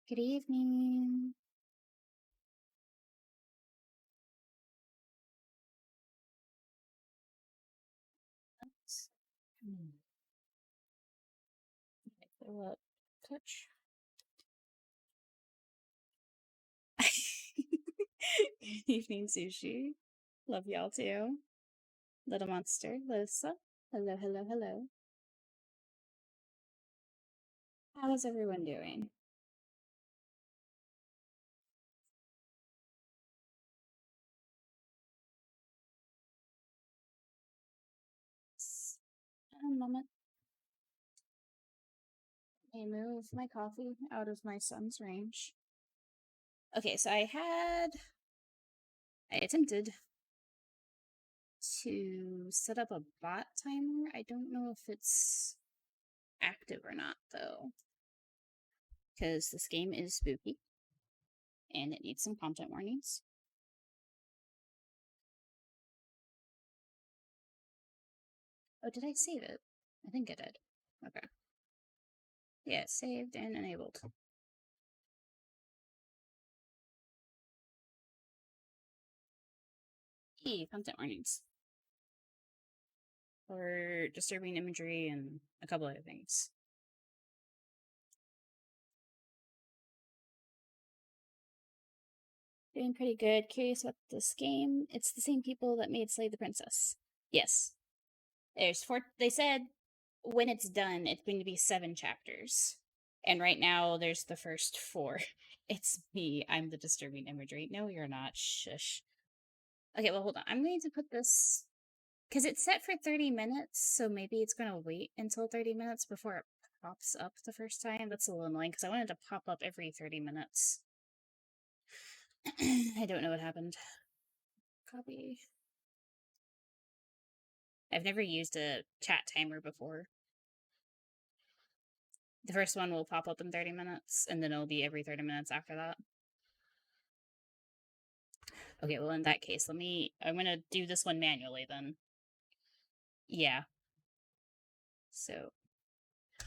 Good evening. Throw up touch. Good evening, Sushi. Love y'all too. Little Monster, Lisa. Hello, hello, hello. How is everyone doing? A moment. I move my coffee out of my son's range. Okay, so I attempted to set up a bot timer. I don't know if it's active or not, though, because this game is spooky and it needs some content warnings. Oh, did I save it? I think I did. Okay. Yeah, saved and enabled. Content warnings. For disturbing imagery and a couple other things. Doing pretty good. Curious about this game. It's the same people that made Slay the Princess. Yes. There's four. They said when it's done, it's going to be 7 chapters. And right now, there's the first 4. It's me. I'm the disturbing imagery. No, you're not. Shush. Okay, well, hold on. I'm going to put this because it's set for 30 minutes, so maybe it's going to wait until 30 minutes before it pops up the first time. That's a little annoying because I wanted to pop up every 30 minutes. I don't know what happened. Copy. I've never used a chat timer before. The first one will pop up in 30 minutes, and then it'll be every 30 minutes after that. Okay, well, in that case, I'm going to do this one manually then. Yeah. So,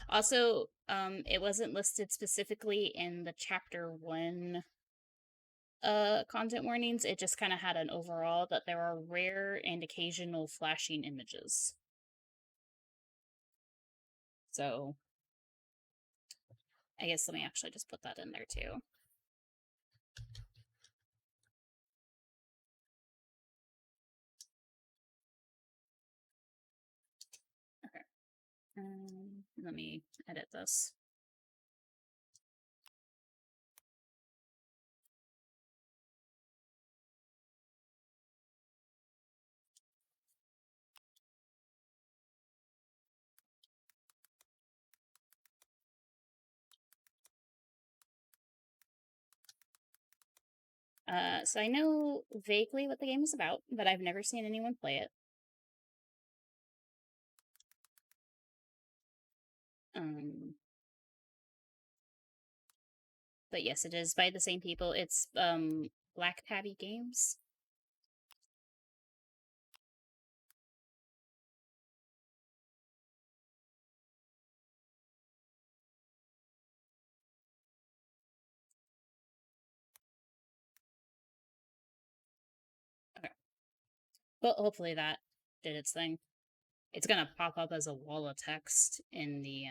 also, it wasn't listed specifically in the chapter 1 content warnings. It just kind of had an overall that there are rare and occasional flashing images. So, I guess let me actually just put that in there too. Okay. Let me edit this. So I know vaguely what the game is about, but I've never seen anyone play it. But yes, it is by the same people. It's Black Tabby Games. Okay. But hopefully that did its thing. It's gonna pop up as a wall of text in the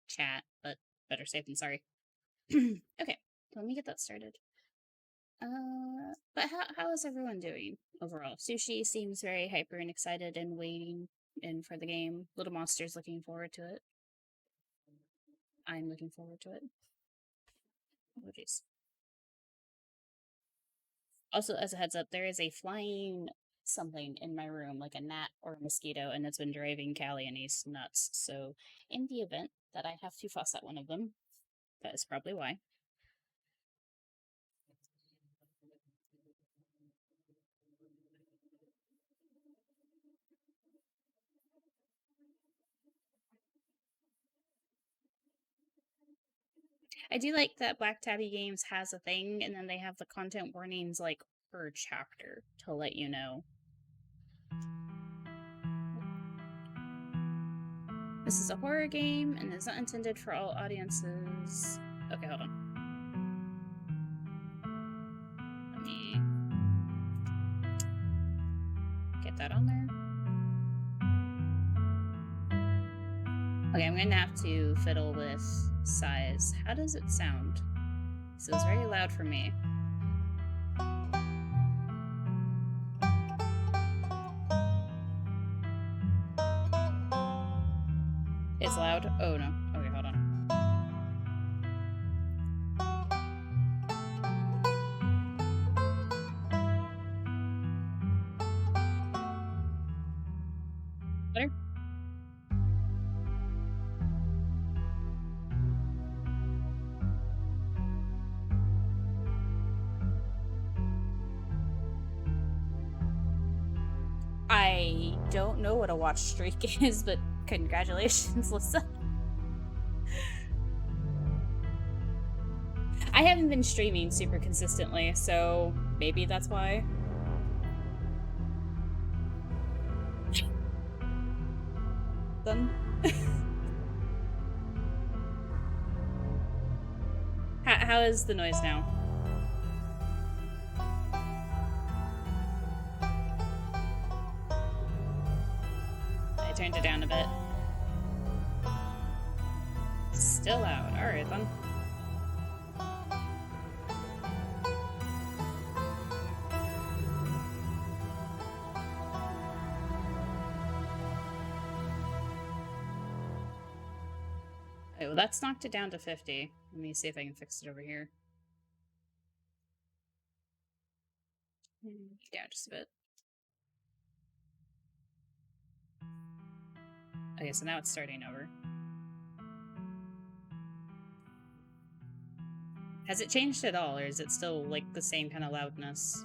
chat, but better safe than sorry. Okay, let me get that started. But how is everyone doing overall? Sushi seems very hyper and excited and waiting in for the game. Little Monster's looking forward to it. I'm looking forward to it. Oh jeez. Also, as a heads up, there is a flying something in my room, like a gnat or a mosquito, and it's been driving Callie and Ace nuts. So, in the event that I have to fuss at one of them, that is probably why. I do like that Black Tabby Games has a thing, and then they have the content warnings like per chapter to let you know. This is a horror game and is not intended for all audiences. Okay, hold on. Let me get that on there. Okay, I'm gonna have to fiddle with size. How does it sound? This is very loud for me. It's loud? Oh no. Okay, hold on. Better? I don't know what a watch streak is, but congratulations, Lissa. I haven't been streaming super consistently, so maybe that's why. Then. How is the noise now? I turned it down a bit. Still loud. Alright then. Okay, well that's knocked it down to 50. Let me see if I can fix it over here. Yeah, just a bit. Okay, so now it's starting over. Has it changed at all, or is it still like the same kind of loudness?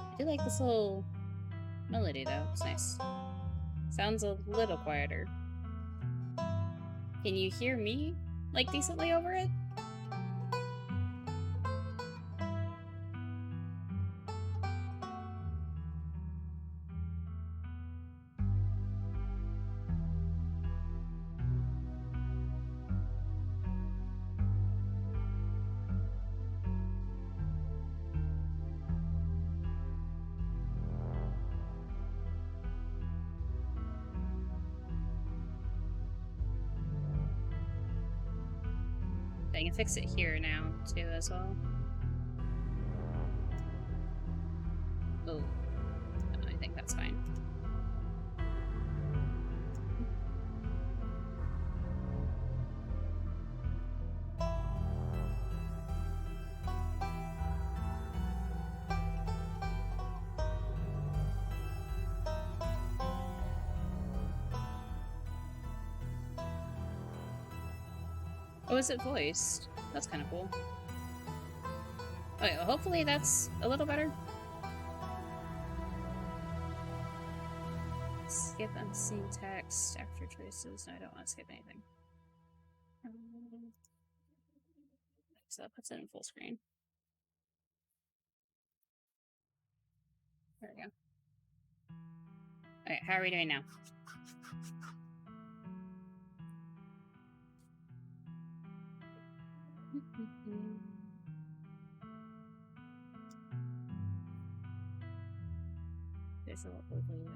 I do like this little melody though, it's nice. Sounds a little quieter. Can you hear me, like, decently over it? I can fix it here now, too, as well. Oh, no, I think that's fine. Oh, is it voiced? That's kind of cool. Okay, well, hopefully that's a little better. Skip unseen text after choices. No, I don't want to skip anything. So that puts it in full screen. There we go. Alright, how are we doing now? There's a little overlay.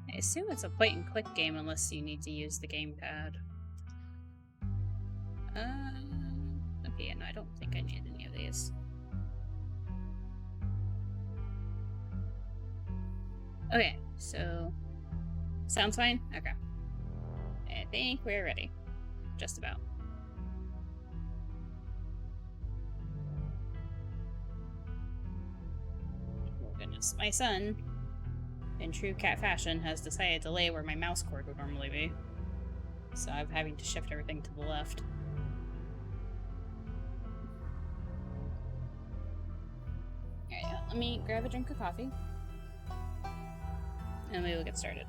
I assume it's a point and click game unless you need to use the gamepad. Okay, no, I don't think I need any of these. Okay, so sounds fine? Okay. I think we're ready. Just about. Yes, my son, in true cat fashion, has decided to lay where my mouse cord would normally be. So I'm having to shift everything to the left. Alright, yeah, let me grab a drink of coffee. And we will get started.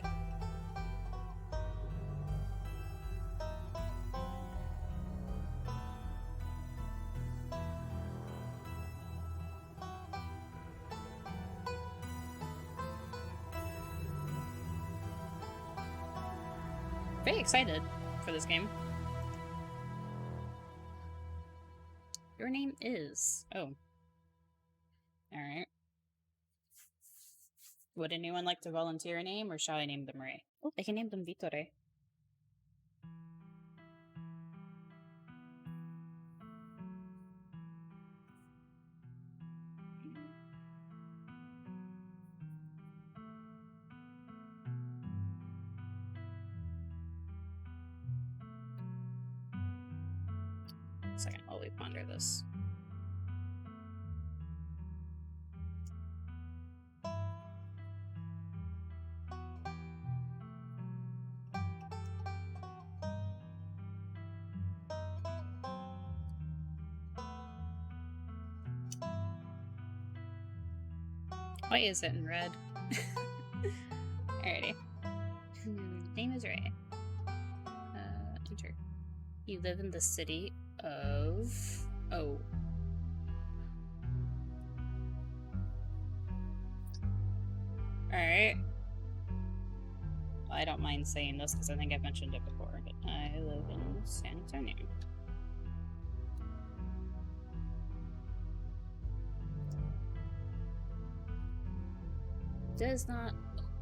Very excited for this game. Your name is... Oh. Alright. Would anyone like to volunteer a name, or shall I name them Ray? Oh, I can name them Vittore. Second, while we ponder this. Why is it in red? Alrighty. Name is Ray. Enter. You live in the city of... Oh. Alright. Well, I don't mind saying this because I think I've mentioned it before, but I live in San Antonio. Does not...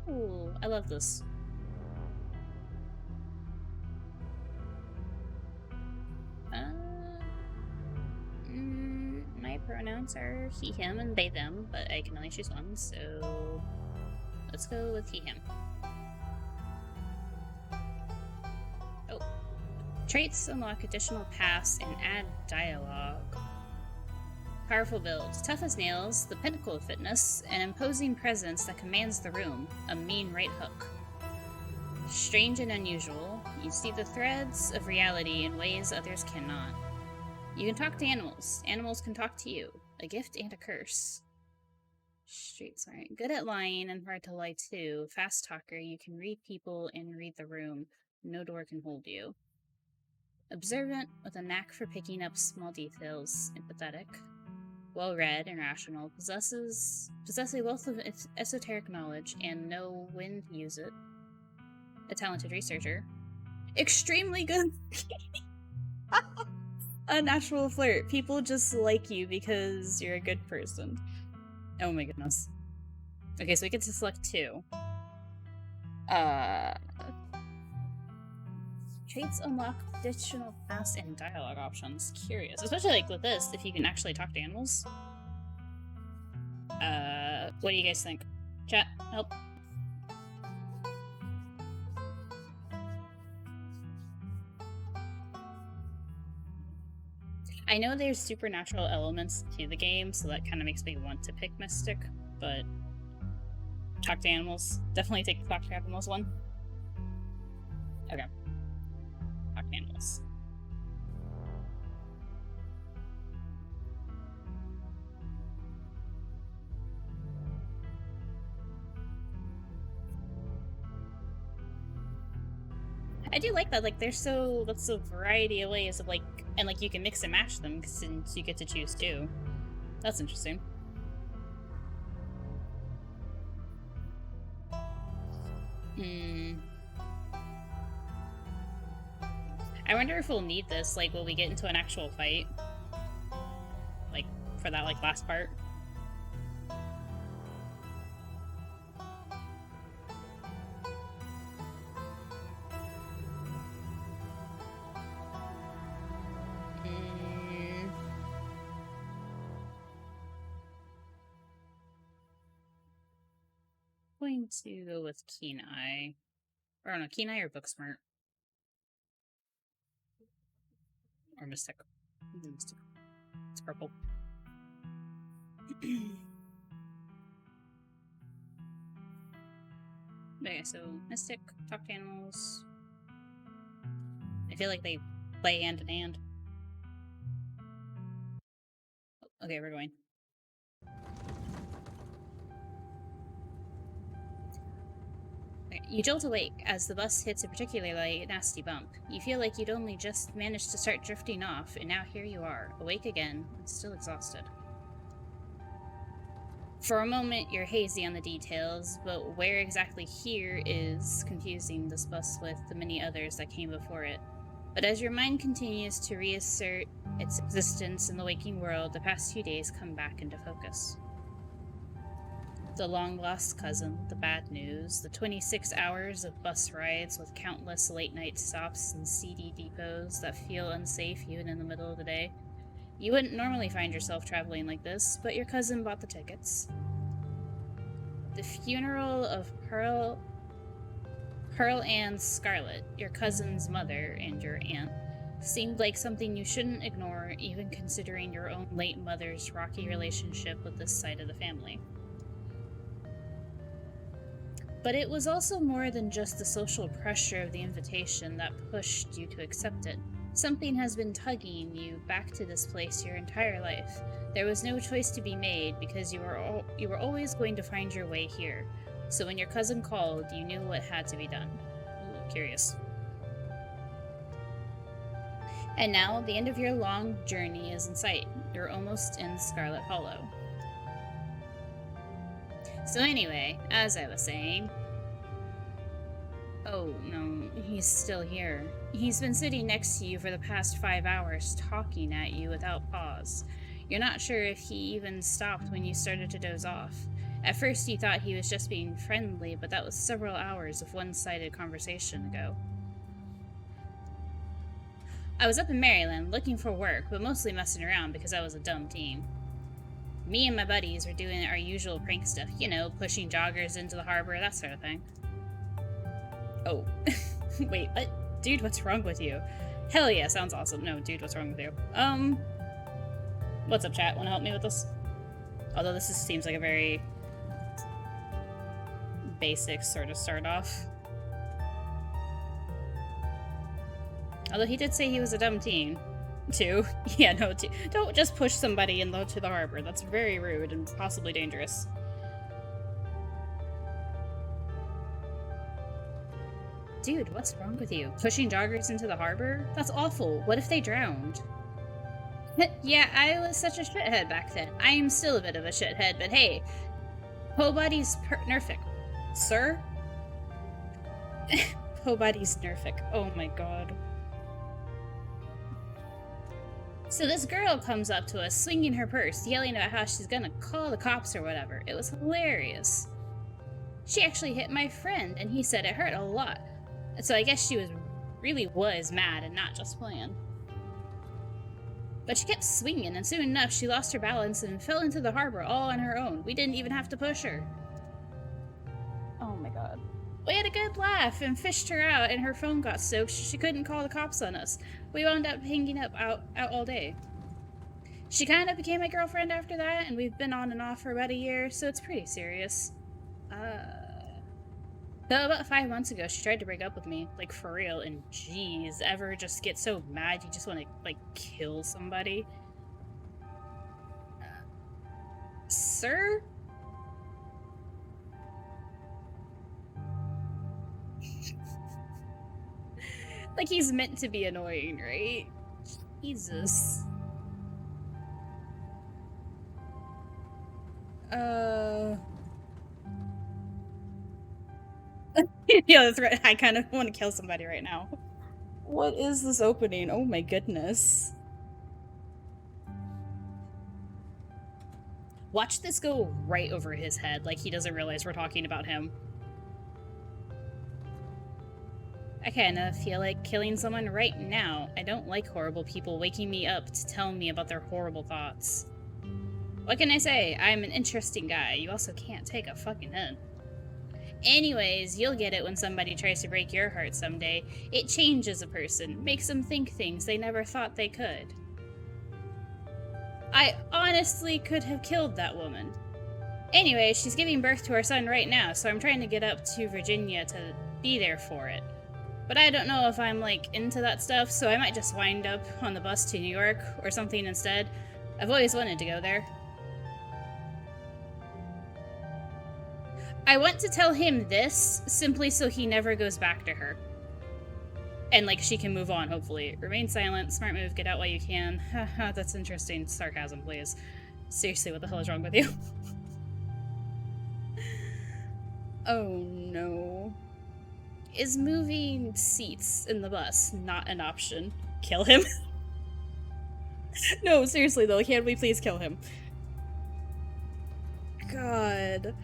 Oh, I love this. My pronouns are he, him, and they, them, but I can only choose one, so let's go with he, him. Oh. Traits unlock additional paths and add dialogue. Powerful build. Tough as nails, the pinnacle of fitness, an imposing presence that commands the room, a mean right hook. Strange and unusual, you see the threads of reality in ways others cannot. You can talk to animals. Animals can talk to you. A gift and a curse. Streets, alright. Good at lying and hard to lie to. Fast talker, you can read people and read the room. No door can hold you. Observant, with a knack for picking up small details. Empathetic. Well-read and rational. Possess a wealth of esoteric knowledge and know when to use it. A talented researcher. Extremely good. A natural flirt. People just like you because you're a good person. Oh my goodness. Okay, so we get to select two. Traits unlock additional paths and dialogue options. Curious. Especially like with this, if you can actually talk to animals. What do you guys think? Chat, help. I know there's supernatural elements to the game, so that kind of makes me want to pick Mystic, but talk to animals. Definitely take the talk to animals one. Okay. Talk to animals. I do like that, like, that's a variety of ways of, like, and, like, you can mix and match them, since you get to choose two. That's interesting. I wonder if we'll need this, like, will we get into an actual fight? Like, for that, like, last part? Going to go with Keen Eye. Or, I don't know, Keen Eye or Booksmart? Or Mystic. Mystic. It's purple. Okay, so Mystic, talk to animals. I feel like they play hand in hand. Okay, we're going. Okay, you jolt awake as the bus hits a particularly nasty bump. You feel like you'd only just managed to start drifting off, and now here you are, awake again, and still exhausted. For a moment, you're hazy on the details, but where exactly here is confusing this bus with the many others that came before it. But as your mind continues to reassert its existence in the waking world, the past few days come back into focus. The long-lost cousin, the bad news, the 26 hours of bus rides with countless late-night stops and seedy depots that feel unsafe even in the middle of the day. You wouldn't normally find yourself traveling like this, but your cousin bought the tickets. The funeral of Pearl and Scarlet, your cousin's mother and your aunt, seemed like something you shouldn't ignore, even considering your own late mother's rocky relationship with this side of the family. But it was also more than just the social pressure of the invitation that pushed you to accept it. Something has been tugging you back to this place your entire life. There was no choice to be made because you were always going to find your way here. So when your cousin called, you knew what had to be done. Ooh, curious. And now, the end of your long journey is in sight. You're almost in Scarlet Hollow. So anyway, as I was saying... Oh, no, he's still here. He's been sitting next to you for the past 5 hours, talking at you without pause. You're not sure if he even stopped when you started to doze off. At first you thought he was just being friendly, but that was several hours of one-sided conversation ago. I was up in Maryland looking for work, but mostly messing around because I was a dumb teen. Me and my buddies were doing our usual prank stuff, you know, pushing joggers into the harbor, that sort of thing. Oh, wait, what? Dude, what's wrong with you? Hell yeah, sounds awesome. No, dude, what's wrong with you? What's up, chat? Wanna help me with this? Although this seems like a very basic sort of start off. Although he did say he was a dumb teen. Too. Yeah, no, don't just push somebody into the harbor. That's very rude and possibly dangerous. Dude, what's wrong with you? Pushing joggers into the harbor? That's awful. What if they drowned? Yeah, I was such a shithead back then. I am still a bit of a shithead, but hey, Pobody's nerfic. Sir? Pobody's nerfic. Oh my god. So this girl comes up to us, swinging her purse, yelling about how she's gonna call the cops or whatever. It was hilarious. She actually hit my friend, and he said it hurt a lot. So I guess she really was mad and not just playing. But she kept swinging, and soon enough she lost her balance and fell into the harbor all on her own. We didn't even have to push her. Oh my god. We had a good laugh and fished her out, and her phone got soaked so she couldn't call the cops on us. We wound up hanging out all day. She kind of became my girlfriend after that, and we've been on and off for about a year, so it's pretty serious. Though about 5 months ago, she tried to break up with me, like for real, and geez, ever just get so mad you just want to, like, kill somebody? Sir? Like, he's meant to be annoying, right? Jesus. Yeah, that's right. I kind of want to kill somebody right now. What is this opening? Oh my goodness. Watch this go right over his head, like he doesn't realize we're talking about him. I kinda feel like killing someone right now. I don't like horrible people waking me up to tell me about their horrible thoughts. What can I say? I'm an interesting guy. You also can't take a fucking hint. Anyways, you'll get it when somebody tries to break your heart someday. It changes a person, makes them think things they never thought they could. I honestly could have killed that woman. Anyway, she's giving birth to our son right now, so I'm trying to get up to Virginia to be there for it. But I don't know if I'm, like, into that stuff, so I might just wind up on the bus to New York or something instead. I've always wanted to go there. I want to tell him this, simply so he never goes back to her. And, like, she can move on, hopefully. Remain silent, smart move, get out while you can. Haha, that's interesting. Sarcasm, please. Seriously, what the hell is wrong with you? Oh, no. Is moving seats in the bus not an option? Kill him? No, seriously though, can we please kill him? God.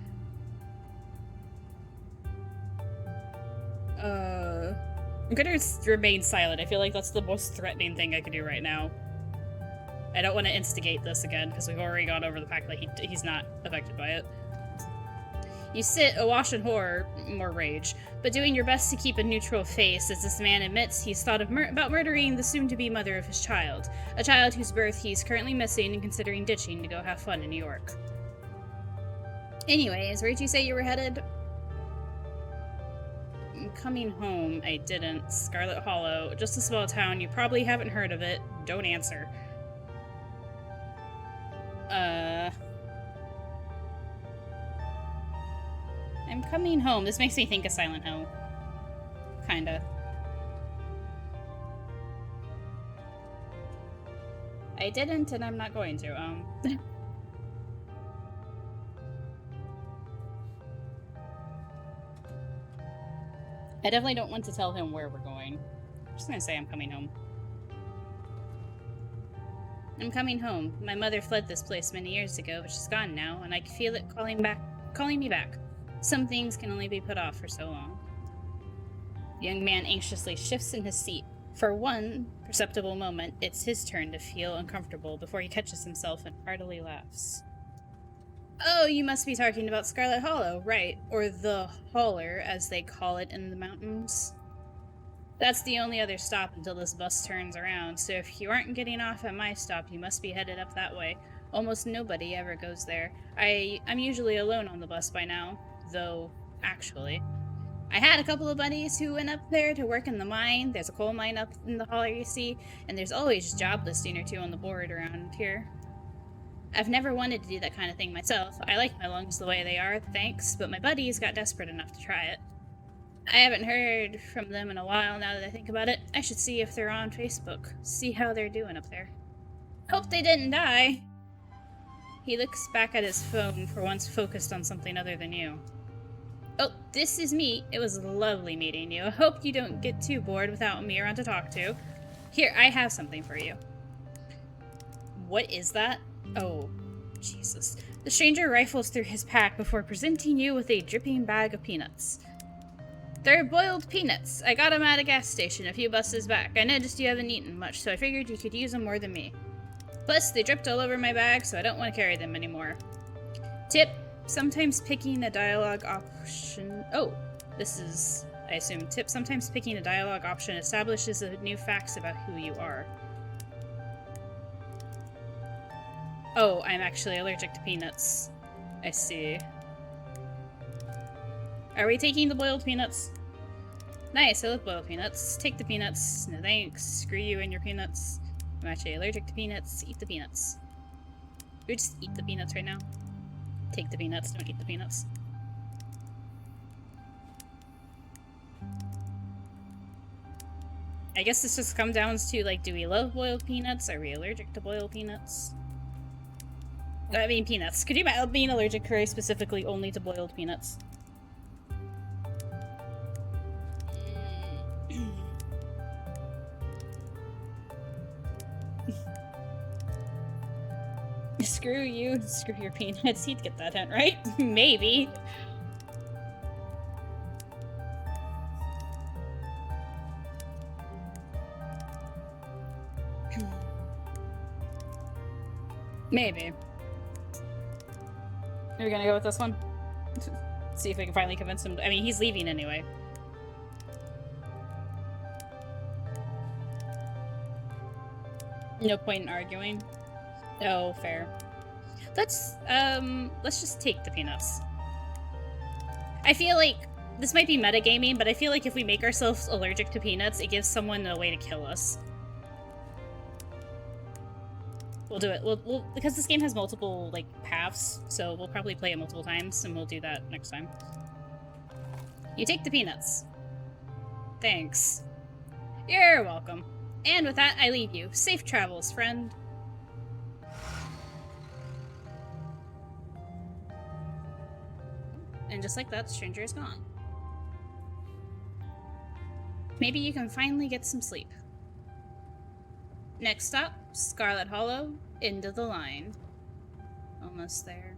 I'm gonna remain silent. I feel like that's the most threatening thing I can do right now. I don't want to instigate this again, because we've already gone over the fact that he's not affected by it. You sit, awash in horror, more rage, but doing your best to keep a neutral face as this man admits he's thought of about murdering the soon-to-be mother of his child, a child whose birth he's currently missing and considering ditching to go have fun in New York. Anyways, where'd you say you were headed? I'm coming home. I didn't. Scarlet Hollow, just a small town. You probably haven't heard of it. Don't answer. I'm coming home. This makes me think of Silent Hill. Kinda. I didn't, and I'm not going to. I definitely don't want to tell him where we're going. I'm just gonna say I'm coming home. I'm coming home. My mother fled this place many years ago, but she's gone now, and I can feel it calling me back. Some things can only be put off for so long. The young man anxiously shifts in his seat. For one perceptible moment, it's his turn to feel uncomfortable before he catches himself and heartily laughs. Oh, you must be talking about Scarlet Hollow, right? Or the Holler, as they call it in the mountains. That's the only other stop until this bus turns around, so if you aren't getting off at my stop, you must be headed up that way. Almost nobody ever goes there. I'm usually alone on the bus by now, though, actually. I had a couple of buddies who went up there to work in the mine. There's a coal mine up in the holler, you see, and there's always a job listing or two on the board around here. I've never wanted to do that kind of thing myself. I like my lungs the way they are, thanks, but my buddies got desperate enough to try it. I haven't heard from them in a while now that I think about it. I should see if they're on Facebook. See how they're doing up there. Hope they didn't die. He looks back at his phone, for once focused on something other than you. Oh, this is me. It was lovely meeting you. I hope you don't get too bored without me around to talk to. Here, I have something for you. What is that? Oh, Jesus. The stranger rifles through his pack before presenting you with a dripping bag of peanuts. They're boiled peanuts. I got them at a gas station a few buses back. I noticed you haven't eaten much, so I figured you could use them more than me. Plus, they dripped all over my bag, so I don't want to carry them anymore. Tip, sometimes picking a dialogue option... Oh, this is, I assume, tip, sometimes picking a dialogue option establishes new facts about who you are. Oh, I'm actually allergic to peanuts. I see. Are we taking the boiled peanuts? Nice, I love boiled peanuts. Take the peanuts. No thanks. Screw you and your peanuts. I'm actually allergic to peanuts. Eat the peanuts. We just eat the peanuts right now. Take the peanuts, don't eat the peanuts. I guess this just comes down to, like, do we love boiled peanuts? Are we allergic to boiled peanuts? I mean, peanuts. Could you imagine being allergic very specifically only to boiled peanuts? Screw you, screw your peanuts. He'd get that hint, right? Maybe. Maybe. Are we gonna go with this one? See if we can finally convince him. I mean, he's leaving anyway. No point in arguing. Oh, fair. Let's just take the peanuts. I feel like this might be metagaming, but I feel like if we make ourselves allergic to peanuts, it gives someone a way to kill us. We'll do it. We'll because this game has multiple, like, paths, so we'll probably play it multiple times, and we'll do that next time. You take the peanuts. Thanks. You're welcome. And with that, I leave you. Safe travels, friend. And just like that, the stranger is gone. Maybe you can finally get some sleep. Next stop, Scarlet Hollow, end of the line. Almost there.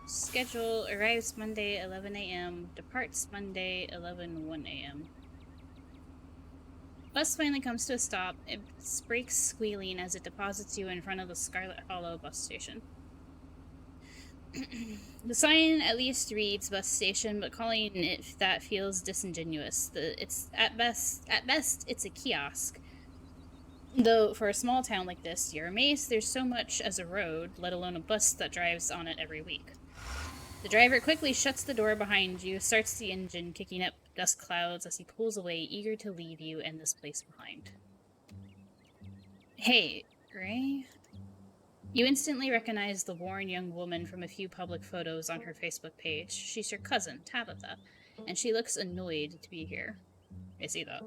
Schedule arrives Monday 11 a.m. Departs Monday 11:01 a.m. Bus finally comes to a stop. It brakes squealing as it deposits you in front of the Scarlet Hollow bus station. The sign at least reads bus station, but calling it that feels disingenuous. It's at best it's a kiosk. Though for a small town like this, you're amazed there's so much as a road, let alone a bus that drives on it every week. The driver quickly shuts the door behind you, starts the engine, kicking up dust clouds as he pulls away, eager to leave you and this place behind. Hey, Ray? You instantly recognize the worn young woman from a few public photos on her Facebook page. She's your cousin, Tabitha, and she looks annoyed to be here. I see that.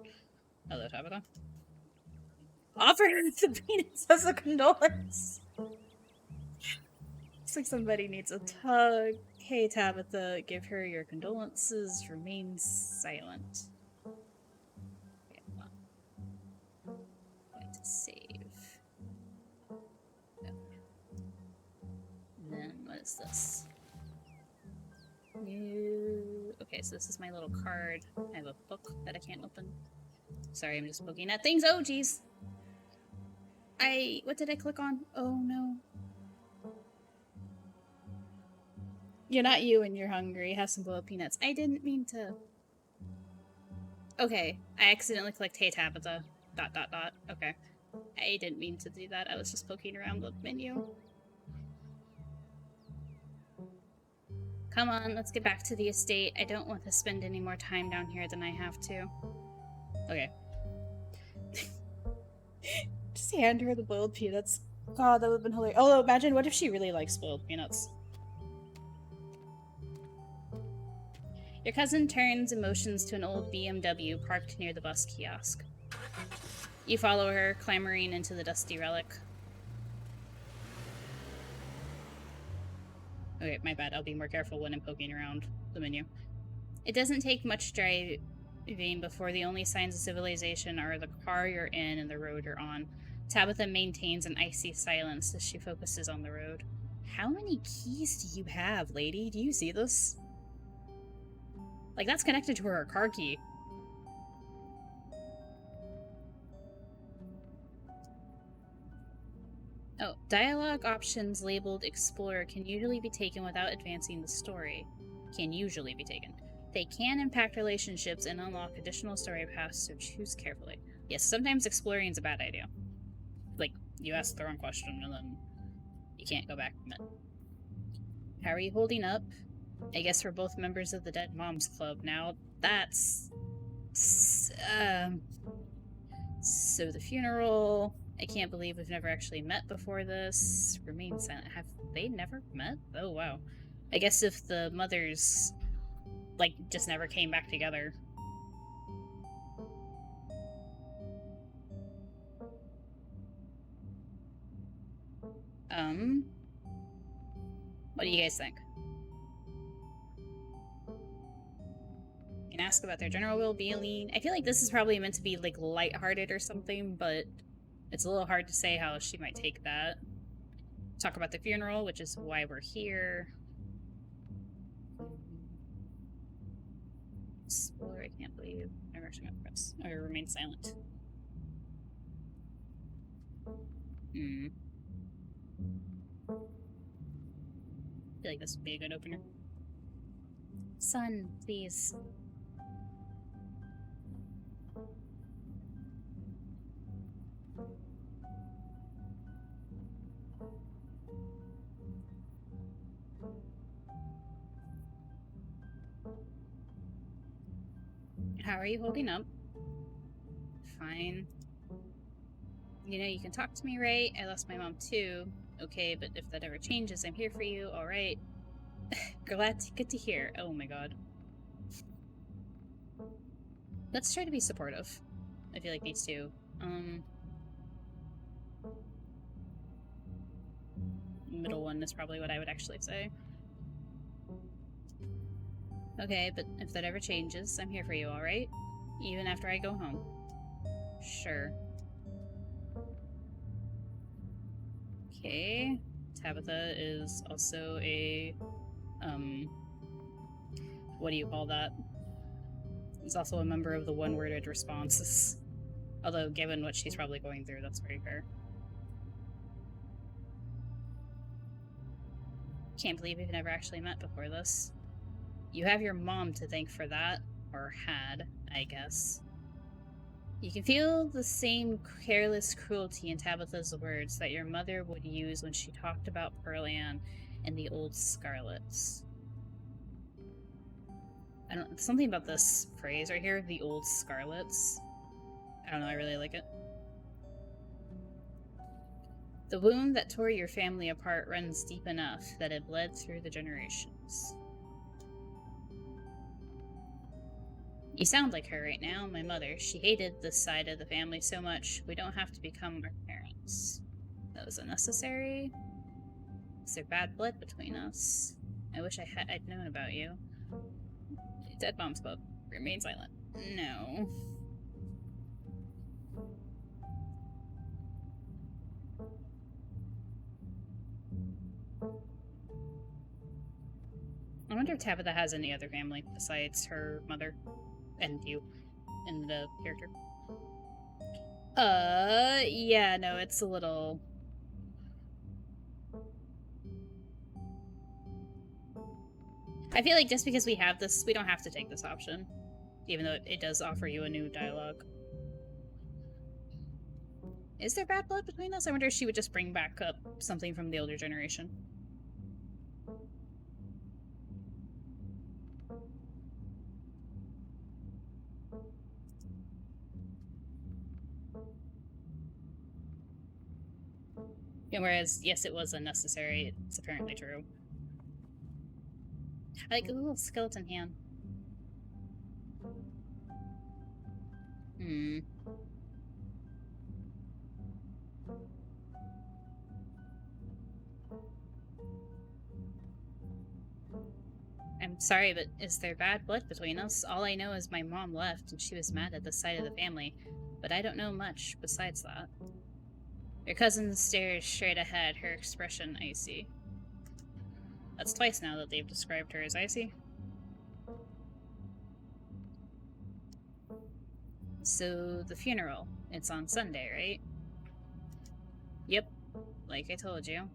Hello, Tabitha. Offer her the peanuts as a condolence. Looks like somebody needs a tug. Hey, Tabitha, give her your condolences. Remain silent. Okay, hold on. I'm going to save. Okay. And then what is this? New. Okay, so this is my little card. I have a book that I can't open. Sorry, I'm just poking at things. Oh, jeez. What did I click on? Oh, no. You're not you and you're hungry. Have some boiled peanuts. I didn't mean to. Okay, I accidentally clicked Hey Tabitha. ... Okay. I didn't mean to do that. I was just poking around the menu. Come on, let's get back to the estate. I don't want to spend any more time down here than I have to. Okay. Just hand her the boiled peanuts. God, that would have been hilarious. Oh, imagine, what if she really likes boiled peanuts? Your cousin turns emotions to an old BMW parked near the bus kiosk. You follow her, clambering into the dusty relic. Okay, my bad. I'll be more careful when I'm poking around the menu. It doesn't take much driving before the only signs of civilization are the car you're in and the road you're on. Tabitha maintains an icy silence as she focuses on the road. How many keys do you have, lady? Do you see this? Like, that's connected to her car key. Oh, dialogue options labeled Explorer can usually be taken without advancing the story. Can usually be taken. They can impact relationships and unlock additional story paths, so choose carefully. Yes, sometimes exploring is a bad idea. Like, you ask the wrong question and then you can't go back from it. How are you holding up? I guess we're both members of the Dead Moms Club now. That's... So the funeral... I can't believe we've never actually met before this. Remain silent. Have they never met? Oh, wow. I guess if the mothers, like, just never came back together. What do you guys think? You can ask about their general well-being. I feel like this is probably meant to be, like, lighthearted or something, but it's a little hard to say how she might take that. Talk about the funeral, which is why we're here. Explore, I can't believe. Never actually got press. Or remain silent. I feel like this would be a good opener. Sun, please. How are you holding up? Fine. You know, you can talk to me, right? I lost my mom too. Okay, but if that ever changes, I'm here for you, alright? Good to hear. Oh my god. Let's try to be supportive. I feel like these two. Middle one is probably what I would actually say. Okay, but if that ever changes, I'm here for you, alright? Even after I go home. Sure. Okay. Tabitha is also a, what do you call that? He's also a member of the one-worded responses. Although, given what she's probably going through, that's very fair. Can't believe we've never actually met before this. You have your mom to thank for that. Or had, I guess. You can feel the same careless cruelty in Tabitha's words that your mother would use when she talked about Pearl Ann and the old Scarlets. Something about this phrase right here, the old Scarlets. I don't know, I really like it. The wound that tore your family apart runs deep enough that it bled through the generations. You sound like her right now, my mother. She hated this side of the family so much. We don't have to become our parents. That was unnecessary. Is there bad blood between us? I wish I'd known about you. Dead mom's quote. Remain silent. No. I wonder if Tabitha has any other family besides her mother and you in the character. Yeah, no, it's a little... I feel like just because we have this, we don't have to take this option. Even though it does offer you a new dialogue. Is there bad blood between us? I wonder if she would just bring back up something from the older generation. And whereas, yes, it was unnecessary, it's apparently true. I like a little skeleton hand. I'm sorry, but is there bad blood between us? All I know is my mom left and she was mad at the side of the family, but I don't know much besides that. Your cousin stares straight ahead, her expression icy. That's twice now that they've described her as icy. So, the funeral. It's on Sunday, right? Yep, like I told you.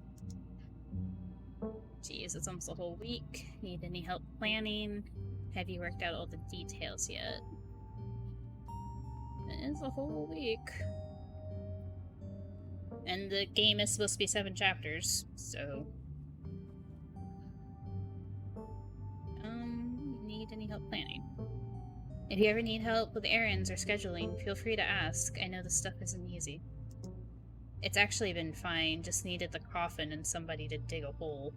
Geez, it's almost a whole week. Need any help planning? Have you worked out all the details yet? It is a whole week. And the game is supposed to be 7 chapters, so... Need any help planning? If you ever need help with errands or scheduling, feel free to ask. I know this stuff isn't easy. It's actually been fine, just needed the coffin and somebody to dig a hole.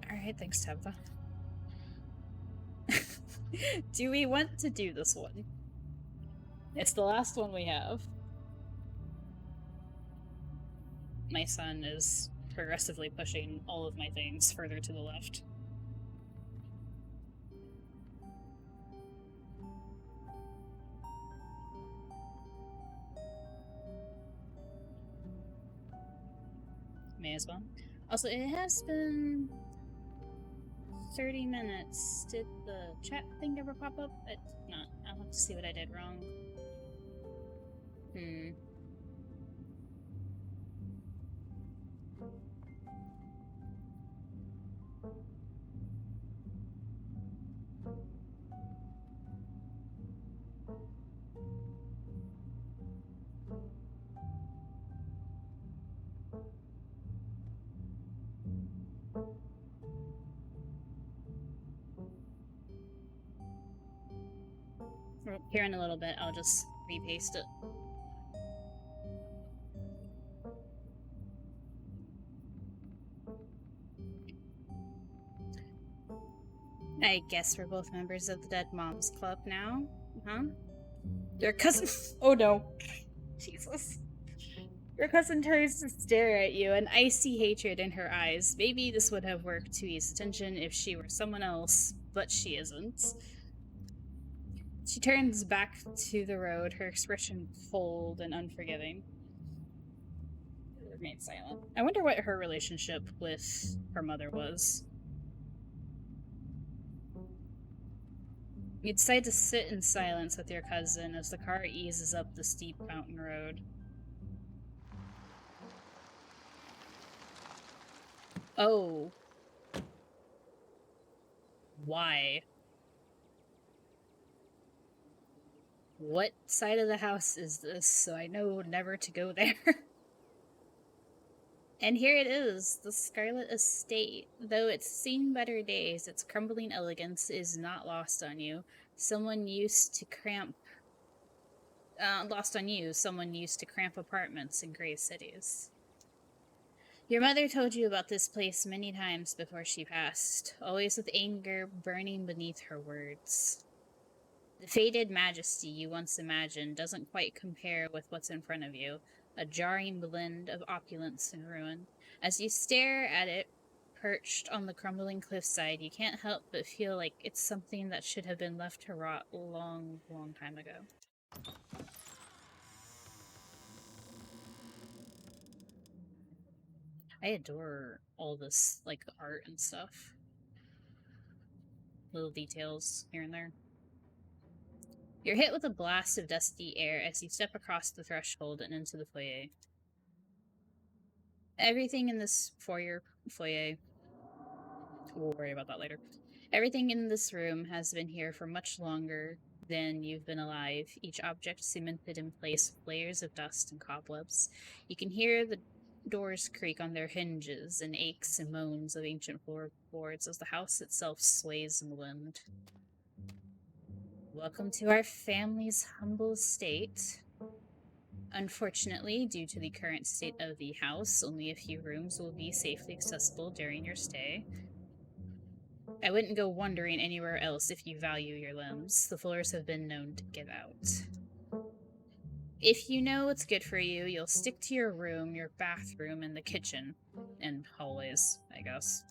Alright, thanks, Tabitha. Do we want to do this one? It's the last one we have. My son is progressively pushing all of my things further to the left. May as well. Also, it has been 30 minutes. Did the chat thing ever pop up? It did not. I'll have to see what I did wrong. Here in a little bit, I'll just repaste it. I guess we're both members of the Dead Moms Club now, huh? Your cousin. Oh no. Jesus. Your cousin turns to stare at you, an icy hatred in her eyes. Maybe this would have worked to ease tension if she were someone else, but she isn't. She turns back to the road, her expression cold and unforgiving. Remains silent. I wonder what her relationship with her mother was. You decide to sit in silence with your cousin as the car eases up the steep mountain road. Oh. Why? What side of the house is this, so I know never to go there? And here it is, the Scarlet Estate. Though it's seen better days, its crumbling elegance is not lost on you. Someone used to cramp apartments in gray cities. Your mother told you about this place many times before she passed, always with anger burning beneath her words. The faded majesty you once imagined doesn't quite compare with what's in front of you, a jarring blend of opulence and ruin. As you stare at it, perched on the crumbling cliffside, you can't help but feel like it's something that should have been left to rot a long, long time ago. I adore all this, like, art and stuff. Little details here and there. You're hit with a blast of dusty air as you step across the threshold and into the foyer. Everything in this foyer, we'll worry about that later. Everything in this room has been here for much longer than you've been alive, each object cemented in place with layers of dust and cobwebs. You can hear the doors creak on their hinges and aches and moans of ancient floorboards as the house itself sways in the wind. Welcome to our family's humble estate. Unfortunately, due to the current state of the house, only a few rooms will be safely accessible during your stay. I wouldn't go wandering anywhere else if you value your limbs. The floors have been known to give out. If you know what's good for you, you'll stick to your room, your bathroom, and the kitchen. And hallways, I guess.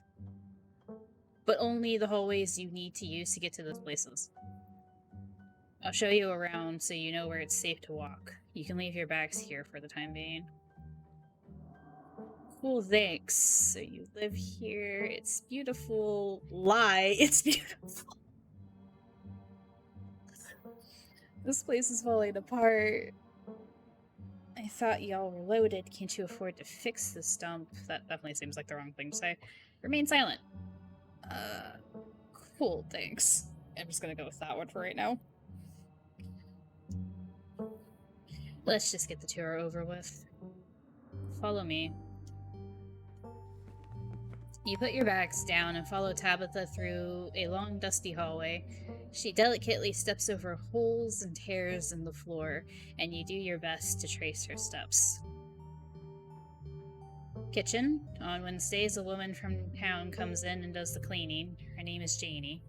But only the hallways you need to use to get to those places. I'll show you around so you know where it's safe to walk. You can leave your bags here for the time being. Cool, thanks. So you live here. It's beautiful. Lie. It's beautiful. This place is falling apart. I thought y'all were loaded. Can't you afford to fix this dump? That definitely seems like the wrong thing to say. Remain silent. Cool, thanks. I'm just gonna go with that one for right now. Let's just get the tour over with. Follow me. You put your bags down and follow Tabitha through a long, dusty hallway. She delicately steps over holes and tears in the floor, and you do your best to trace her steps. Kitchen. On Wednesdays, a woman from town comes in and does the cleaning. Her name is Janie.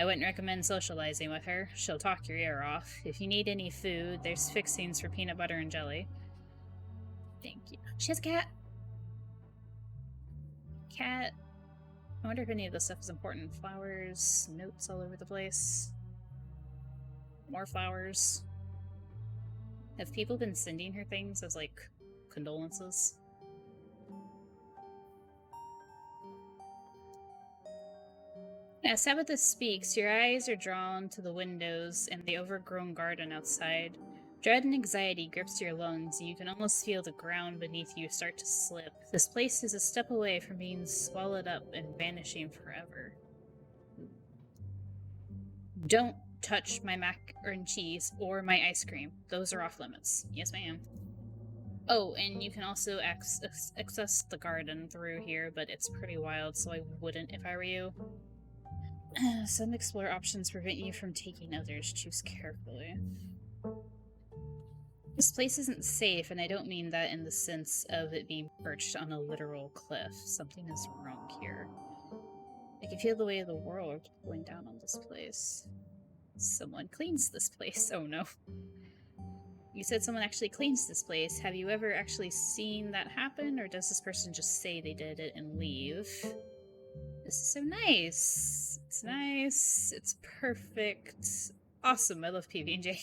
I wouldn't recommend socializing with her. She'll talk your ear off. If you need any food, there's fixings for peanut butter and jelly. Thank you. She has a cat. Cat. I wonder if any of this stuff is important. Flowers, notes all over the place. More flowers. Have people been sending her things as, like, condolences? As Tabitha speaks, your eyes are drawn to the windows and the overgrown garden outside. Dread and anxiety grips your lungs, and you can almost feel the ground beneath you start to slip. This place is a step away from being swallowed up and vanishing forever. Don't touch my mac and cheese or my ice cream. Those are off limits. Yes, ma'am. Oh, and you can also access the garden through here, but it's pretty wild, so I wouldn't if I were you. Some explore options prevent you from taking others. Choose carefully. This place isn't safe, and I don't mean that in the sense of it being perched on a literal cliff. Something is wrong here. I can feel the weight of the world going down on this place. Someone cleans this place. Oh no. You said someone actually cleans this place. Have you ever actually seen that happen, or does this person just say they did it and leave? This is so nice. It's nice. It's perfect. Awesome. I love PB&J.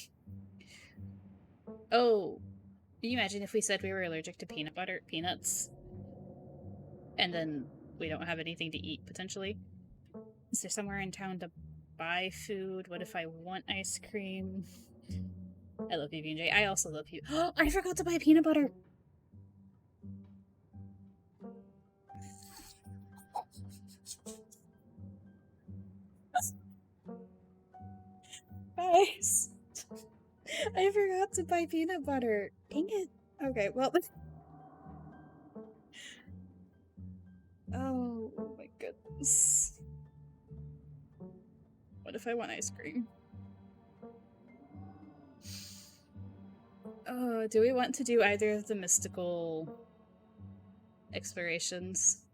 Oh, can you imagine if we said we were allergic to peanuts, and then we don't have anything to eat, potentially? Is there somewhere in town to buy food? What if I want ice cream? I love PB&J. I also love you. Oh, I forgot to buy peanut butter! Guys! I forgot to buy peanut butter. Dang it. Okay, well... Oh my goodness. What if I want ice cream? Do we want to do either of the mystical explorations?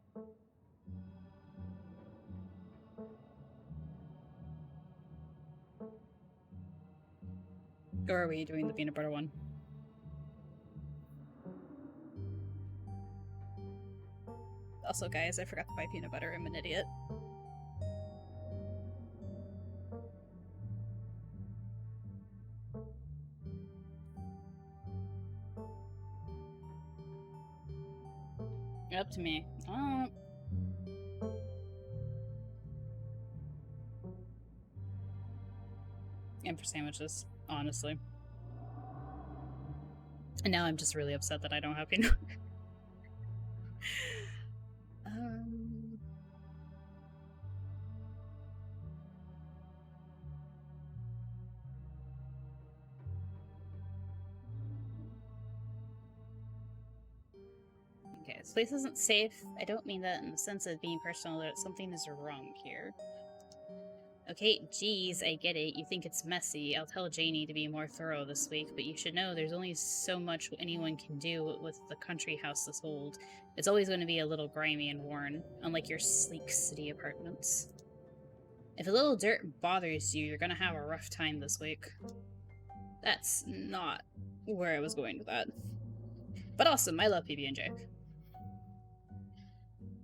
Or are we doing the peanut butter one? Also, guys, I forgot to buy peanut butter. I'm an idiot. Up to me. Oh. And for sandwiches, honestly. And now I'm just really upset that I don't have peanut butter. Okay, this place isn't safe. I don't mean that in the sense of being personal, that something is wrong here. Okay, geez, I get it. You think it's messy. I'll tell Janie to be more thorough this week, but you should know there's only so much anyone can do with the country house this old. It's always going to be a little grimy and worn, unlike your sleek city apartments. If a little dirt bothers you, you're going to have a rough time this week. That's not where I was going with that. But awesome, I love PB&J.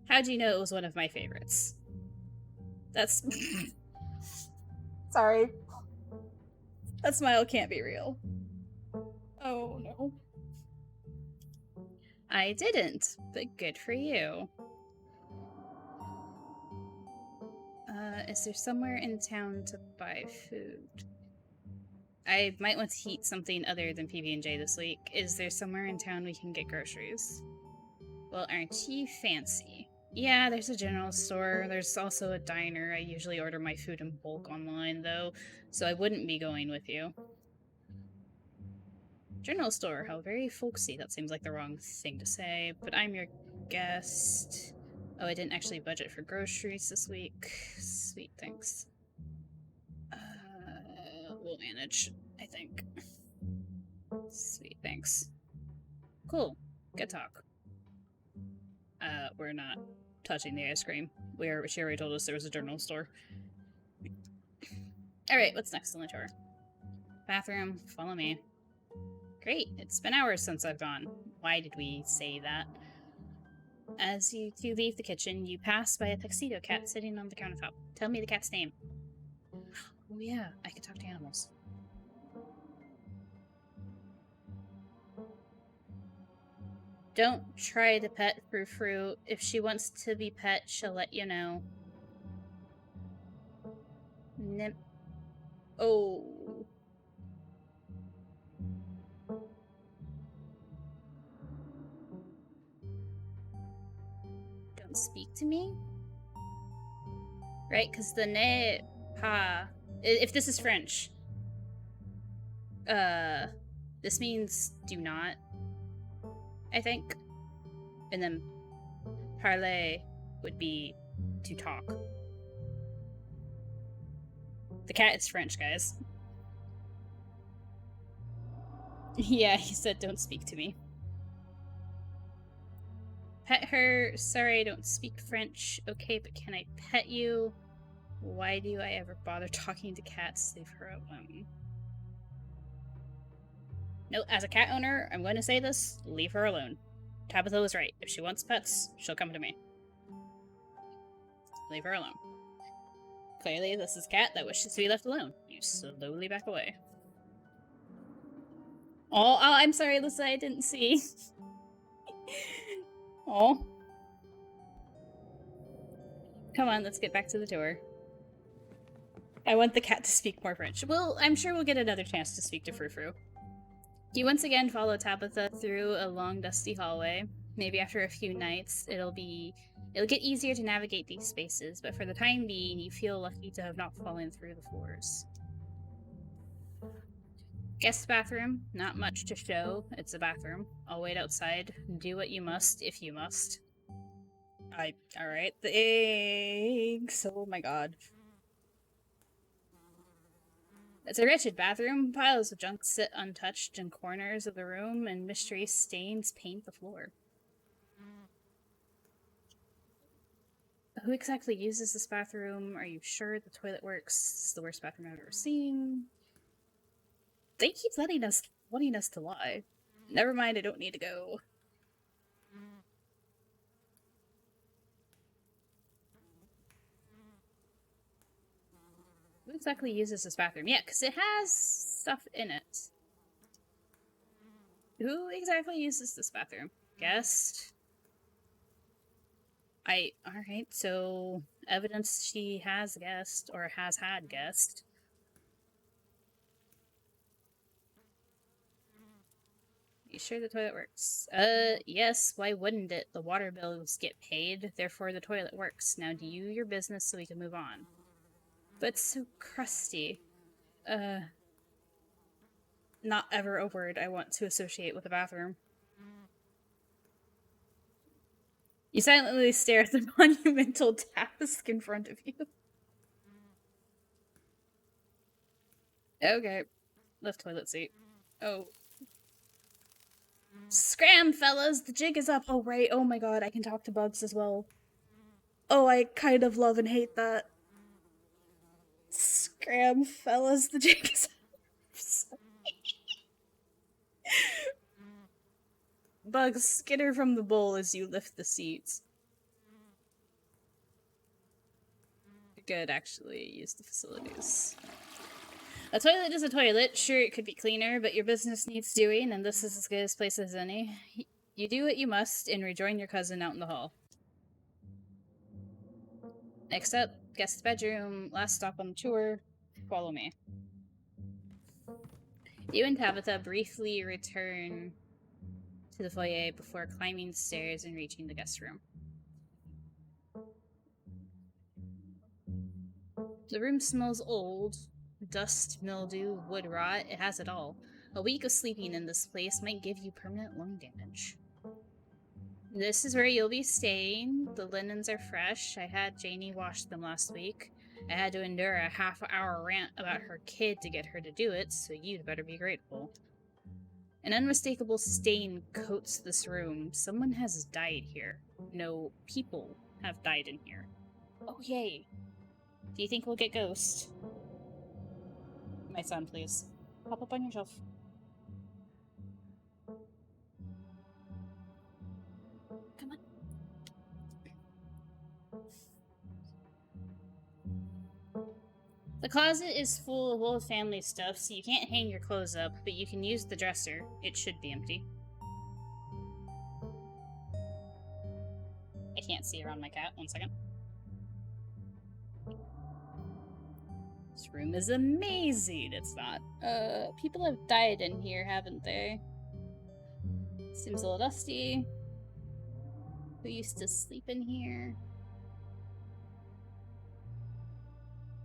How'd you know it was one of my favorites? That's... Sorry. That smile can't be real. Oh, no. I didn't, but good for you. Is there somewhere in town to buy food? I might want to eat something other than PB&J this week. Is there somewhere in town we can get groceries? Well, aren't you fancy? Yeah, there's a general store. There's also a diner. I usually order my food in bulk online, though, so I wouldn't be going with you. General store, how very folksy. That seems like the wrong thing to say, but I'm your guest. Oh, I didn't actually budget for groceries this week. Sweet, thanks. We'll manage, I think. Sweet, thanks. Cool. Good talk. We're not touching the ice cream. She already told us there was a general store. Alright, what's next on the tour? Bathroom, follow me. Great, it's been hours since I've gone. Why did we say that? As you two leave the kitchen, you pass by a tuxedo cat sitting on the countertop. Tell me the cat's name. Oh yeah, I can talk to animals. Don't try to pet Frou-Frou. If she wants to be pet, she'll let you know. Oh. Don't speak to me? Right, because the ne pa... If this is French, this means do not, I think. And then parler would be to talk. The cat is French, guys. Yeah, he said don't speak to me. Pet her. Sorry, I don't speak French. Okay, but can I pet you? Why do I ever bother talking to cats? Leave her alone. No, as a cat owner, I'm going to say this. Leave her alone. Tabitha was right. If she wants pets, she'll come to me. Leave her alone. Clearly, this is a cat that wishes to be left alone. You slowly back away. Oh, I'm sorry, Alyssa, I didn't see. Oh. Come on, let's get back to the tour. I want the cat to speak more French. Well, I'm sure we'll get another chance to speak to Frou-Frou. You once again follow Tabitha through a long, dusty hallway. Maybe after a few nights, it'll get easier to navigate these spaces, but for the time being, you feel lucky to have not fallen through the floors. Guest bathroom, not much to show. It's a bathroom. I'll wait outside. Do what you must, if you must. Alright, the eggs. Oh my god. It's a wretched bathroom. Piles of junk sit untouched in corners of the room, and mystery stains paint the floor. Who exactly uses this bathroom? Are you sure the toilet works? It's the worst bathroom I've ever seen. They keep wanting us to lie. Never mind, I don't need to go. Who exactly uses this bathroom? Yeah, because it has stuff in it. Who exactly uses this bathroom? Guest? Alright, so evidence she has guest, or has had guest. You sure the toilet works? Yes, why wouldn't it? The water bills get paid, therefore the toilet works. Now do your business so we can move on. But it's so crusty. Not ever a word I want to associate with a bathroom. You silently stare at the monumental task in front of you. Okay. Left toilet seat. Oh. Scram, fellas! The jig is up! Oh, right. Oh my god, I can talk to bugs as well. Oh, I kind of love and hate that. Scram, fellas, the jig is up. Bugs, skitter from the bowl as you lift the seats. Good, actually. Use the facilities. A toilet is a toilet. Sure, it could be cleaner, but your business needs doing, and this is as good a place as any. You do what you must and rejoin your cousin out in the hall. Next up, guest bedroom. Last stop on the tour. Follow me. You and Tabitha briefly return to the foyer before climbing the stairs and reaching the guest room. The room smells old. Dust, mildew, wood rot. It has it all. A week of sleeping in this place might give you permanent lung damage. This is where you'll be staying. The linens are fresh. I had Janie wash them last week. I had to endure a half-hour rant about her kid to get her to do it, so you'd better be grateful. An unmistakable stain coats this room. Someone has died here. No, people have died in here. Oh, yay. Do you think we'll get ghosts? My son, please. Hop up on your shelf. Come on. The closet is full of old family stuff, so you can't hang your clothes up, but you can use the dresser. It should be empty. I can't see around my cat. 1 second. This room is amazing. It's not. People have died in here, haven't they? Seems a little dusty. Who used to sleep in here?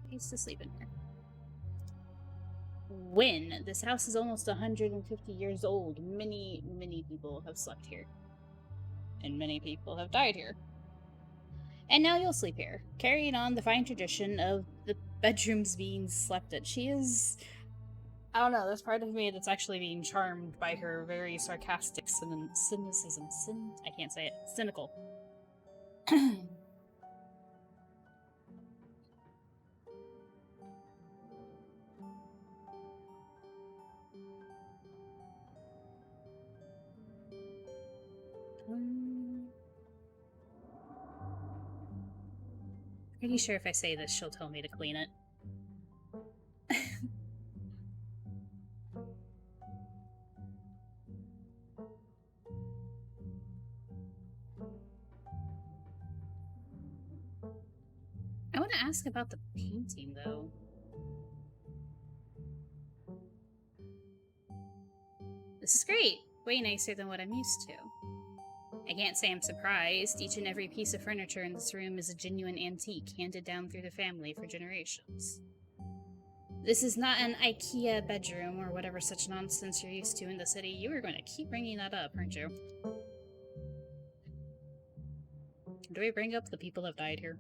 Who used to sleep in here? When? This house is almost 150 years old. Many, many people have slept here. And many people have died here. And now you'll sleep here, carrying on the fine tradition of the bedrooms being slept at. She is... I don't know, there's part of me that's actually being charmed by her very sarcastic cynicism. I can't say it. Cynical. Pretty sure if I say this, she'll tell me to clean it. I want to ask about the painting, though. This is great. Way nicer than what I'm used to. I can't say I'm surprised. Each and every piece of furniture in this room is a genuine antique handed down through the family for generations. This is not an IKEA bedroom or whatever such nonsense you're used to in the city. You are going to keep bringing that up, aren't you? Do we bring up the people that died here?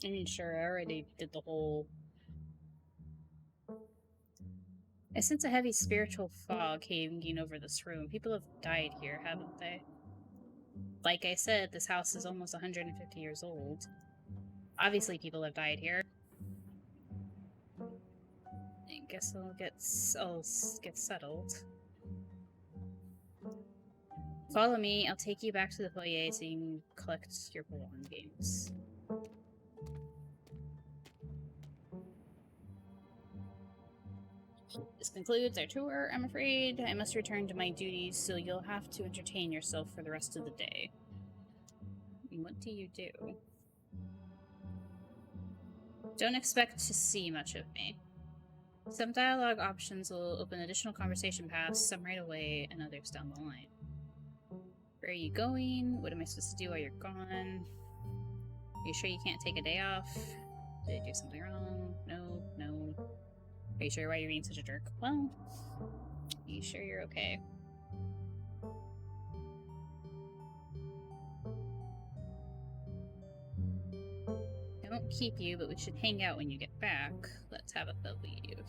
I mean, sure, I already did the whole... I sense a heavy spiritual fog hanging over this room. People have died here, haven't they? Like I said, this house is almost 150 years old. Obviously, people have died here. I guess I'll get settled. Follow me. I'll take you back to the foyer so you can collect your belongings. This concludes our tour, I'm afraid. I must return to my duties, so you'll have to entertain yourself for the rest of the day. What do you do? Don't expect to see much of me. Some dialogue options will open additional conversation paths, some right away, and others down the line. Where are you going? What am I supposed to do while you're gone? Are you sure you can't take a day off? Did I do something wrong? No. Are you sure why you're being such a jerk? Well, are you sure you're okay? I won't keep you, but we should hang out when you get back. Let's have a leave.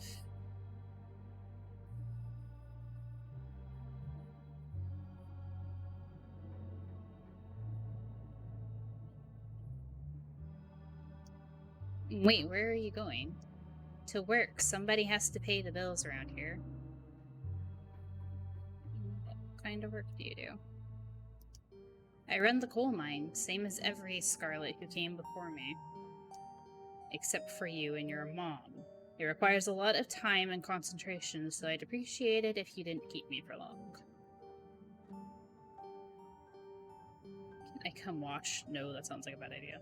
Wait, where are you going? To work. Somebody has to pay the bills around here. What kind of work do you do? I run the coal mine, same as every Scarlet who came before me. Except for you and your mom. It requires a lot of time and concentration, so I'd appreciate it if you didn't keep me for long. Can I come watch? No, that sounds like a bad idea.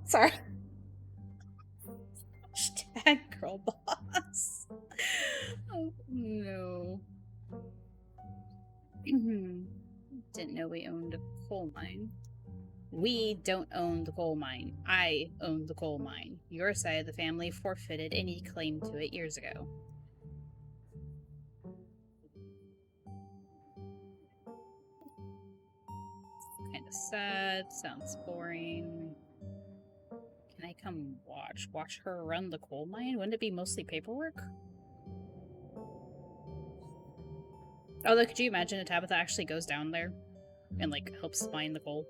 Sorry. Hashtag girl boss. Oh, no. Didn't know we owned a coal mine. We don't own the coal mine. I own the coal mine. Your side of the family forfeited any claim to it years ago. Kind of sad. Sounds boring. Can I come watch? Watch her run the coal mine? Wouldn't it be mostly paperwork? Although, could you imagine if Tabitha actually goes down there and, like, helps mine the coal?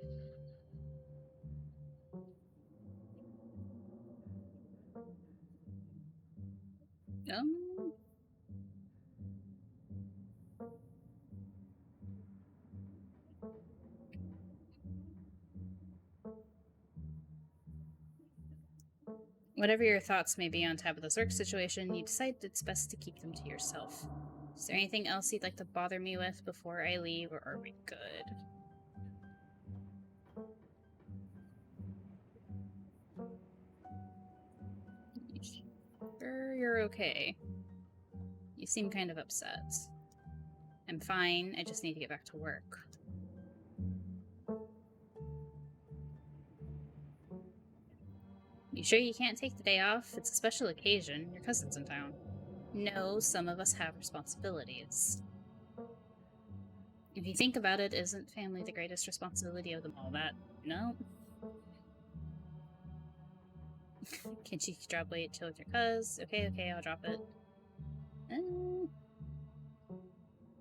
Whatever your thoughts may be on Tabitha's work situation, you decide it's best to keep them to yourself. Is there anything else you'd like to bother me with before I leave, or are we good? Sure you're okay? You seem kind of upset. I'm fine, I just need to get back to work. You You sure you can't take the day off? It's a special occasion. Your cousin's in town. No, some of us have responsibilities. If you think about it, isn't family the greatest responsibility of them all? That, no. Can she drop weight, chill with your cuz? Okay, I'll drop it.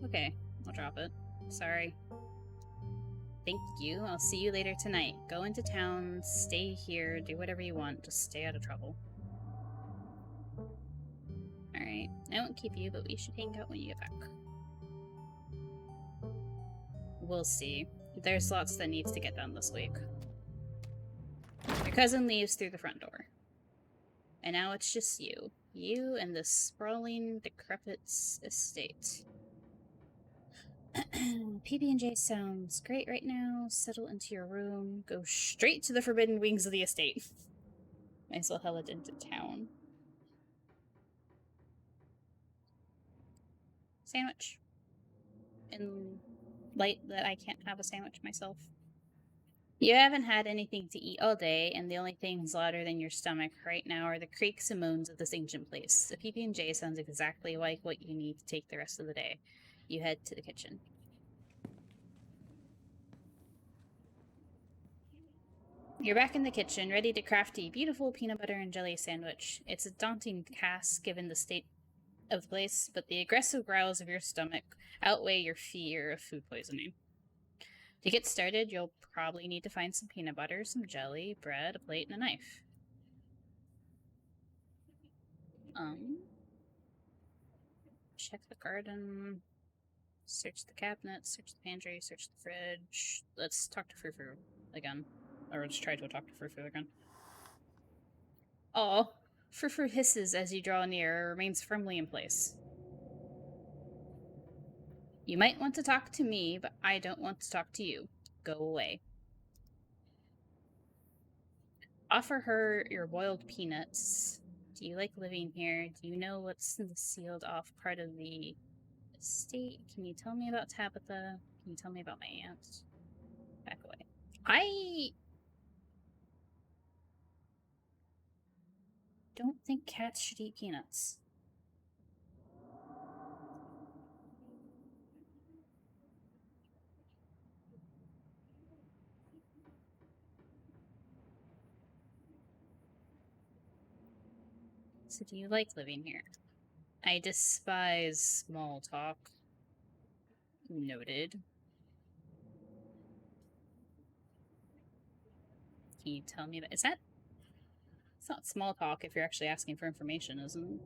Okay, I'll drop it. Sorry. Thank you. I'll see you later tonight. Go into town, stay here, do whatever you want. Just stay out of trouble. Alright, I won't keep you, but we should hang out when you get back. We'll see. There's lots that needs to get done this week. Your cousin leaves through the front door. And now it's just you. You and this sprawling, decrepit estate. PB&J sounds great right now. Settle into your room. Go straight to the forbidden wings of the estate. Might as well head it into town. Sandwich. In light that I can't have a sandwich myself. You haven't had anything to eat all day, and the only things louder than your stomach right now are the creaks and moans of this ancient place. The PB&J sounds exactly like what you need to take the rest of the day. You head to the kitchen. You're back in the kitchen, ready to craft a beautiful peanut butter and jelly sandwich. It's a daunting task given the state of the place, but the aggressive growls of your stomach outweigh your fear of food poisoning. To get started, you'll probably need to find some peanut butter, some jelly, bread, a plate, and a knife. Check the garden, search the cabinet, search the pantry, search the fridge. Let's talk to Frou-Frou again. Or let's try to talk to Frou-Frou again. Oh, Frou-Frou hisses as you draw near, remains firmly in place. You might want to talk to me, but I don't want to talk to you. Go away. Offer her your boiled peanuts. Do you like living here? Do you know what's in the sealed off part of the estate? Can you tell me about Tabitha? Can you tell me about my aunt? Back away. I don't think cats should eat peanuts. So do you like living here? I despise small talk. Noted. Can you tell me about... Is that... It's not small talk if you're actually asking for information, isn't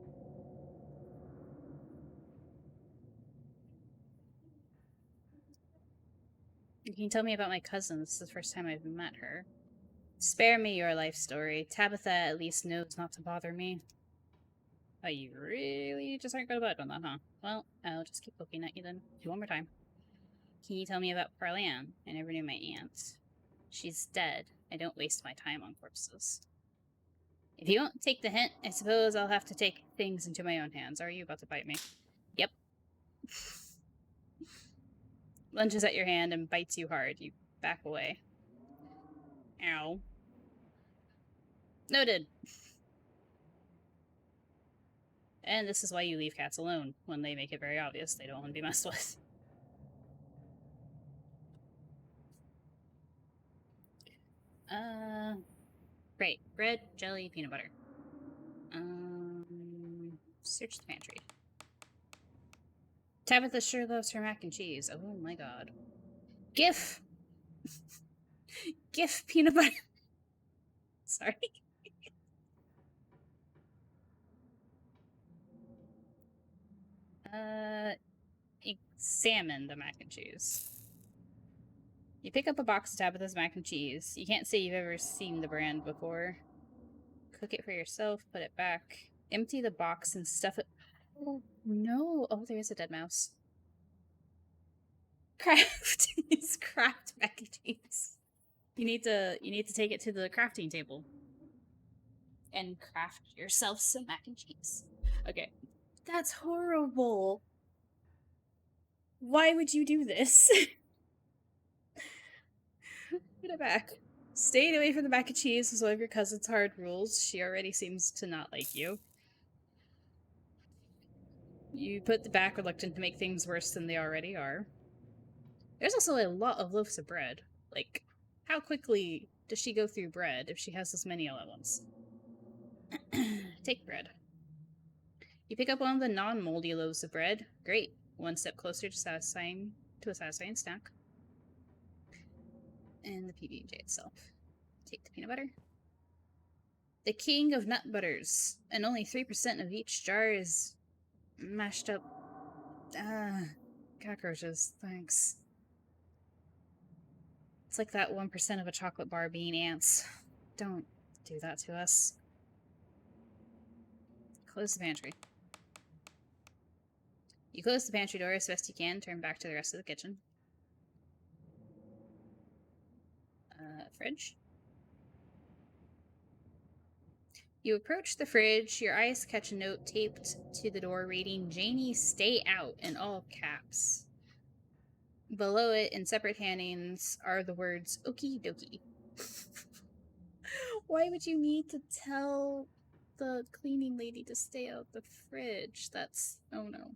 it? Can you tell me about my cousin? This is the first time I've met her. Spare me your life story. Tabitha at least knows not to bother me. Oh, you really just aren't going to budge on that, huh? Well, I'll just keep looking at you then. Do one more time. Can you tell me about Parlan? I never knew my aunt. She's dead. I don't waste my time on corpses. If you won't take the hint, I suppose I'll have to take things into my own hands. Are you about to bite me? Yep. Lunges at your hand and bites you hard. You back away. Ow. Noted. And this is why you leave cats alone, when they make it very obvious they don't want to be messed with. Right. Bread, jelly, peanut butter. Search the pantry. Tabitha sure loves her mac and cheese. Oh my god. GIF! GIF peanut butter. Sorry. Examine the mac and cheese. You pick up a box of Tabitha's mac and cheese. You can't say you've ever seen the brand before. Cook it for yourself, put it back. Empty the box and stuff it... Oh, no. Oh, there's a dead mouse. Craft is craft mac and cheese. You need to take it to the crafting table. And craft yourself some mac and cheese. Okay. That's horrible. Why would you do this? Put it back. Staying away from the mac and cheese is one of your cousin's hard rules. She already seems to not like you. You put the back reluctant to make things worse than they already are. There's also a lot of loaves of bread. Like, how quickly does she go through bread if she has this many all at once? Take bread. You pick up one of the non-moldy loaves of bread. Great. One step closer to a satisfying snack. And the PB&J itself. Take the peanut butter. The king of nut butters, and only 3% of each jar is mashed up. Cockroaches. Thanks. It's like that 1% of a chocolate bar being ants. Don't do that to us. Close the pantry. You close the pantry door as best you can, turn back to the rest of the kitchen. Fridge. You approach the fridge, your eyes catch a note taped to the door reading, Janie, stay out, in all caps. Below it, in separate hangings, are the words, okie dokie. Why would you need to tell the cleaning lady to stay out the fridge? That's... oh no.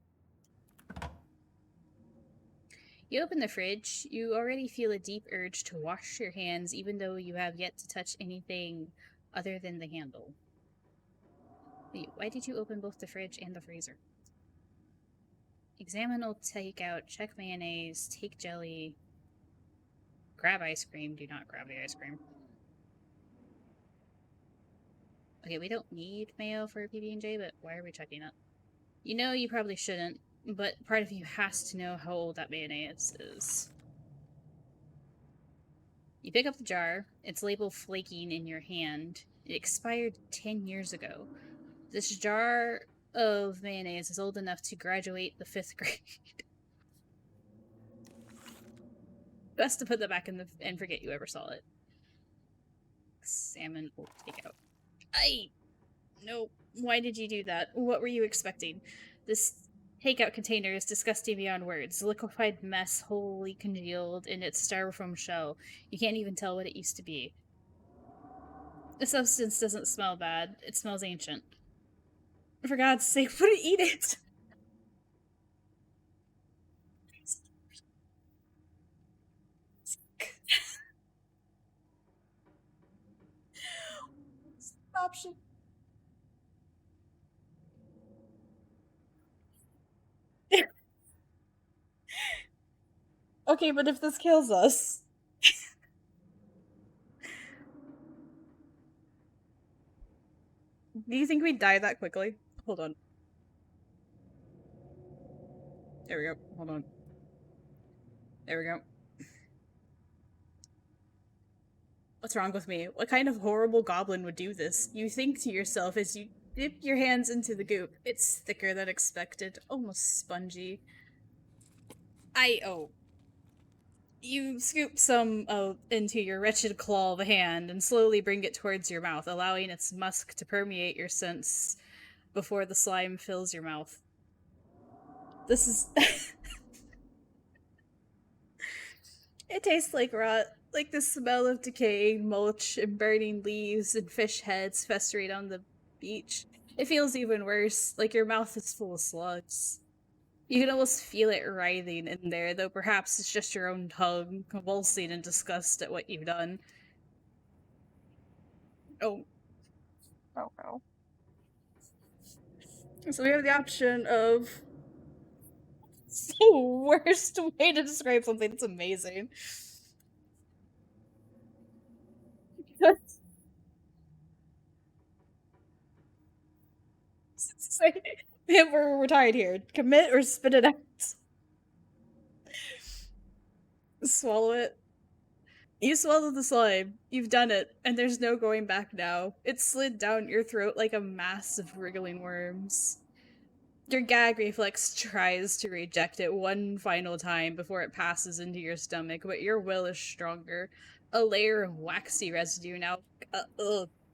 You open the fridge. You already feel a deep urge to wash your hands, even though you have yet to touch anything other than the handle. Wait, why did you open both the fridge and the freezer? Examine old takeout, check mayonnaise, take jelly, grab ice cream. Do not grab the ice cream. Okay, we don't need mayo for PB&J, but why are we checking it? You know you probably shouldn't, but part of you has to know how old that mayonnaise is. You pick up the jar. Its label flaking in your hand. It expired 10 years ago. This jar of mayonnaise is old enough to graduate the 5th grade. Best to put that back in the and forget you ever saw it. Salmon will take out. No. Why did you do that? What were you expecting? This takeout container is disgusting beyond words. Liquefied mess wholly congealed in its styrofoam shell. You can't even tell what it used to be. The substance doesn't smell bad. It smells ancient. For God's sake, wouldn't eat it! Option. Okay, but if this kills us... Do you think we'd die that quickly? Hold on. There we go. Hold on. There we go. What's wrong with me? What kind of horrible goblin would do this? You think to yourself as you dip your hands into the goop. It's thicker than expected, almost spongy. Oh. You scoop some into your wretched claw of a hand and slowly bring it towards your mouth, allowing its musk to permeate your sense before the slime fills your mouth. This is... It tastes like rot, like the smell of decaying mulch and burning leaves and fish heads festering on the beach. It feels even worse, like your mouth is full of slugs. You can almost feel it writhing in there, though perhaps it's just your own tongue, convulsing in disgust at what you've done. Oh. Oh, no. So we have the option of... It's the worst way to describe something that's amazing. We're tied here. Commit or spit it out. Swallow it. You swallowed the slime. You've done it, and there's no going back now. It slid down your throat like a mass of wriggling worms. Your gag reflex tries to reject it one final time before it passes into your stomach, but your will is stronger. A layer of waxy residue now.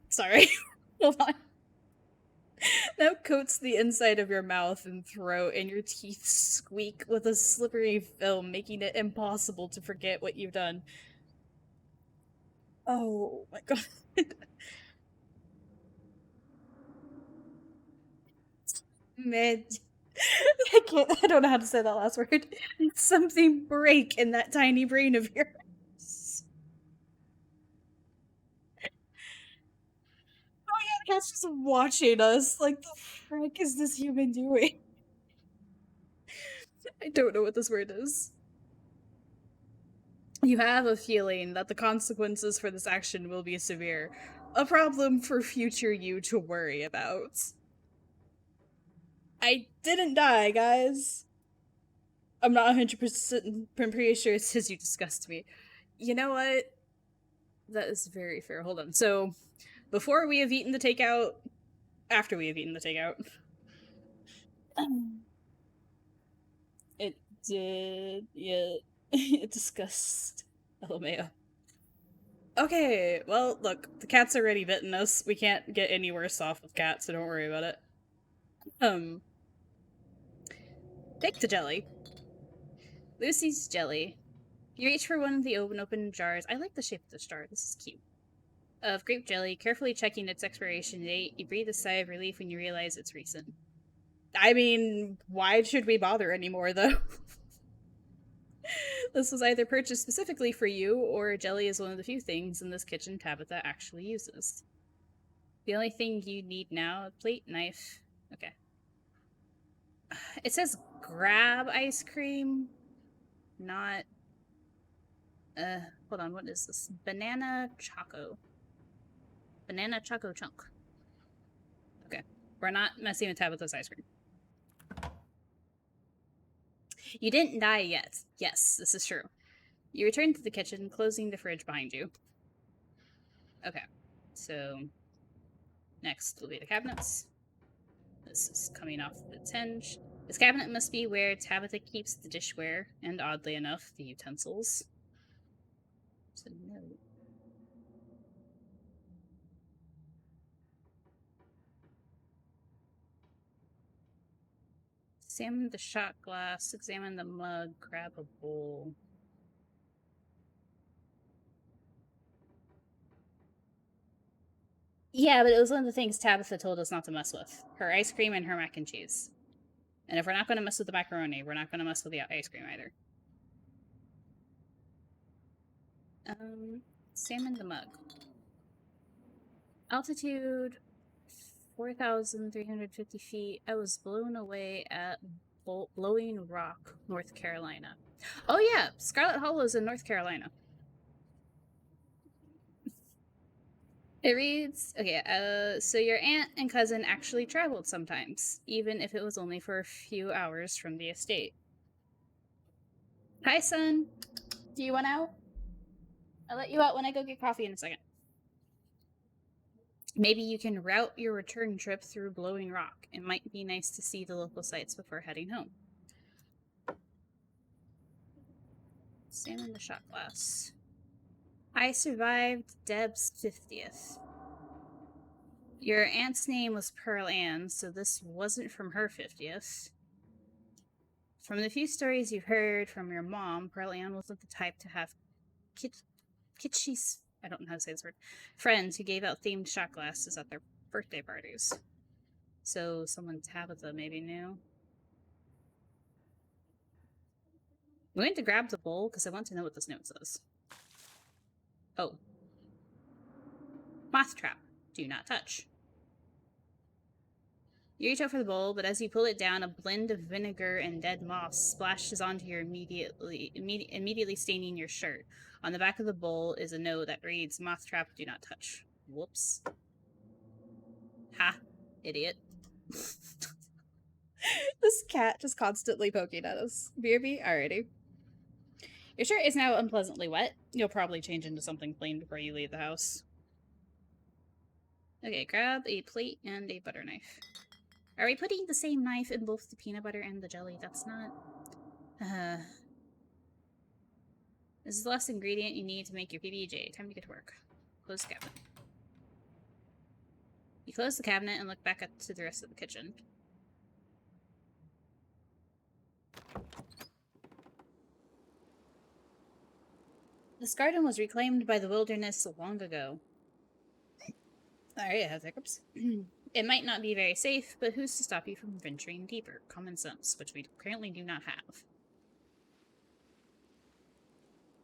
Sorry. Hold on. Now coats the inside of your mouth and throat, and your teeth squeak with a slippery film, making it impossible to forget what you've done. Oh my god. Man. I don't know how to say that last word. Something break in that tiny brain of yours. Oh yeah, the cat's just watching us. Like, the frick is this human doing? I don't know what this word is. You have a feeling that the consequences for this action will be severe. A problem for future you to worry about. I didn't die, guys. I'm not 100% pretty sure it says you disgust me. You know what? That is very fair. Hold on. So, before we have eaten the takeout, after we have eaten the takeout, it did. Yeah. It disgusts LMAO. Okay, well, look, the cat's already bitten us. We can't get any worse off with cats, so don't worry about it. Um, take the jelly. Lucy's jelly. You reach for one of the open jars. I like the shape of this jar. This is cute. Of grape jelly, carefully checking its expiration date. You breathe a sigh of relief when you realize it's recent. I mean, why should we bother anymore, though? This was either purchased specifically for you, or jelly is one of the few things in this kitchen Tabitha actually uses. The only thing you need now, a plate, knife. Okay. It says grab ice cream, not hold on, what is this? Banana choco. Banana choco chunk. Okay. We're not messing with Tabitha's ice cream. You didn't die yet. Yes, this is true. You return to the kitchen, closing the fridge behind you. Okay. So next will be the cabinets. This is coming off its hinge. This cabinet must be where Tabitha keeps the dishware, and oddly enough, the utensils. So no. Examine the shot glass, examine the mug, grab a bowl. Yeah, but it was one of the things Tabitha told us not to mess with. Her ice cream and her mac and cheese. And if we're not going to mess with the macaroni, we're not going to mess with the ice cream either. Examine the mug. Altitude 4,350 feet. I was blown away at Blowing Rock, North Carolina. Oh yeah, Scarlet Hollow's in North Carolina. It reads, okay, so your aunt and cousin actually traveled sometimes, even if it was only for a few hours from the estate. Hi, son. Do you want out? I'll let you out when I go get coffee in a second. Maybe you can route your return trip through Blowing Rock. It might be nice to see the local sights before heading home. Examine the shot glass. I survived Deb's 50th. Your aunt's name was Pearl Ann, so this wasn't from her 50th. From the few stories you've heard from your mom, Pearl Ann wasn't the type to have kitschy, I don't know how to say this word, friends who gave out themed shot glasses at their birthday parties. So someone Tabitha maybe knew. I'm going to grab the bowl because I want to know what this note says. Oh. Moth trap. Do not touch. You reach out for the bowl, but as you pull it down, a blend of vinegar and dead moths splashes onto your immediately staining your shirt. On the back of the bowl is a note that reads, "Moth trap, do not touch." Whoops. Ha. Idiot. This cat just constantly poking at us. BRB? Alrighty. Your shirt is now unpleasantly wet. You'll probably change into something clean before you leave the house. Okay, grab a plate and a butter knife. Are we putting the same knife in both the peanut butter and the jelly? That's not... This is the last ingredient you need to make your PB&J. Time to get to work. Close the cabinet. You close the cabinet and look back up to the rest of the kitchen. This garden was reclaimed by the wilderness long ago. Alright, I have hiccups. It might not be very safe, but who's to stop you from venturing deeper? Common sense, which we currently do not have.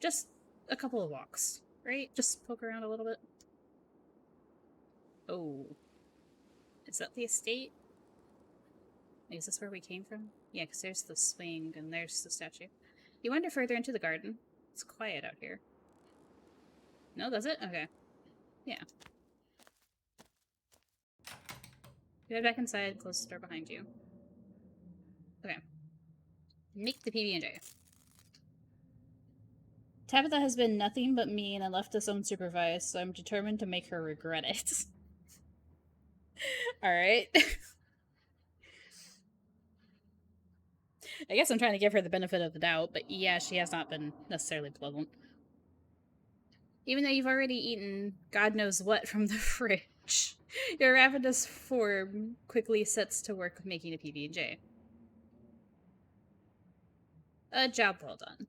Just a couple of walks, right? Just poke around a little bit. Oh. Is that the estate? Is this where we came from? Yeah, because there's the swing and there's the statue. You wander further into the garden. It's quiet out here. No, does it? Okay. Yeah. You head back inside, close the door behind you. Okay. Make the PB&J. Tabitha has been nothing but mean and left us unsupervised, so I'm determined to make her regret it. Alright. I guess I'm trying to give her the benefit of the doubt, but yeah, she has not been necessarily pleasant. Even though you've already eaten God knows what from the fridge, your ravenous form quickly sets to work making a PB&J. A job well done.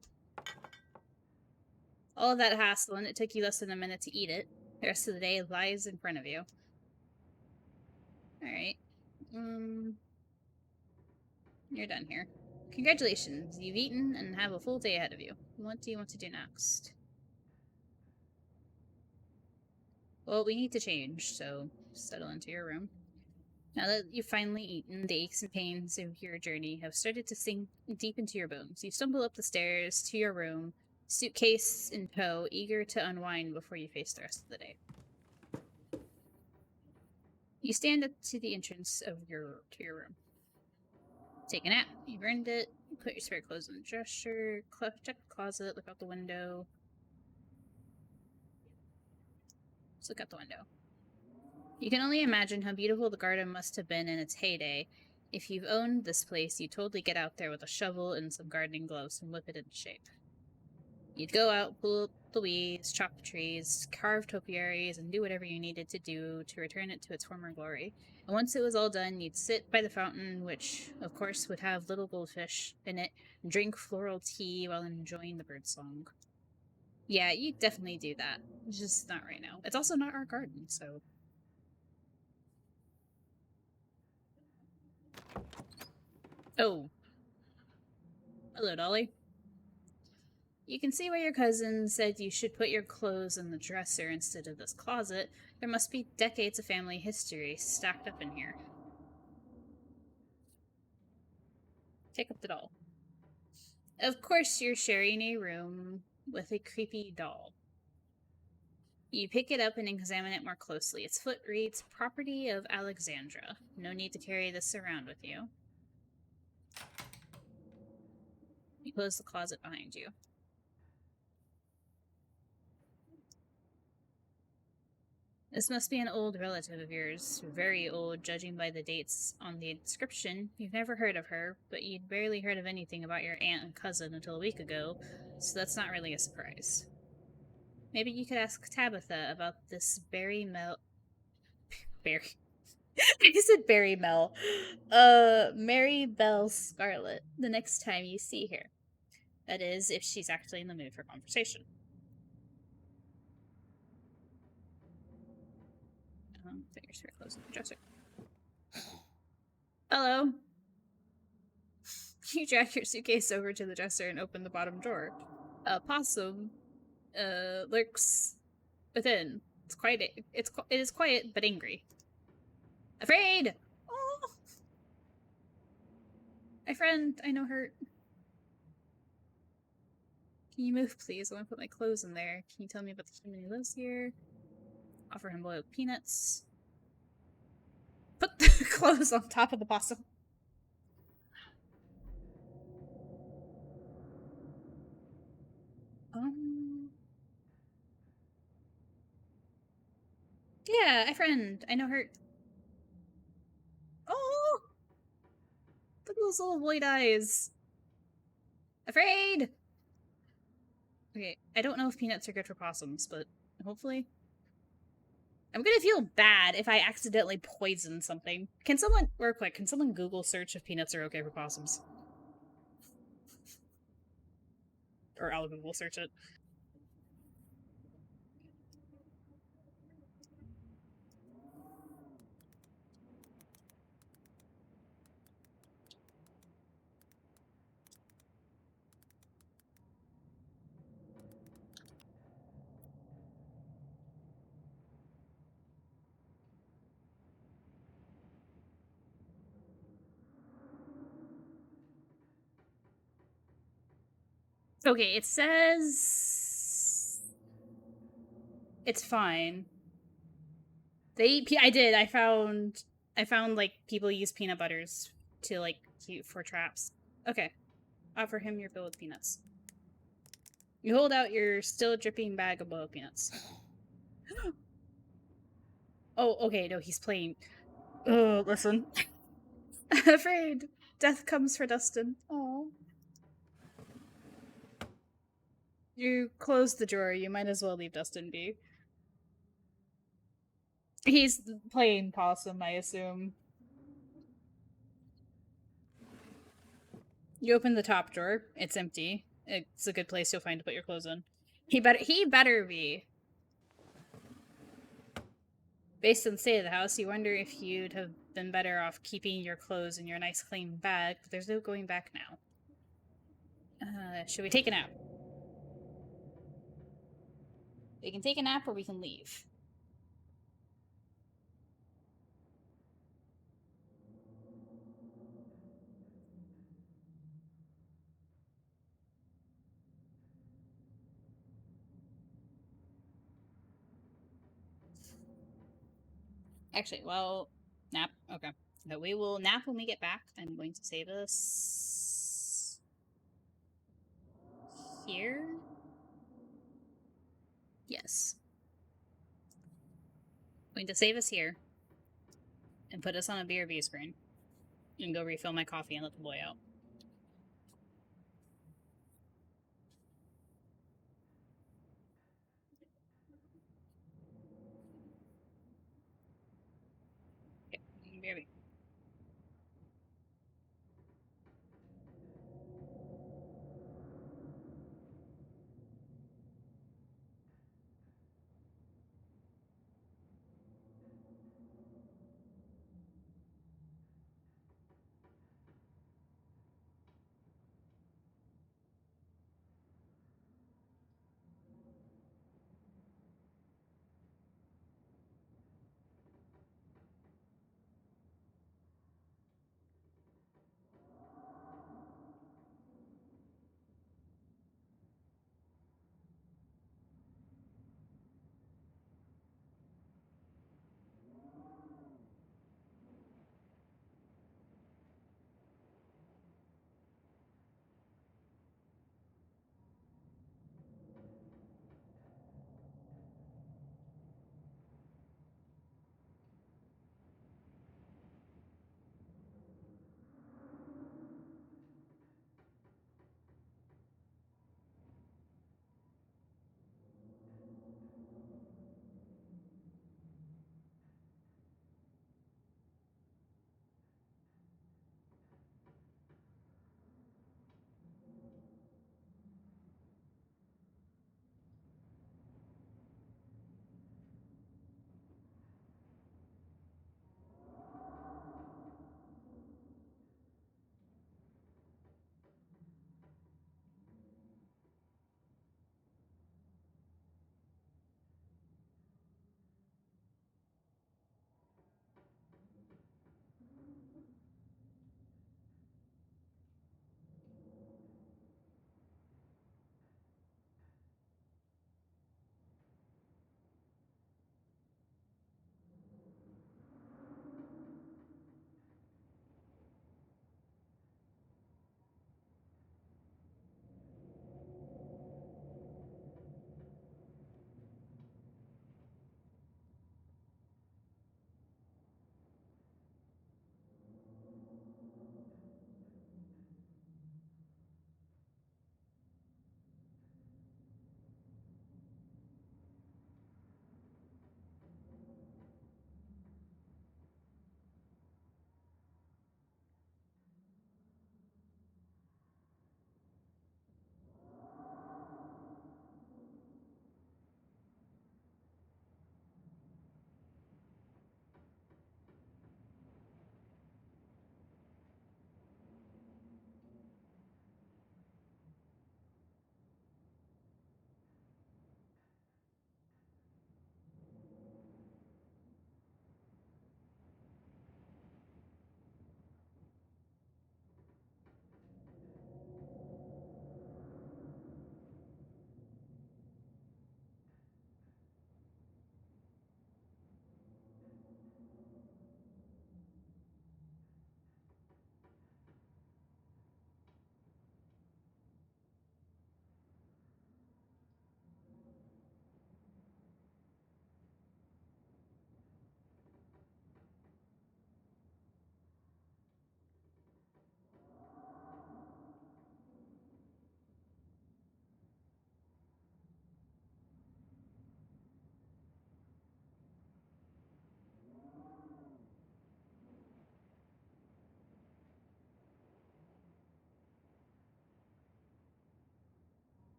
All of that hassle, and it took you less than a minute to eat it. The rest of the day lies in front of you. Alright. You're done here. Congratulations, you've eaten and have a full day ahead of you. What do you want to do next? Well, we need to change, so settle into your room. Now that you've finally eaten, the aches and pains of your journey have started to sink deep into your bones. You stumble up the stairs to your room, suitcase in tow, eager to unwind before you face the rest of the day. You stand up to the entrance of your room. Take a nap. You've earned it. Put your spare clothes in the dresser. Check the closet. Look out the window. Let's look out the window. You can only imagine how beautiful the garden must have been in its heyday. If you've owned this place, you'd totally get out there with a shovel and some gardening gloves and whip it into shape. You'd go out, pull up the weeds, chop the trees, carve topiaries, and do whatever you needed to do to return it to its former glory. And once it was all done, you'd sit by the fountain, which, of course, would have little goldfish in it, and drink floral tea while enjoying the birdsong. Yeah, you definitely do that. Just not right now. It's also not our garden, so... Oh. Hello, Dolly. You can see why your cousin said you should put your clothes in the dresser instead of this closet. There must be decades of family history stacked up in here. Take up the doll. Of course, you're sharing a room with a creepy doll. You pick it up and examine it more closely. Its foot reads, "Property of Alexandra." No need to carry this around with you. You close the closet behind you. This must be an old relative of yours. Very old, judging by the dates on the inscription. You've never heard of her, but you'd barely heard of anything about your aunt and cousin until a week ago, so that's not really a surprise. Maybe you could ask Tabitha about this Barry Mel... Barry... I said Barry Mel. Mary Belle Scarlet the next time you see her. That is, if she's actually in the mood for conversation. Fingers very close to the dresser. Hello. You drag your suitcase over to the dresser and open the bottom drawer. A possum lurks within. It is quiet but angry. Afraid! Oh! My friend, I know hurt. Can you move, please? I want to put my clothes in there. Can you tell me about the human who lives here? Offer him boiled peanuts. Put the clothes on top of the possum. Yeah, my friend. I know her. Oh! Look at those little white eyes. Afraid! Okay, I don't know if peanuts are good for possums, but hopefully. I'm gonna feel bad if I accidentally poison something. Can someone, real quick, can someone Google search if peanuts are okay for possums? Or I'll Google search it. Okay, it says it's fine. They eat. I did. I found. I found like people use peanut butters to like cute for traps. Okay, offer him your bill with peanuts. You hold out your still dripping bag of boiled peanuts. Oh, okay. No, he's playing. Oh, listen. Afraid death comes for Dustin. Oh. You close the drawer. You might as well leave Dustin be. He's playing possum, I assume. You open the top drawer. It's empty. It's a good place you'll find to put your clothes in. He better be. Based on the state of the house, you wonder if you'd have been better off keeping your clothes in your nice clean bag, but there's no going back now. Should we take a nap? We can take a nap or we can leave. Actually, well, nap. Okay. No, we will nap when we get back. I'm going to save us here. Yes. I'm going to save us here and put us on a BRB screen and go refill my coffee and let the boy out. Okay, BRB.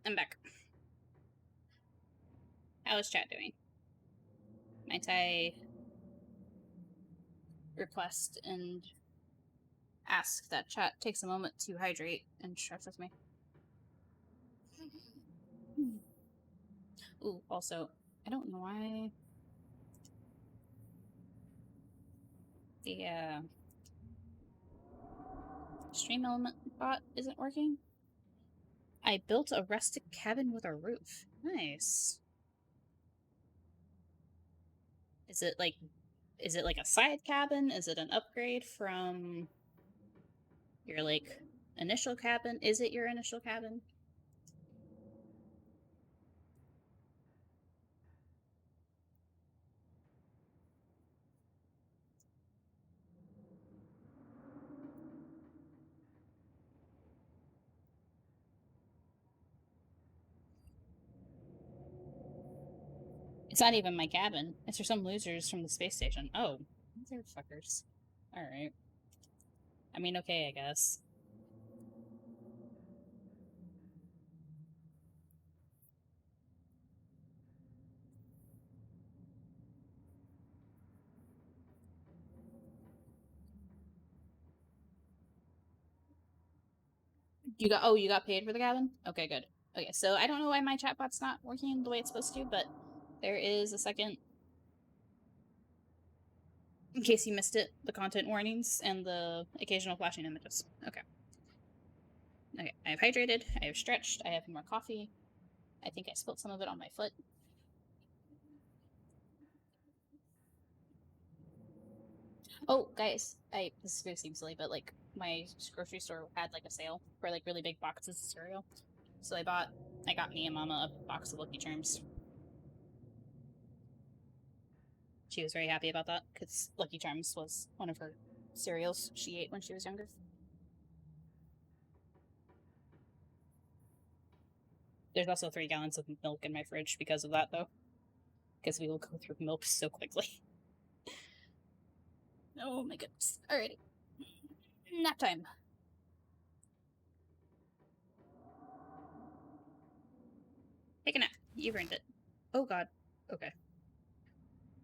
I'm back. How is chat doing? Might I request and ask that chat takes a moment to hydrate and stretch with me? Ooh, also, I don't know why the stream element bot isn't working. I built a rustic cabin with a roof. Nice. Is it like a side cabin? Is it an upgrade from your like initial cabin? Is it your initial cabin? It's not even my cabin. It's for some losers from the space station. Oh, motherfuckers. Alright. I mean, okay, I guess. You got paid for the cabin? Okay, good. Okay, so I don't know why my chatbot's not working the way it's supposed to, but there is a second, in case you missed it, the content warnings and the occasional flashing images. Okay. Okay, I have hydrated, I have stretched, I have more coffee. I think I spilled some of it on my foot. Oh, guys, this is gonna seem silly, but like my grocery store had like a sale for like really big boxes of cereal. So I got me and Mama a box of Lucky Charms. She was very happy about that because Lucky Charms was one of her cereals she ate when she was younger. There's also 3 gallons of milk in my fridge because of that, though. Because we will go through milk so quickly. Oh my goodness. Alrighty. Nap time. Take a nap. You've earned it. Oh god. Okay.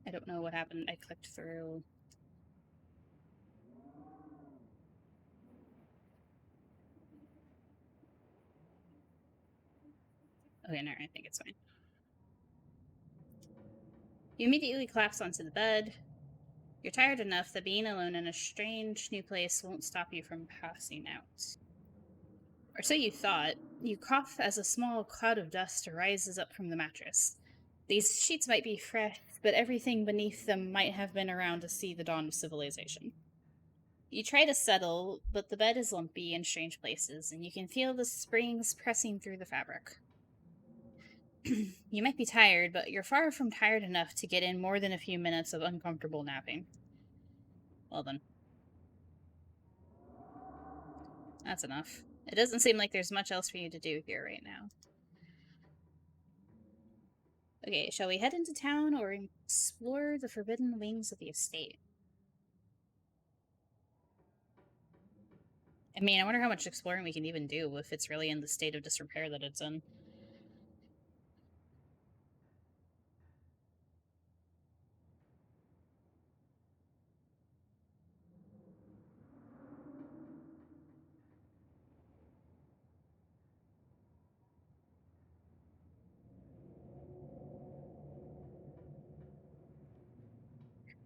I don't know what happened. I clicked through. Okay, no, I think it's fine. You immediately collapse onto the bed. You're tired enough that being alone in a strange new place won't stop you from passing out. Or so you thought. You cough as a small cloud of dust rises up from the mattress. These sheets might be fresh, but everything beneath them might have been around to see the dawn of civilization. You try to settle, but the bed is lumpy in strange places, and you can feel the springs pressing through the fabric. You might be tired, but you're far from tired enough to get in more than a few minutes of uncomfortable napping. Well then, that's enough. It doesn't seem like there's much else for you to do here right now. Okay, shall we head into town or explore the forbidden wings of the estate? I mean, I wonder how much exploring we can even do if it's really in the state of disrepair that it's in.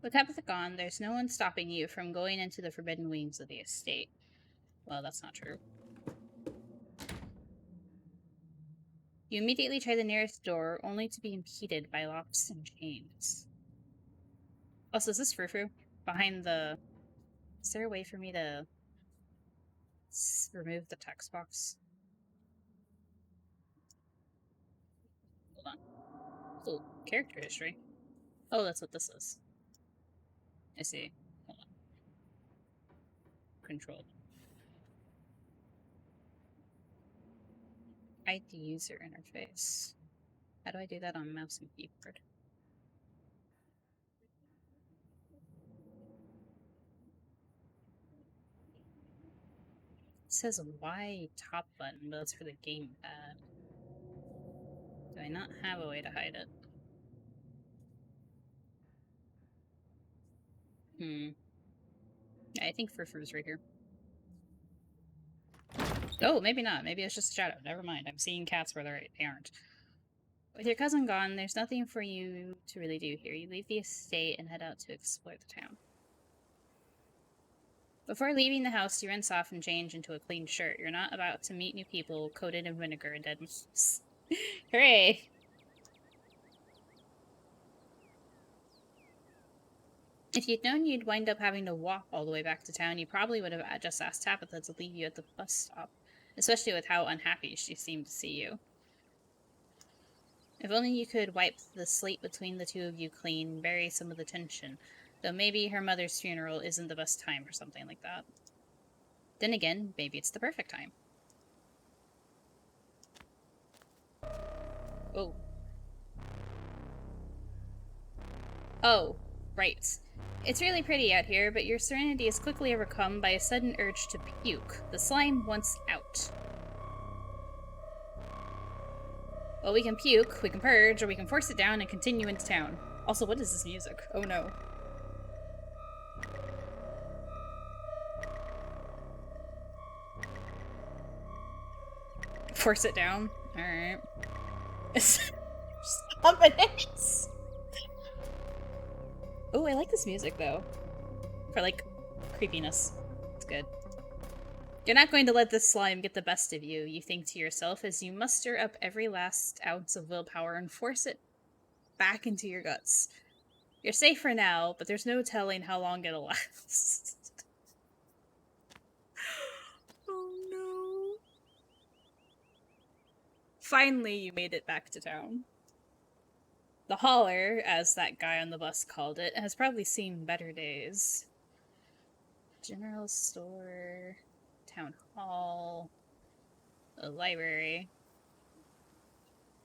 With Tabitha gone, there's no one stopping you from going into the forbidden wings of the estate. Well, that's not true. You immediately try the nearest door, only to be impeded by locks and chains. Also, is this Frou-Frou? Behind the... Is there a way for me to remove the text box? Hold on. Oh, character history. Oh, that's what this is. I see. Hold on. Control. Hide the user interface. How do I do that on mouse and keyboard? It says Y top button, but it's for the gamepad. I not have a way to hide it? I think Frou-Frou's right here. Oh, maybe not. Maybe it's just a shadow. Never mind. I'm seeing cats where they aren't. With your cousin gone, there's nothing for you to really do here. You leave the estate and head out to explore the town. Before leaving the house, you rinse off and change into a clean shirt. You're not about to meet new people coated in vinegar and dead mouse. Hooray! If you'd known you'd wind up having to walk all the way back to town, you probably would have just asked Tabitha to leave you at the bus stop, especially with how unhappy she seemed to see you. If only you could wipe the slate between the two of you clean, bury some of the tension, though maybe her mother's funeral isn't the best time or something like that. Then again, maybe it's the perfect time. Oh. Oh, right. It's really pretty out here, but your serenity is quickly overcome by a sudden urge to puke. The slime wants out. Well, we can puke, we can purge, or we can force it down and continue into town. Also, what is this music? Oh no. Force it down? Alright. Stop it! Oh, I like this music though. For like, creepiness. It's good. You're not going to let this slime get the best of you, you think to yourself as you muster up every last ounce of willpower and force it back into your guts. You're safe for now, but there's no telling how long it'll last. Oh no. Finally, you made it back to town. The holler, as that guy on the bus called it, has probably seen better days. General store, town hall, a library.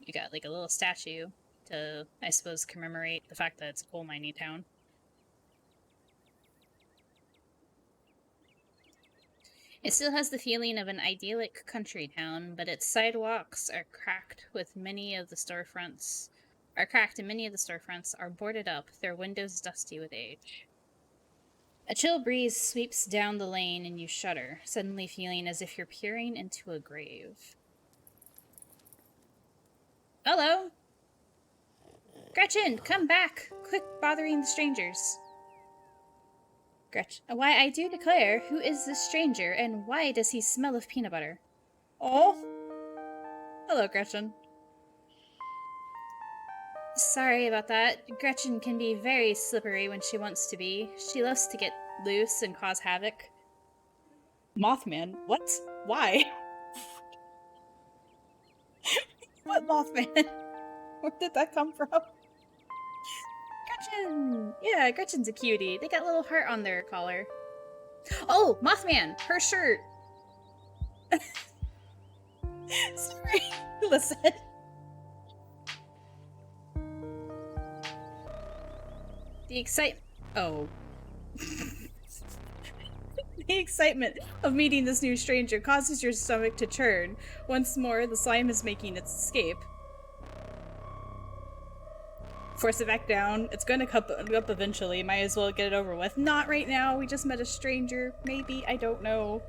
You got like a little statue to, I suppose, commemorate the fact that it's a coal mining town. It still has the feeling of an idyllic country town, but its sidewalks are cracked with many of the storefronts and many of the storefronts are boarded up, their windows dusty with age. A chill breeze sweeps down the lane and you shudder, suddenly feeling as if you're peering into a grave. Hello! Gretchen, come back! Quit bothering the strangers. Gretchen, why, I do declare, who is this stranger, and why does he smell of peanut butter? Oh! Hello, Gretchen. Sorry about that. Gretchen can be very slippery when she wants to be. She loves to get loose and cause havoc. Mothman? What? Why? What Mothman? Where did that come from? Gretchen! Yeah, Gretchen's a cutie. They got a little heart on their collar. Oh, Mothman! Her shirt! Sorry. Listen. The Oh. The excitement of meeting this new stranger causes your stomach to churn. Once more, the slime is making its escape. Force it back down. It's gonna come up eventually. Might as well get it over with. Not right now. We just met a stranger. Maybe. I don't know.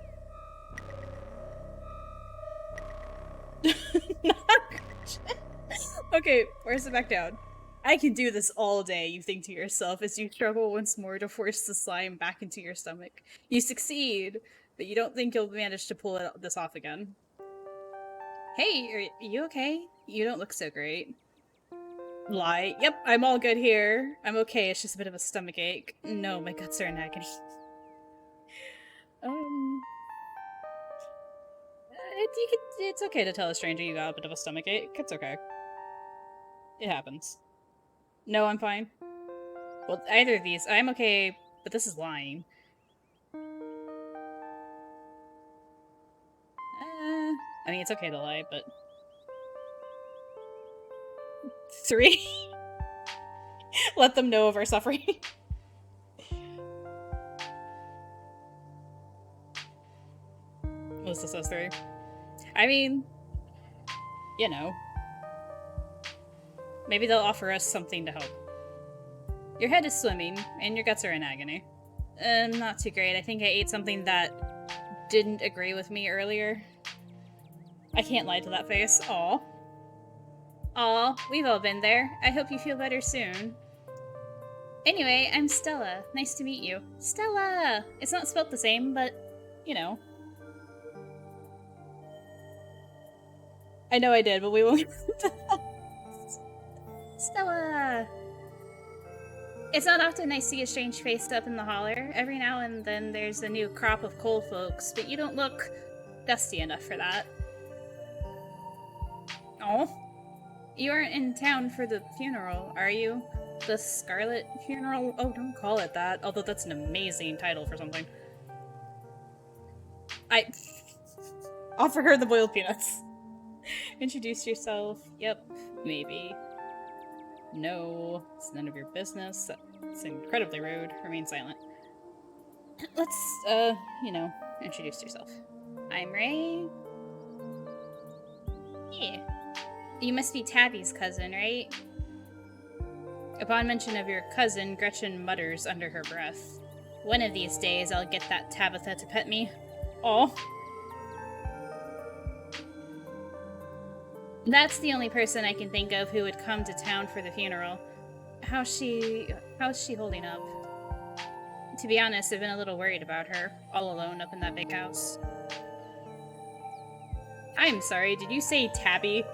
Okay, force it back down. I can do this all day, you think to yourself as you struggle once more to force the slime back into your stomach. You succeed, but you don't think you'll manage to pull this off again. Hey, are you okay? You don't look so great. Lie. Yep, I'm all good here. I'm okay, it's just a bit of a stomach ache. No, my guts are in agony. It's okay to tell a stranger you got a bit of a stomach ache. It's okay. It happens. No, I'm fine. Well, either of these. I'm okay, but this is lying. I mean, it's okay to lie, but... 3? Let them know of our suffering. Melissa says 3. I mean... You know. Maybe they'll offer us something to help. Your head is swimming, and your guts are in agony. Not too great. I think I ate something that didn't agree with me earlier. I can't lie to that face. Aw. Aw, we've all been there. I hope you feel better soon. Anyway, I'm Stella. Nice to meet you. Stella! It's not spelt the same, but, you know. I know I did, but we won't. Stella! It's not often I see a strange face up in the holler. Every now and then there's a new crop of coal folks, but you don't look dusty enough for that. Oh? You aren't in town for the funeral, are you? The Scarlet funeral? Oh, don't call it that, although that's an amazing title for something. I offer her the boiled peanuts. Introduce yourself. Yep, maybe. No, it's none of your business. It's incredibly rude. Remain silent. Let's, you know, introduce yourself. I'm Ray. Yeah. You must be Tabby's cousin, right? Upon mention of your cousin, Gretchen mutters under her breath. One of these days, I'll get that Tabitha to pet me. Aw. That's the only person I can think of who would come to town for the funeral. How's she holding up? To be honest, I've been a little worried about her, all alone up in that big house. I'm sorry, did you say Tabby?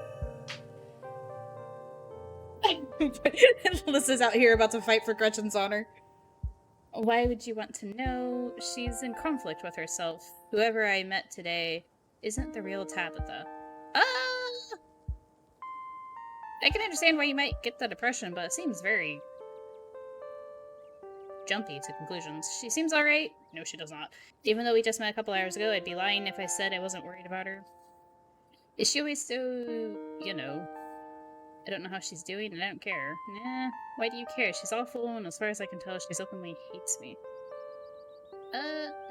Melissa's out here about to fight for Gretchen's honor. Why would you want to know? She's in conflict with herself. Whoever I met today isn't the real Tabitha. I can understand why you might get that impression, but it seems very jumpy to conclusions. She seems alright. No, she does not. Even though we just met a couple hours ago, I'd be lying if I said I wasn't worried about her. Is she always so, you know... I don't know how she's doing, and I don't care. Nah, why do you care? She's awful, and as far as I can tell, she's openly hates me.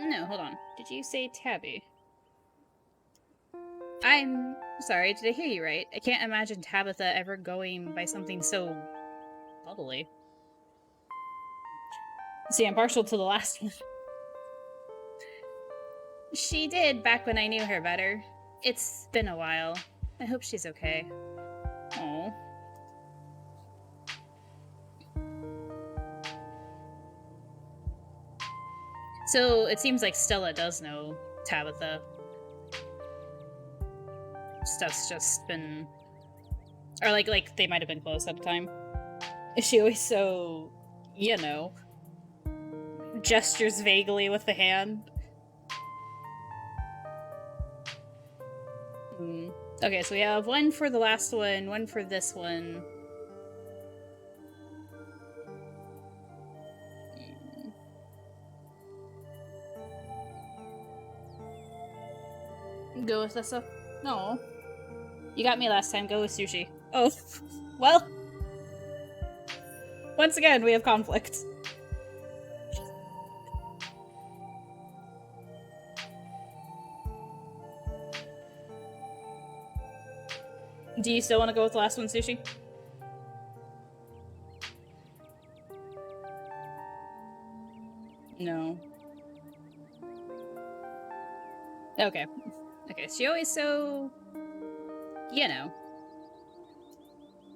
No, hold on. Did you say Tabby? I'm sorry, did I hear you right? I can't imagine Tabitha ever going by something so bubbly. See, I'm partial to the last one. She did back when I knew her better. It's been a while. I hope she's okay. Oh. So it seems like Stella does know Tabitha. Stuff's just been, or like they might have been close at the time. Is she always so, you know, gestures vaguely with the hand? Okay, so we have one for the last one for this one. Go with this. No. You got me last time. Go with sushi. Oh. Well. Once again, we have conflict. Do you still want to go with the last one, sushi? No. Okay. Okay, she always so... you know.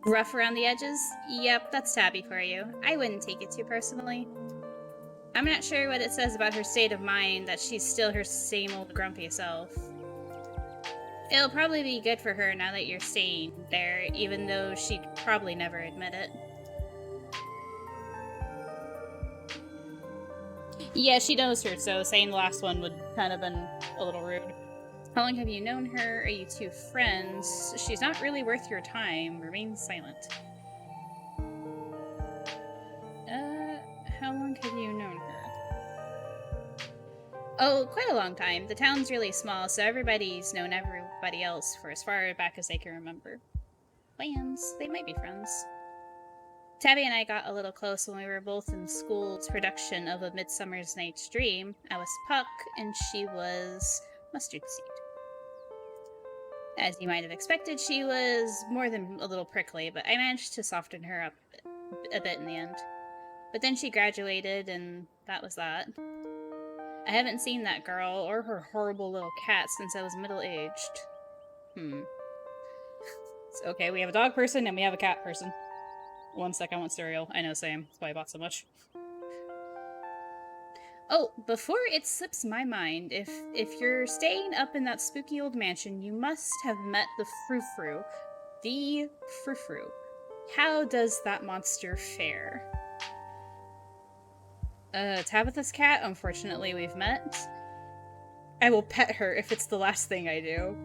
Rough around the edges? Yep, that's Tabby for you. I wouldn't take it too personally. I'm not sure what it says about her state of mind that she's still her same old grumpy self. It'll probably be good for her now that you're staying there, even though she'd probably never admit it. Yeah, she knows her, so saying the last one would kind of been a little rude. How long have you known her? Are you two friends? She's not really worth your time. Remain silent. How long have you known her? Oh, quite a long time. The town's really small, so everybody's known everybody else for as far back as they can remember. Plans. They might be friends. Tabby and I got a little close when we were both in school's production of A Midsummer's Night's Dream. I was Puck, and she was Mustard Seed. As you might have expected, she was more than a little prickly, but I managed to soften her up a bit in the end. But then she graduated, and that was that. I haven't seen that girl or her horrible little cat since I was middle-aged. So, okay, we have a dog person and we have a cat person. One sec, I want cereal. I know, same. That's why I bought so much. Oh, before it slips my mind, if you're staying up in that spooky old mansion, you must have met the frou-frou. The frou-frou. How does that monster fare? Tabitha's cat, unfortunately, we've met. I will pet her if it's the last thing I do.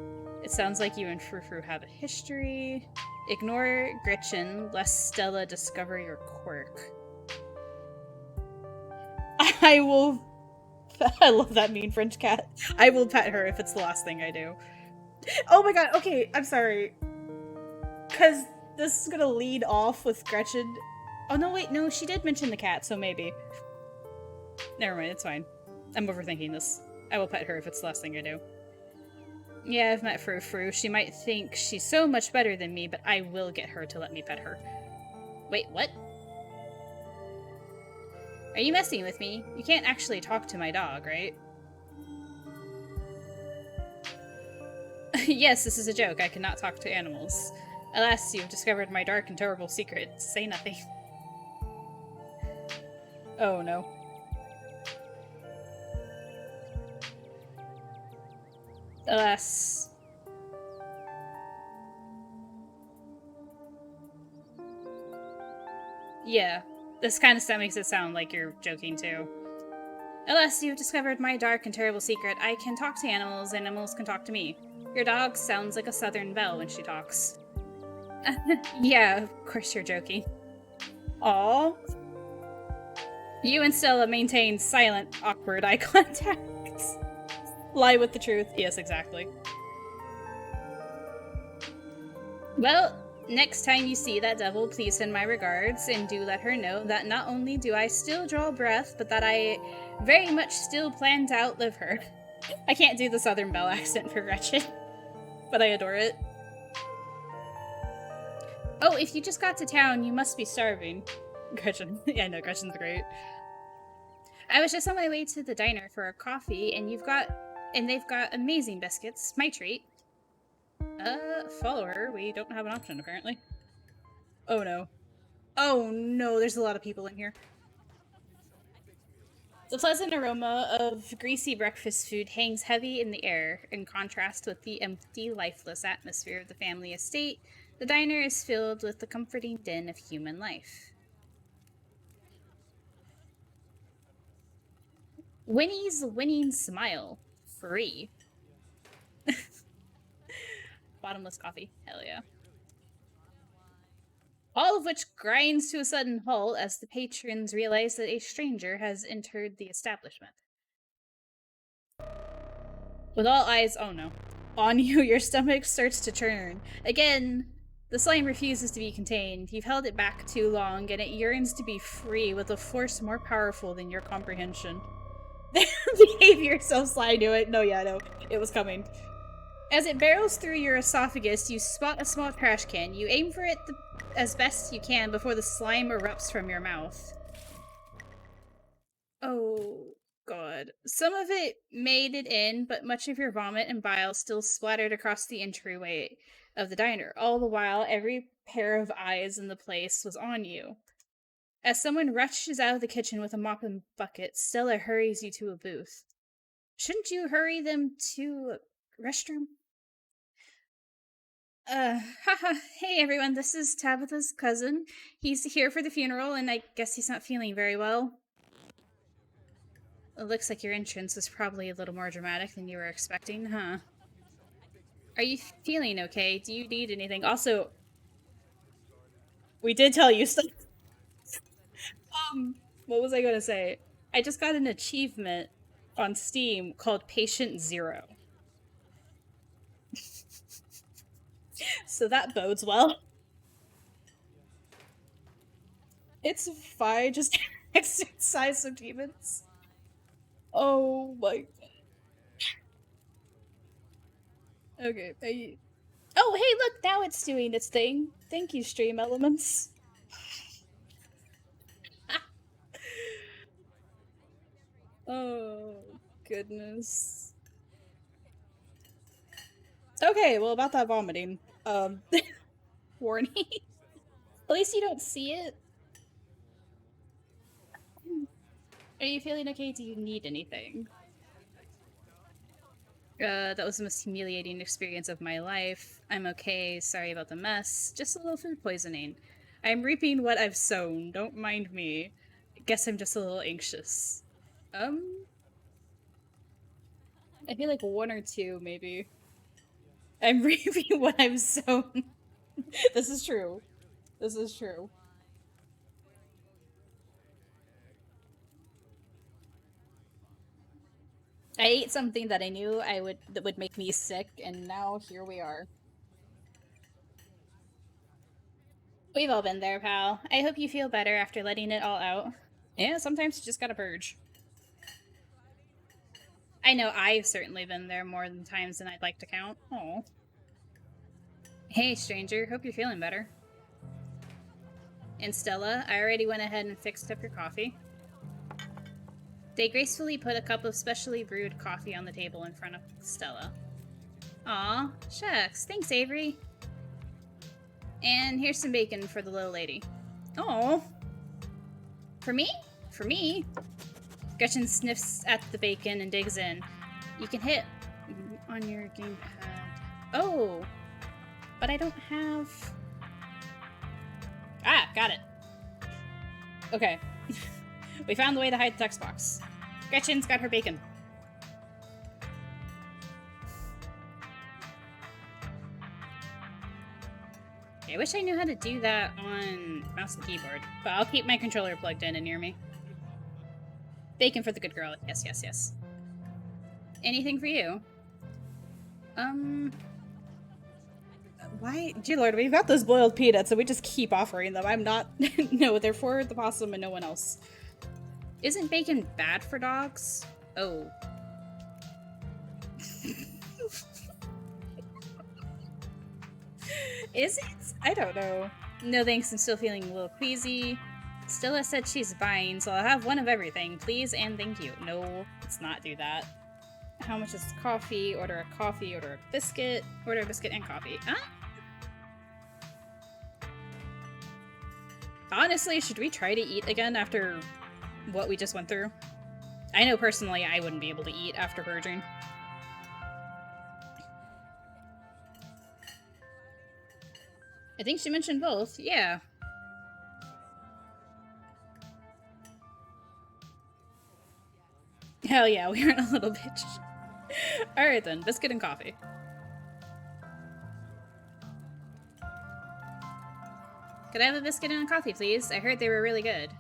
It sounds like you and Frou-Frou have a history. Ignore Gretchen, lest Stella discover your quirk. I will... I love that mean French cat. I will pet her if it's the last thing I do. Oh my god, okay, I'm sorry. Because this is gonna lead off with Gretchen. Oh no, wait, no, she did mention the cat, so maybe. Never mind, it's fine. I'm overthinking this. I will pet her if it's the last thing I do. Yeah, I've met Frou-Frou. She might think she's so much better than me, but I will get her to let me pet her. Wait, what? Are you messing with me? You can't actually talk to my dog, right? Yes, this is a joke. I cannot talk to animals. Alas, you've discovered my dark and terrible secret. Say nothing. Oh no. Alas. Yeah, this kind of stuff makes it sound like you're joking too. Alas, you've discovered my dark and terrible secret. I can talk to animals, and animals can talk to me. Your dog sounds like a southern belle when she talks. Yeah, of course you're joking. Aww. You and Stella maintain silent, awkward eye contact. Lie with the truth. Yes, exactly. Well, next time you see that devil, please send my regards, and do let her know that not only do I still draw breath, but that I very much still plan to outlive her. I can't do the Southern Belle accent for Gretchen, but I adore it. Oh, if you just got to town, you must be starving. Gretchen. Yeah, no, Gretchen's great. I was just on my way to the diner for a coffee, and they've got amazing biscuits. My treat. Follow her. We don't have an option, apparently. Oh no. Oh no, there's a lot of people in here. The pleasant aroma of greasy breakfast food hangs heavy in the air, in contrast with the empty, lifeless atmosphere of the family estate. The diner is filled with the comforting din of human life. Winnie's winning smile. Free. Bottomless coffee. Hell yeah. All of which grinds to a sudden halt as the patrons realize that a stranger has entered the establishment. With all eyes, oh no, on you, your stomach starts to churn. Again, the slime refuses to be contained. You've held it back too long, and it yearns to be free with a force more powerful than your comprehension. Behave yourself, slime, do it. No, yeah, no, it was coming. As it barrels through your esophagus, you spot a small trash can. You aim for it as best you can before the slime erupts from your mouth. Oh, God. Some of it made it in, but much of your vomit and bile still splattered across the entryway of the diner. All the while, every pair of eyes in the place was on you. As someone rushes out of the kitchen with a mop and bucket, Stella hurries you to a booth. Shouldn't you hurry them to a restroom? Haha, hey everyone, this is Tabitha's cousin. He's here for the funeral, and I guess he's not feeling very well. It looks like your entrance was probably a little more dramatic than you were expecting, huh? Are you feeling okay? Do you need anything? Also, we did tell you stuff. What was I gonna say? I just got an achievement on Steam called Patient Zero. So that bodes well. It's fine, just exercise some demons. Oh my. Okay. Oh, hey, look, now it's doing its thing. Thank you, Stream Elements. Oh, goodness. Okay, well, about that vomiting. Warning. At least you don't see it. Are you feeling okay? Do you need anything? That was the most humiliating experience of my life. I'm okay. Sorry about the mess. Just a little food poisoning. I'm reaping what I've sown. Don't mind me. Guess I'm just a little anxious. I feel like one or two, maybe. I'm reaping what I've sown. This is true. This is true. I ate something that I knew that would make me sick, and now here we are. We've all been there, pal. I hope you feel better after letting it all out. Yeah, sometimes you just gotta purge. I know I've certainly been there more than times than I'd like to count. Oh. Hey, stranger. Hope you're feeling better. And Stella, I already went ahead and fixed up your coffee. They gracefully put a cup of specially brewed coffee on the table in front of Stella. Aw, shucks. Thanks, Avery. And here's some bacon for the little lady. Oh. For me? For me? Gretchen sniffs at the bacon and digs in. You can hit on your gamepad. Oh. But I don't have... Ah, got it. Okay. We found the way to hide the text box. Gretchen's got her bacon. I wish I knew how to do that on mouse and keyboard, but I'll keep my controller plugged in and near me. Bacon for the good girl. Yes, yes, yes. Anything for you? Why? Dear Lord, we've got those boiled peanuts and we just keep offering them. I'm not... No, they're for the possum and no one else. Isn't bacon bad for dogs? Oh. Is it? I don't know. No thanks, I'm still feeling a little queasy. Stella said she's buying, so I'll have one of everything, please and thank you. No, let's not do that. How much is coffee? Order a coffee, order a biscuit. Order a biscuit and coffee. Huh? Honestly, should we try to eat again after what we just went through? I know personally I wouldn't be able to eat after purging. I think she mentioned both, yeah. Hell yeah, we aren't a little bitch. Alright then, biscuit and coffee. Could I have a biscuit and a coffee, please? I heard they were really good.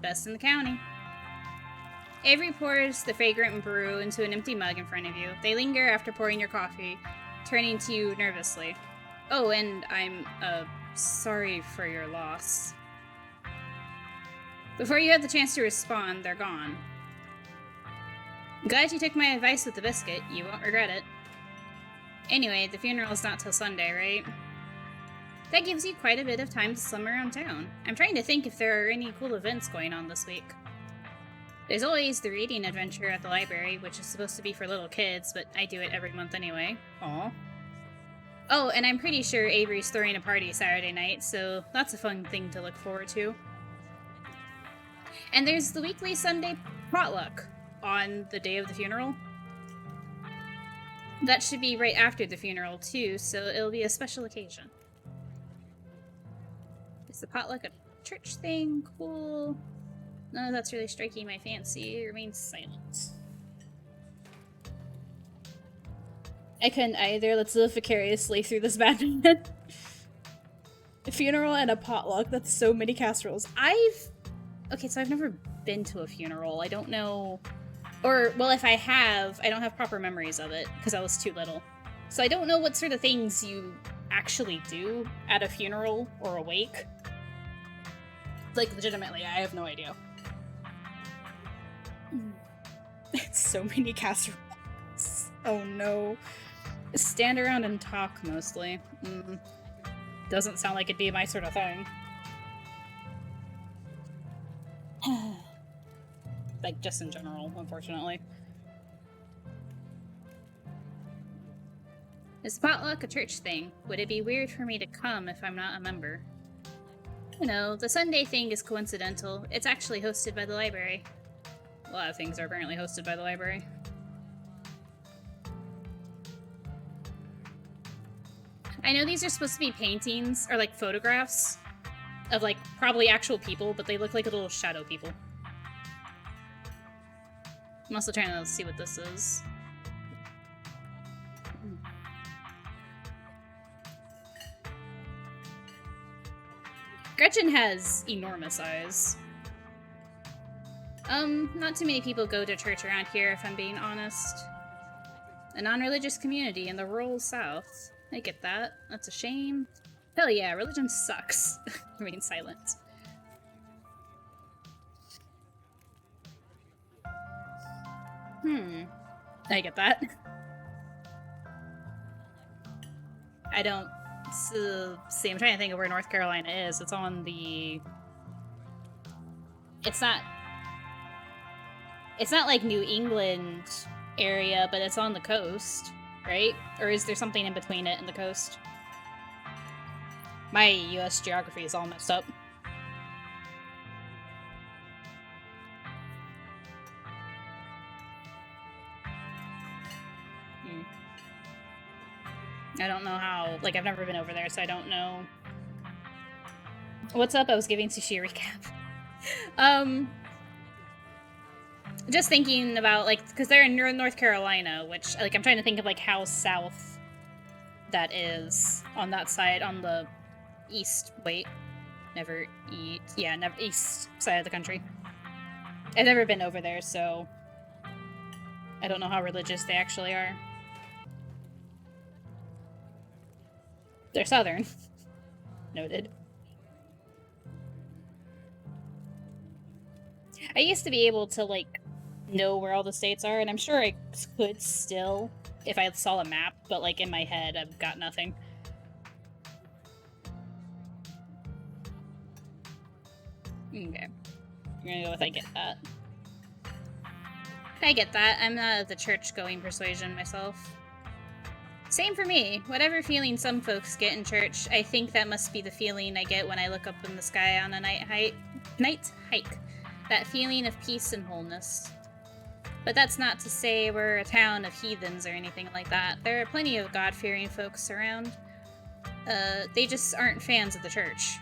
Best in the county. Avery pours the fragrant brew into an empty mug in front of you. They linger after pouring your coffee, turning to you nervously. Oh, and I'm, sorry for your loss. Before you have the chance to respond, they're gone. I'm glad you took my advice with the biscuit. You won't regret it. Anyway, the funeral's not till Sunday, right? That gives you quite a bit of time to slim around town. I'm trying to think if there are any cool events going on this week. There's always the reading adventure at the library, which is supposed to be for little kids, but I do it every month anyway. Aw. Oh, and I'm pretty sure Avery's throwing a party Saturday night, so that's a fun thing to look forward to. And there's the weekly Sunday potluck on the day of the funeral. That should be right after the funeral, too, so it'll be a special occasion. Is the potluck a church thing? Cool. None of that's really striking my fancy. Remain silent. I couldn't either. Let's live vicariously through this madman. A funeral and a potluck. That's so many casseroles. Okay, so I've never been to a funeral. I don't know... Or, well, if I have, I don't have proper memories of it, because I was too little. So I don't know what sort of things you actually do at a funeral or a wake. Like, legitimately, I have no idea. It's so many casseroles. Oh no. Stand around and talk, mostly. Doesn't sound like it'd be my sort of thing. Like, just in general, unfortunately. Is potluck a church thing? Would it be weird for me to come if I'm not a member? You know, the Sunday thing is coincidental. It's actually hosted by the library. A lot of things are apparently hosted by the library. I know these are supposed to be paintings, or like photographs, of like probably actual people, but they look like little shadow people. I'm also trying to see what this is. Gretchen has enormous eyes. Not too many people go to church around here, if I'm being honest. A non-religious community in the rural South. I get that. That's a shame. Hell yeah, religion sucks. Remain silent. I get that. I don't see. I'm trying to think of where North Carolina is. It's on the. It's not like New England area, but it's on the coast, right? Or is there something in between it and the coast? My US geography is all messed up. I don't know how, like, I've never been over there, so I don't know. What's up? I was giving Sushi a recap. Just thinking about, like, because they're in North Carolina, which, like, I'm trying to think of, like, how south that is on that side, on the east, never east side of the country. I've never been over there, so I don't know how religious they actually are. They're southern. Noted. I used to be able to, like, know where all the states are, and I'm sure I could still if I saw a map, but, like, in my head, I've got nothing. Okay. I'm gonna go with I get that. I get that. I'm not of the church-going persuasion myself. Same for me. Whatever feeling some folks get in church, I think that must be the feeling I get when I look up in the sky on a night hike. That feeling of peace and wholeness. But that's not to say we're a town of heathens or anything like that. There are plenty of God-fearing folks around. They just aren't fans of the church.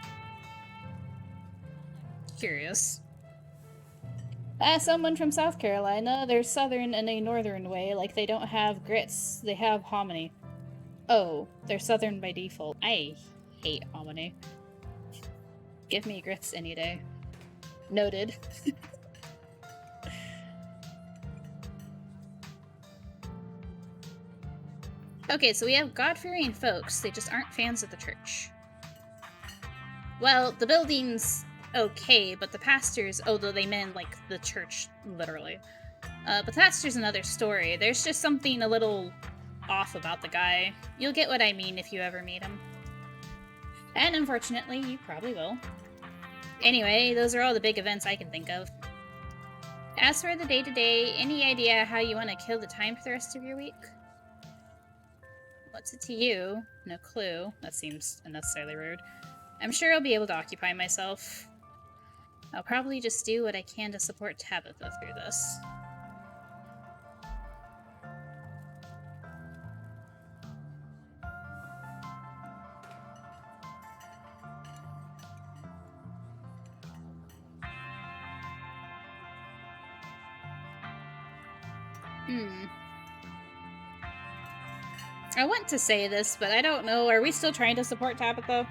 Curious. As someone from South Carolina, they're southern in a northern way, like they don't have grits, they have hominy. Oh, they're southern by default. I hate hominy. Give me grits any day. Noted. Okay, so we have God-fearing folks, they just aren't fans of the church. Well, the building's okay, but the pastors, although they meant, like, the church, literally. But the pastor's another story. There's just something a little off about the guy. You'll get what I mean if you ever meet him. And unfortunately, you probably will. Anyway, those are all the big events I can think of. As for the day-to-day, any idea how you want to kill the time for the rest of your week? What's it to you? No clue. That seems unnecessarily rude. I'm sure I'll be able to occupy myself. I'll probably just do what I can to support Tabitha through this. I want to say this, but I don't know. Are we still trying to support Tabitha?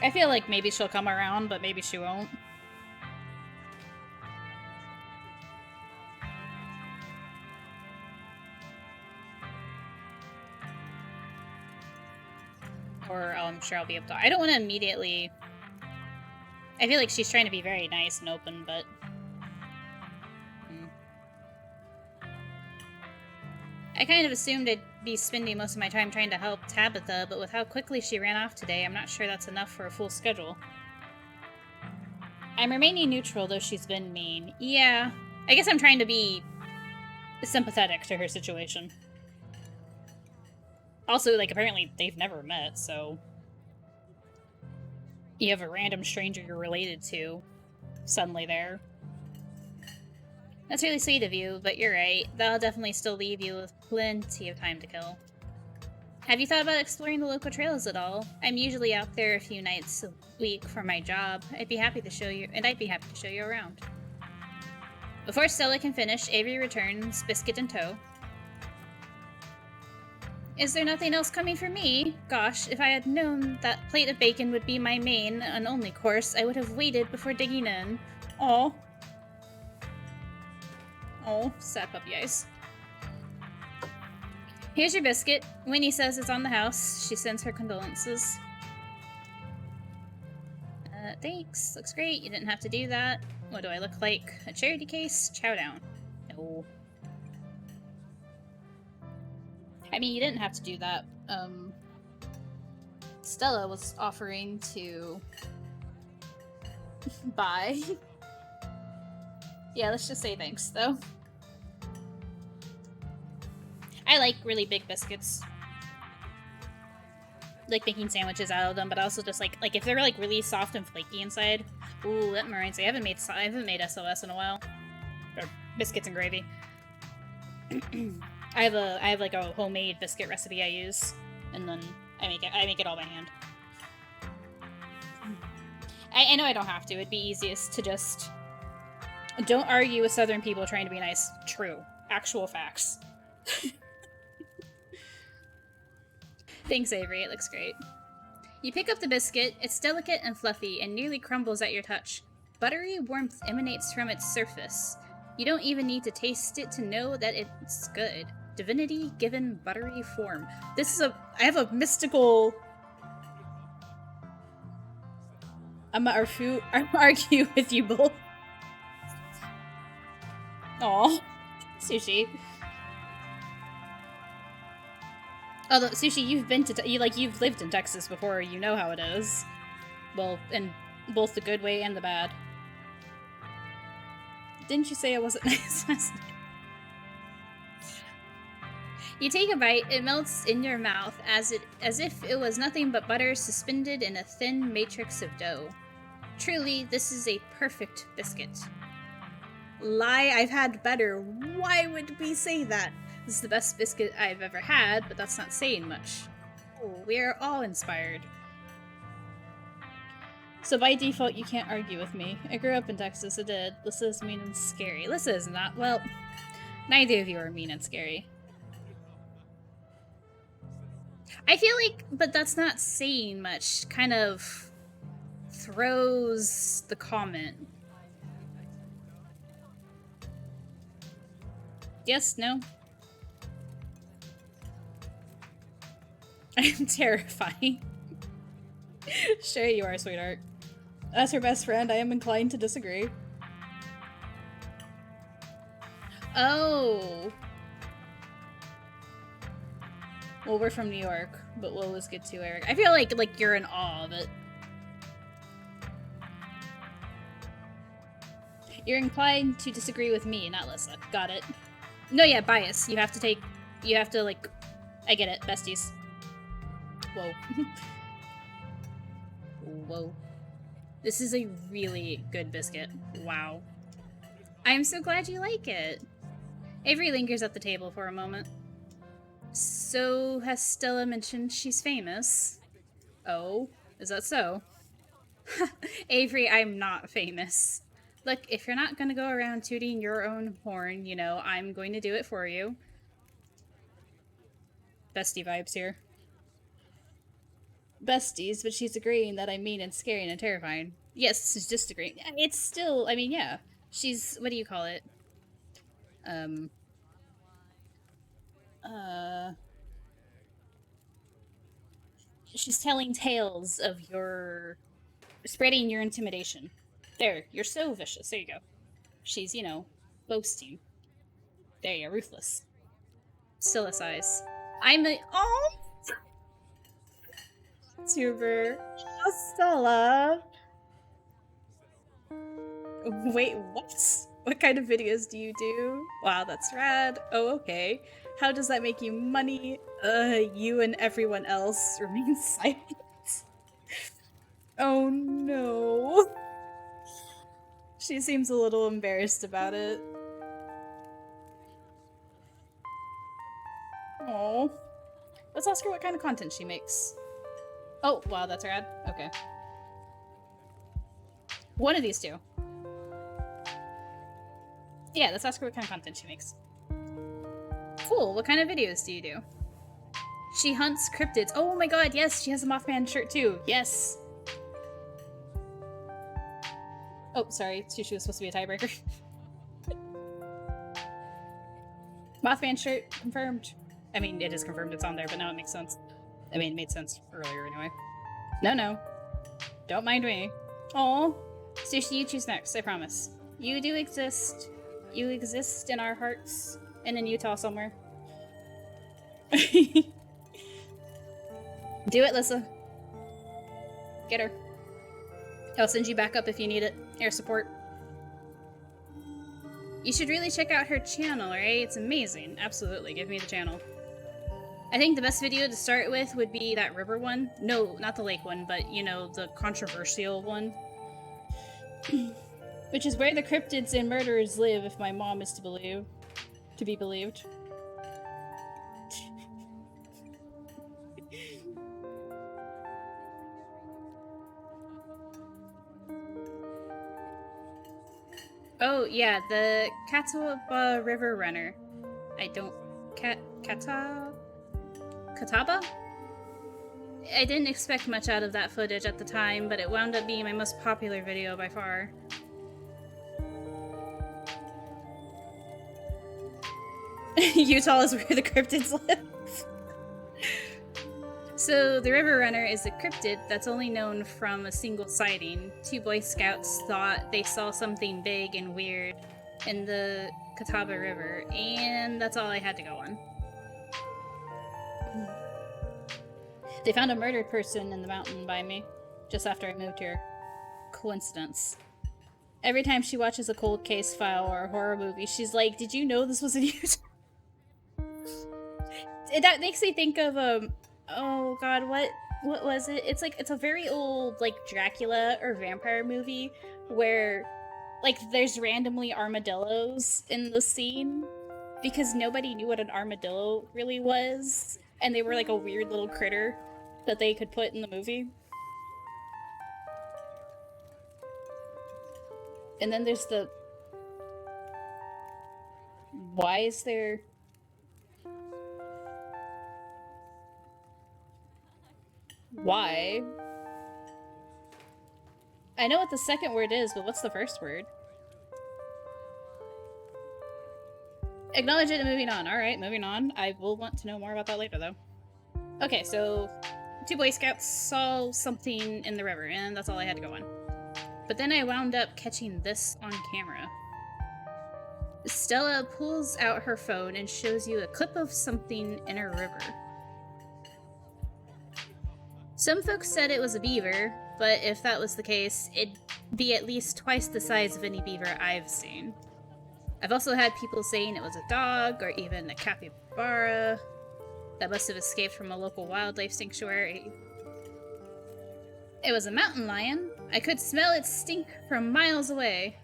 I feel like maybe she'll come around, but maybe she won't. Or I'm sure I'll be able to. I don't want to immediately. I feel like she's trying to be very nice and open, but. I kind of assumed I'd be spending most of my time trying to help Tabitha, but with how quickly she ran off today, I'm not sure that's enough for a full schedule. I'm remaining neutral, though she's been mean. Yeah, I guess I'm trying to be sympathetic to her situation. Also, like, apparently they've never met, so... You have a random stranger you're related to suddenly there. That's really sweet of you, but you're right. That'll definitely still leave you with plenty of time to kill. Have you thought about exploring the local trails at all? I'm usually out there a few nights a week for my job. I'd be happy to show you around. Before Stella can finish, Avery returns, biscuit in tow. Is there nothing else coming for me? Gosh, if I had known that plate of bacon would be my main and only course, I would have waited before digging in. Aw. Oh, sad puppy eyes. Here's your biscuit. Winnie says it's on the house. She sends her condolences. Thanks. Looks great. You didn't have to do that. What do I look like? A charity case? Chow down. No. I mean, you didn't have to do that. Stella was offering to buy. Yeah, let's just say thanks, though. I like really big biscuits. Like making sandwiches out of them, but also just like if they're like really soft and flaky inside. Ooh, that reminds me. I haven't made SOS in a while. Or biscuits and gravy. I have like a homemade biscuit recipe I use, and then I make it all by hand. I know I don't have to. It'd be easiest to just don't argue with Southern people trying to be nice. True, actual facts. Thanks, Avery. It looks great. You pick up the biscuit. It's delicate and fluffy and nearly crumbles at your touch. Buttery warmth emanates from its surface. You don't even need to taste it to know that it's good. Divinity given buttery form. I have a mystical... I'm gonna argue with you both. Aw. Sushi. Although, Sushi, you've lived in Texas before, you know how it is. Well, in both the good way and the bad. Didn't you say I wasn't nice last night? You take a bite, it melts in your mouth as if it was nothing but butter suspended in a thin matrix of dough. Truly, this is a perfect biscuit. Lie, I've had better. Why would we say that? This is the best biscuit I've ever had, but that's not saying much. Oh, we are all inspired. So by default, you can't argue with me. I grew up in Texas, I did. Lissa is mean and scary. Lissa is not. Well, neither of you are mean and scary. I feel like, but that's not saying much. Kind of throws the comment. Yes, no? I'm terrifying. Sure you are, sweetheart. As her best friend, I am inclined to disagree. Oh. Well, we're from New York, but we'll always get to Eric. I feel like you're in awe of it. You're inclined to disagree with me, not Lissa. Got it. No, yeah, bias. You have to, like... I get it, besties. Whoa. Whoa. This is a really good biscuit. Wow. I'm so glad you like it. Avery lingers at the table for a moment. So, has Stella mentioned she's famous? Oh, is that so? Avery, I'm not famous. Look, if you're not gonna go around tooting your own horn, you know, I'm going to do it for you. Bestie vibes here. Besties, but she's agreeing that I'm mean and scary and terrifying. Yes, she's just agreeing. It's still, I mean, yeah. She's, what do you call it? She's telling tales of spreading your intimidation. There, you're so vicious. There you go. She's, you know, boasting. There you go, ruthless. Still a size. I'm a- Oh! Tuber. Oh, Stella. Wait, what? What kind of videos do you do? Wow, that's rad. Oh, okay. How does that make you money? You and everyone else remain silent. Oh no. She seems a little embarrassed about it. Oh. Let's ask her what kind of content she makes. Oh, wow, that's rad. Okay. One of these two. Yeah, let's ask her what kind of content she makes. Cool, what kind of videos do you do? She hunts cryptids. Oh my god, yes, she has a Mothman shirt too. Yes. Oh, sorry, Sushi was supposed to be a tiebreaker. Mothman shirt, confirmed. I mean, it is confirmed it's on there, but now it makes sense. I mean, it made sense earlier anyway. No. Don't mind me. Aw. Sushi, you choose next, I promise. You do exist. You exist in our hearts and in Utah somewhere. Do it, Lissa. Get her. I'll send you back up if you need it. Air support. You should really check out her channel, right? It's amazing. Absolutely, give me the channel. I think the best video to start with would be that river one. No, not the lake one, but, you know, the controversial one. Which is where the cryptids and murderers live, if my mom is to be believed. Oh, yeah, the Catawba River Runner. I don't... Catawba? I didn't expect much out of that footage at the time, but it wound up being my most popular video by far. Utah is where the cryptids live. So, the River Runner is a cryptid that's only known from a single sighting. 2 Boy Scouts thought they saw something big and weird in the Catawba River, and that's all I had to go on. They found a murdered person in the mountain by me, just after I moved here. Coincidence. Every time she watches a cold case file or a horror movie, she's like, "Did you know this was in Utah?" That makes me think of, oh god, what was it? It's a very old, like, Dracula or vampire movie where, like, there's randomly armadillos in the scene because nobody knew what an armadillo really was, and they were like a weird little critter that they could put in the movie. And then there's the... Why is there... Why? I know what the second word is, but what's the first word? Acknowledge it and moving on. Alright, moving on. I will want to know more about that later, though. Okay, so 2 Boy Scouts saw something in the river, and that's all I had to go on. But then I wound up catching this on camera. Stella pulls out her phone and shows you a clip of something in a river. Some folks said it was a beaver, but if that was the case, it'd be at least twice the size of any beaver I've seen. I've also had people saying it was a dog, or even a capybara that must have escaped from a local wildlife sanctuary. It was a mountain lion. I could smell its stink from miles away.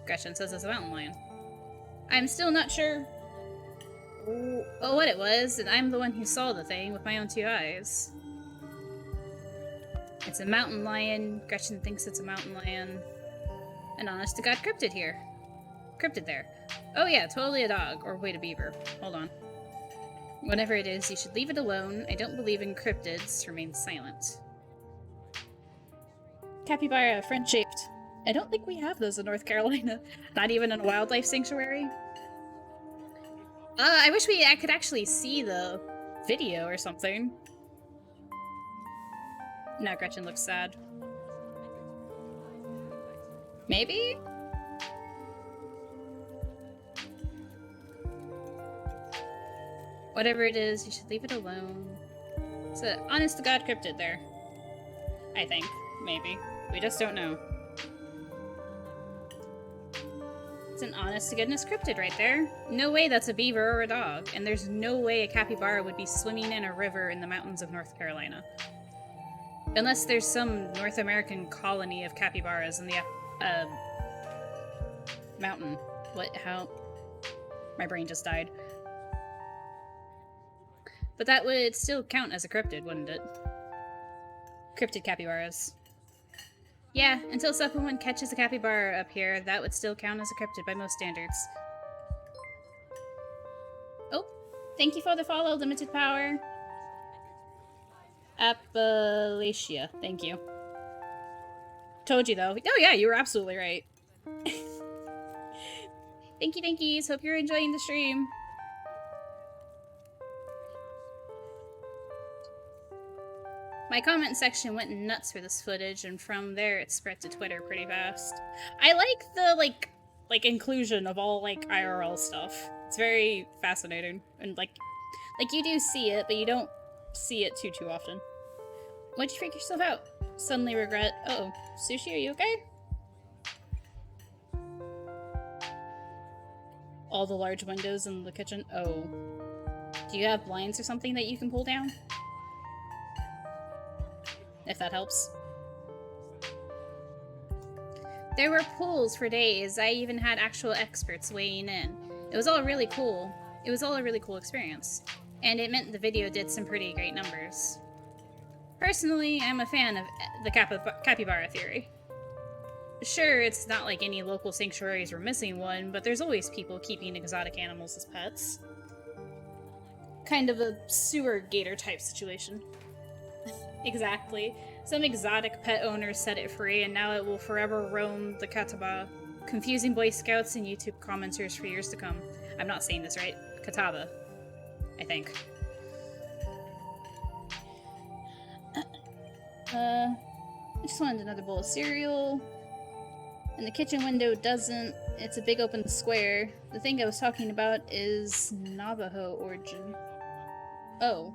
Gretchen says it's a mountain lion. I'm still not sure what it was, and I'm the one who saw the thing with my own 2 eyes. It's a mountain lion. Gretchen thinks it's a mountain lion. An honest to god cryptid here. Cryptid there. Oh yeah, totally a dog. Or wait, a beaver. Hold on. Whatever it is, you should leave it alone. I don't believe in cryptids. Remain silent. Capybara, friend-shaped. I don't think we have those in North Carolina. Not even in a wildlife sanctuary. I wish I could actually see the video or something. Now Gretchen looks sad. Maybe? Whatever it is, you should leave it alone. It's an honest-to-God cryptid there. I think. Maybe. We just don't know. It's an honest-to-goodness cryptid right there. No way that's a beaver or a dog, and there's no way a capybara would be swimming in a river in the mountains of North Carolina. Unless there's some North American colony of capybaras in the mountain. What? How? My brain just died. But that would still count as a cryptid, wouldn't it? Cryptid capybaras. Yeah, until someone catches a capybara up here, that would still count as a cryptid by most standards. Oh, thank you for the follow, Limited Power. Appalachia, thank you. Told you though. Oh yeah, you were absolutely right. Thank you, thankies. Hope you're enjoying the stream. My comment section went nuts for this footage, and from there it spread to Twitter pretty fast. I like the, like inclusion of all, like, IRL stuff. It's very fascinating. And, like, you do see it, but you don't see it too often. Why'd you freak yourself out? Suddenly regret. Uh-oh. Sushi, are you okay? All the large windows in the kitchen. Oh. Do you have blinds or something that you can pull down? If that helps. There were polls for days. I even had actual experts weighing in. It was all really cool. It was all a really cool experience. And it meant the video did some pretty great numbers. Personally, I'm a fan of the capybara theory. Sure, it's not like any local sanctuaries were missing one, but there's always people keeping exotic animals as pets. Kind of a sewer gator type situation. Exactly. Some exotic pet owners set it free, and now it will forever roam the Catawba, confusing Boy Scouts and YouTube commenters for years to come. I'm not saying this right. Catawba, I think. I just wanted another bowl of cereal. And the kitchen window doesn't. It's a big open square. The thing I was talking about is Navajo origin. Oh.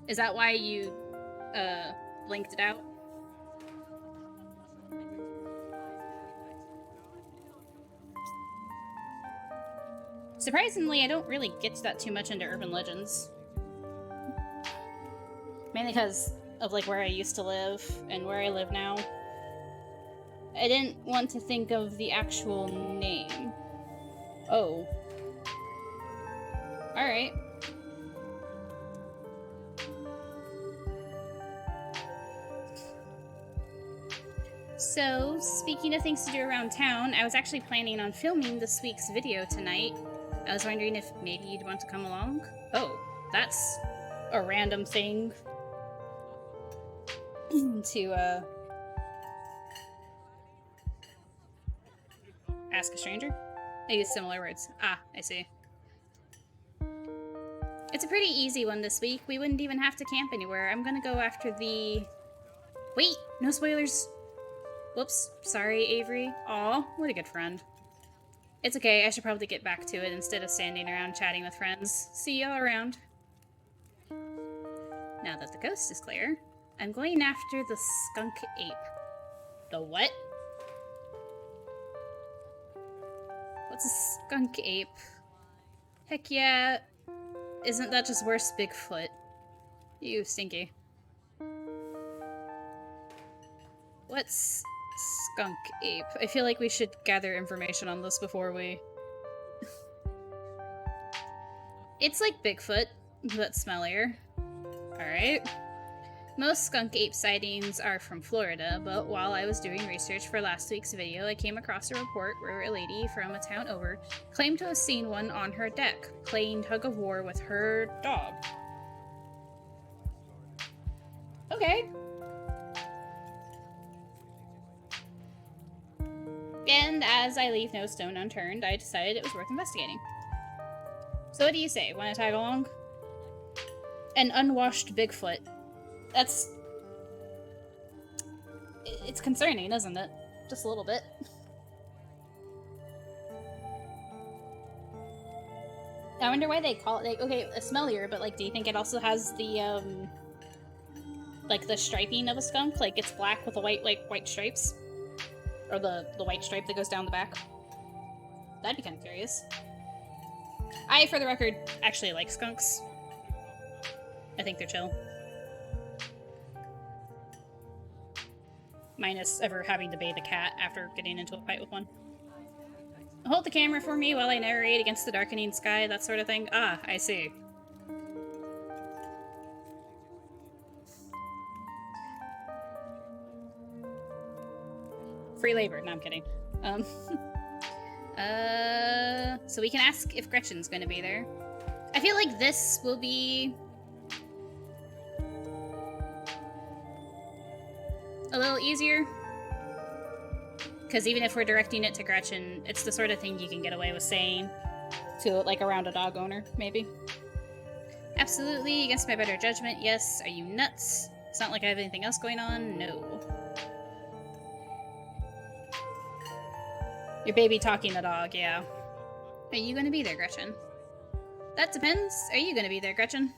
Is that why you, blinked it out? Surprisingly, I don't really get to that too much into urban legends. Mainly because of, like, where I used to live and where I live now. I didn't want to think of the actual name. Oh. Alright. So, speaking of things to do around town, I was actually planning on filming this week's video tonight. I was wondering if maybe you'd want to come along? Oh, that's a random thing to, ask a stranger? I use similar words. Ah, I see. It's a pretty easy one this week. We wouldn't even have to camp anywhere. I'm gonna go after the... Wait! No spoilers! Whoops. Sorry, Avery. Aw, what a good friend. It's okay, I should probably get back to it instead of standing around chatting with friends. See y'all around. Now that the coast is clear, I'm going after the skunk ape. The what? What's a skunk ape? Heck yeah. Isn't that just worse Bigfoot? You stinky. What's skunk ape? I feel like we should gather information on this before we... It's like Bigfoot, but smellier. Alright. Most skunk ape sightings are from Florida, but while I was doing research for last week's video, I came across a report where a lady from a town over claimed to have seen one on her deck, playing tug-of-war with her dog. Okay. And as I leave no stone unturned, I decided it was worth investigating. So what do you say? Want to tag along? An unwashed Bigfoot. That's... It's concerning, isn't it? Just a little bit. I wonder why they call it, like, okay, a smellier, but, like, do you think it also has the, like, the striping of a skunk? Like, it's black with a white, like, white stripes? Or the white stripe that goes down the back? That'd be kind of curious. I, for the record, actually like skunks. I think they're chill. Minus ever having to bathe a cat after getting into a fight with one. Hold the camera for me while I narrate against the darkening sky, that sort of thing. Ah, I see. Free labor. No, I'm kidding. So we can ask if Gretchen's gonna be there. I feel like this will be a little easier. Because even if we're directing it to Gretchen, it's the sort of thing you can get away with saying to, like, around a dog owner, maybe. Absolutely, against my better judgment, yes. Are you nuts? It's not like I have anything else going on. No. Your baby talking the dog, yeah. Are you gonna be there, Gretchen? That depends. Are you gonna be there, Gretchen?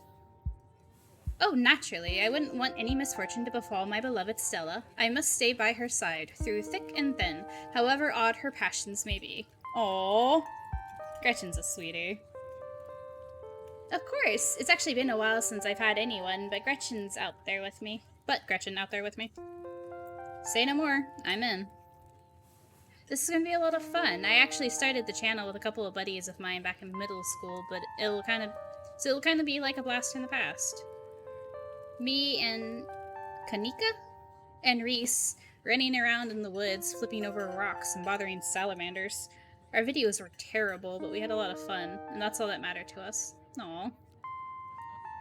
Oh, naturally. I wouldn't want any misfortune to befall my beloved Stella. I must stay by her side, through thick and thin, however odd her passions may be. Aww. Gretchen's a sweetie. Of course. It's actually been a while since I've had anyone, but Gretchen's out there with me. Gretchen out there with me. Say no more. I'm in. This is gonna be a lot of fun. I actually started the channel with a couple of buddies of mine back in middle school, but it'll kind of be like a blast from the past. Me and Kanika and Reese running around in the woods, flipping over rocks and bothering salamanders. Our videos were terrible, but we had a lot of fun, and that's all that mattered to us. Aww.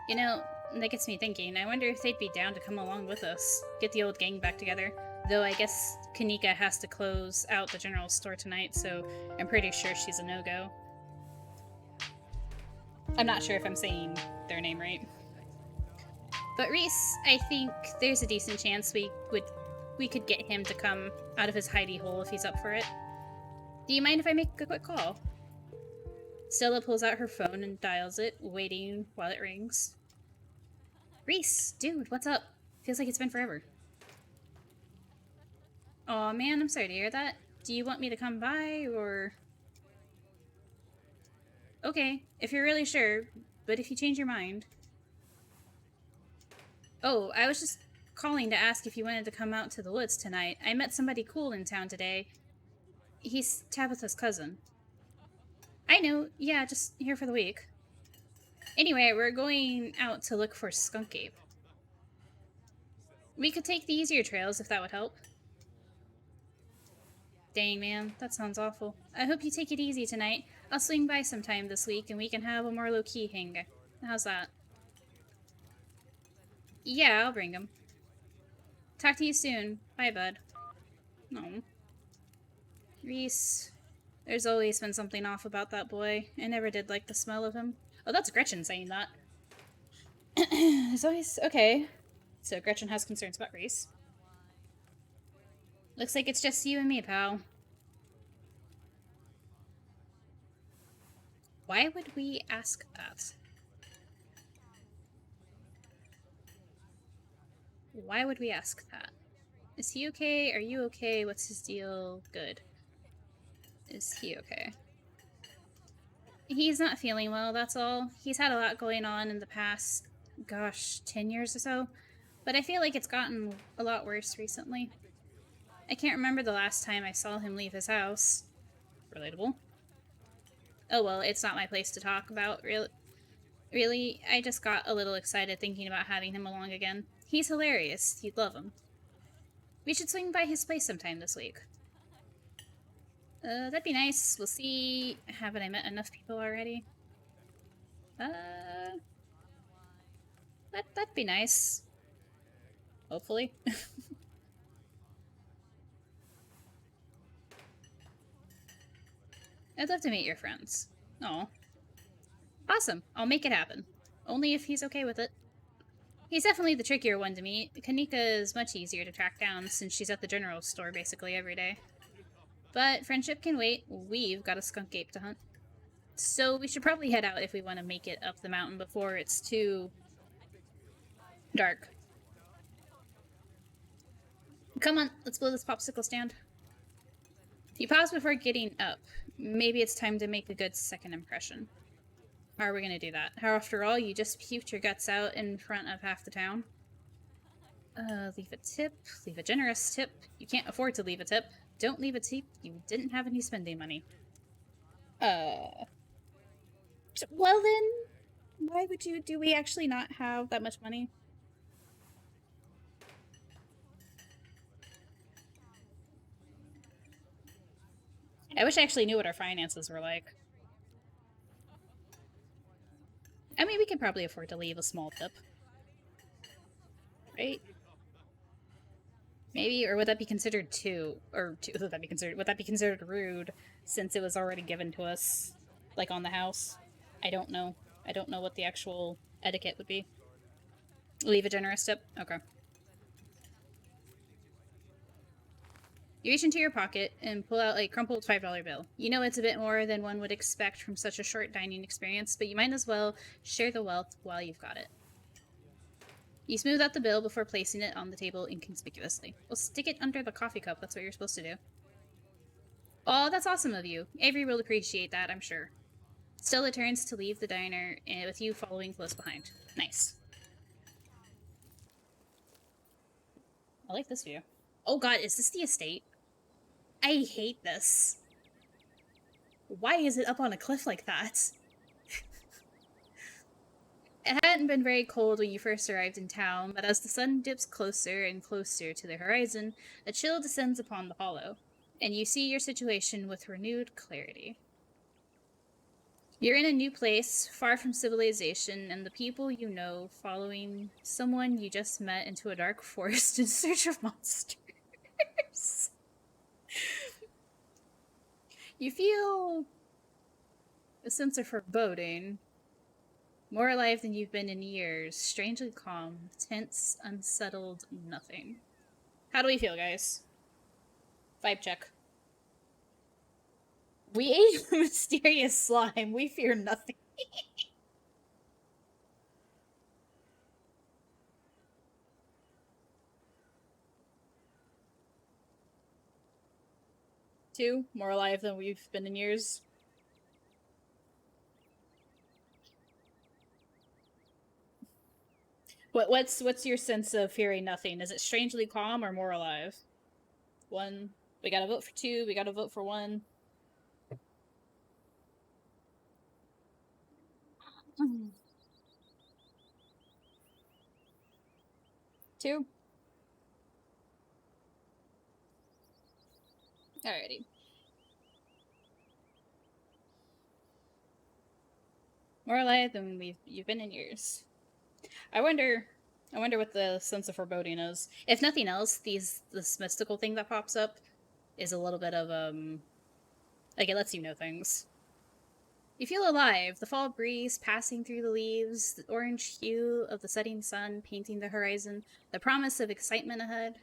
You know, that gets me thinking, I wonder if they'd be down to come along with us, get the old gang back together. Though I guess Kanika has to close out the general store tonight, so I'm pretty sure she's a no-go. I'm not sure if I'm saying their name right. But Reese, I think there's a decent chance we could get him to come out of his hidey hole if he's up for it. Do you mind if I make a quick call? Stella pulls out her phone and dials it, waiting while it rings. Reese, dude, what's up? Feels like it's been forever. Aw, man, I'm sorry to hear that. Do you want me to come by, or... Okay, if you're really sure, but if you change your mind... Oh, I was just calling to ask if you wanted to come out to the woods tonight. I met somebody cool in town today. He's Tabitha's cousin. I know, yeah, just here for the week. Anyway, we're going out to look for skunk ape. We could take the easier trails if that would help. Dang, man, that sounds awful. I hope you take it easy tonight. I'll swing by sometime this week and we can have a more low-key hang. How's that? Yeah, I'll bring him. Talk to you soon. Bye, bud. No. Reese, there's always been something off about that boy. I never did like the smell of him. Oh, that's Gretchen saying that. There's always... Okay. So Gretchen has concerns about Reese. Looks like it's just you and me, pal. Why would we ask that? Why would we ask that? Is he okay? Are you okay? What's his deal? Good. Is he okay? He's not feeling well, that's all. He's had a lot going on in the past, gosh, 10 years or so. But I feel like it's gotten a lot worse recently. I can't remember the last time I saw him leave his house. Relatable. Oh well, it's not my place to talk about, really. I just got a little excited thinking about having him along again. He's hilarious. You'd love him. We should swing by his place sometime this week. That'd be nice. We'll see. Haven't I met enough people already? That'd be nice. Hopefully. I'd love to meet your friends. Aw. Awesome. I'll make it happen. Only if he's okay with it. He's definitely the trickier one to meet. Kanika is much easier to track down since she's at the general store basically every day. But friendship can wait. We've got a skunk ape to hunt. So we should probably head out if we want to make it up the mountain before it's too dark. Come on, let's blow this popsicle stand. You pause before getting up. Maybe it's time to make a good second impression. How are we going to do that? How, after all, you just puked your guts out in front of half the town? Leave a tip. Leave a generous tip. You can't afford to leave a tip. Don't leave a tip. You didn't have any spending money. Well then, why would you? Do we actually not have that much money? I wish I actually knew what our finances were like. I mean, we could probably afford to leave a small tip. Right? Maybe, or would that be considered would that be considered rude since it was already given to us, like on the house? I don't know. I don't know what the actual etiquette would be. Leave a generous tip? Okay. You reach into your pocket and pull out a crumpled $5 bill. You know it's a bit more than one would expect from such a short dining experience, but you might as well share the wealth while you've got it. You smooth out the bill before placing it on the table inconspicuously. Well, stick it under the coffee cup. That's what you're supposed to do. Oh, that's awesome of you. Avery will appreciate that, I'm sure. Stella turns to leave the diner, with you following close behind. Nice. I like this view. Oh god, is this the estate? I hate this. Why is it up on a cliff like that? It hadn't been very cold when you first arrived in town, but as the sun dips closer and closer to the horizon, a chill descends upon the hollow, and you see your situation with renewed clarity. You're in a new place, far from civilization, and the people you know following someone you just met into a dark forest in search of monsters. You feel a sense of foreboding. More alive than you've been in years, strangely calm, tense, unsettled, nothing. How do we feel, guys? Vibe check. We ate a mysterious slime. We fear nothing. 2, more alive than we've been in years. What's your sense of fearing nothing? Is it strangely calm or more alive? 1. We gotta vote for 2. We gotta vote for 1. 2. Alrighty. More alive than you've been in years. I wonder what the sense of foreboding is. If nothing else, this mystical thing that pops up is a little bit of like it lets you know things. You feel alive, the fall breeze passing through the leaves, the orange hue of the setting sun painting the horizon, the promise of excitement ahead.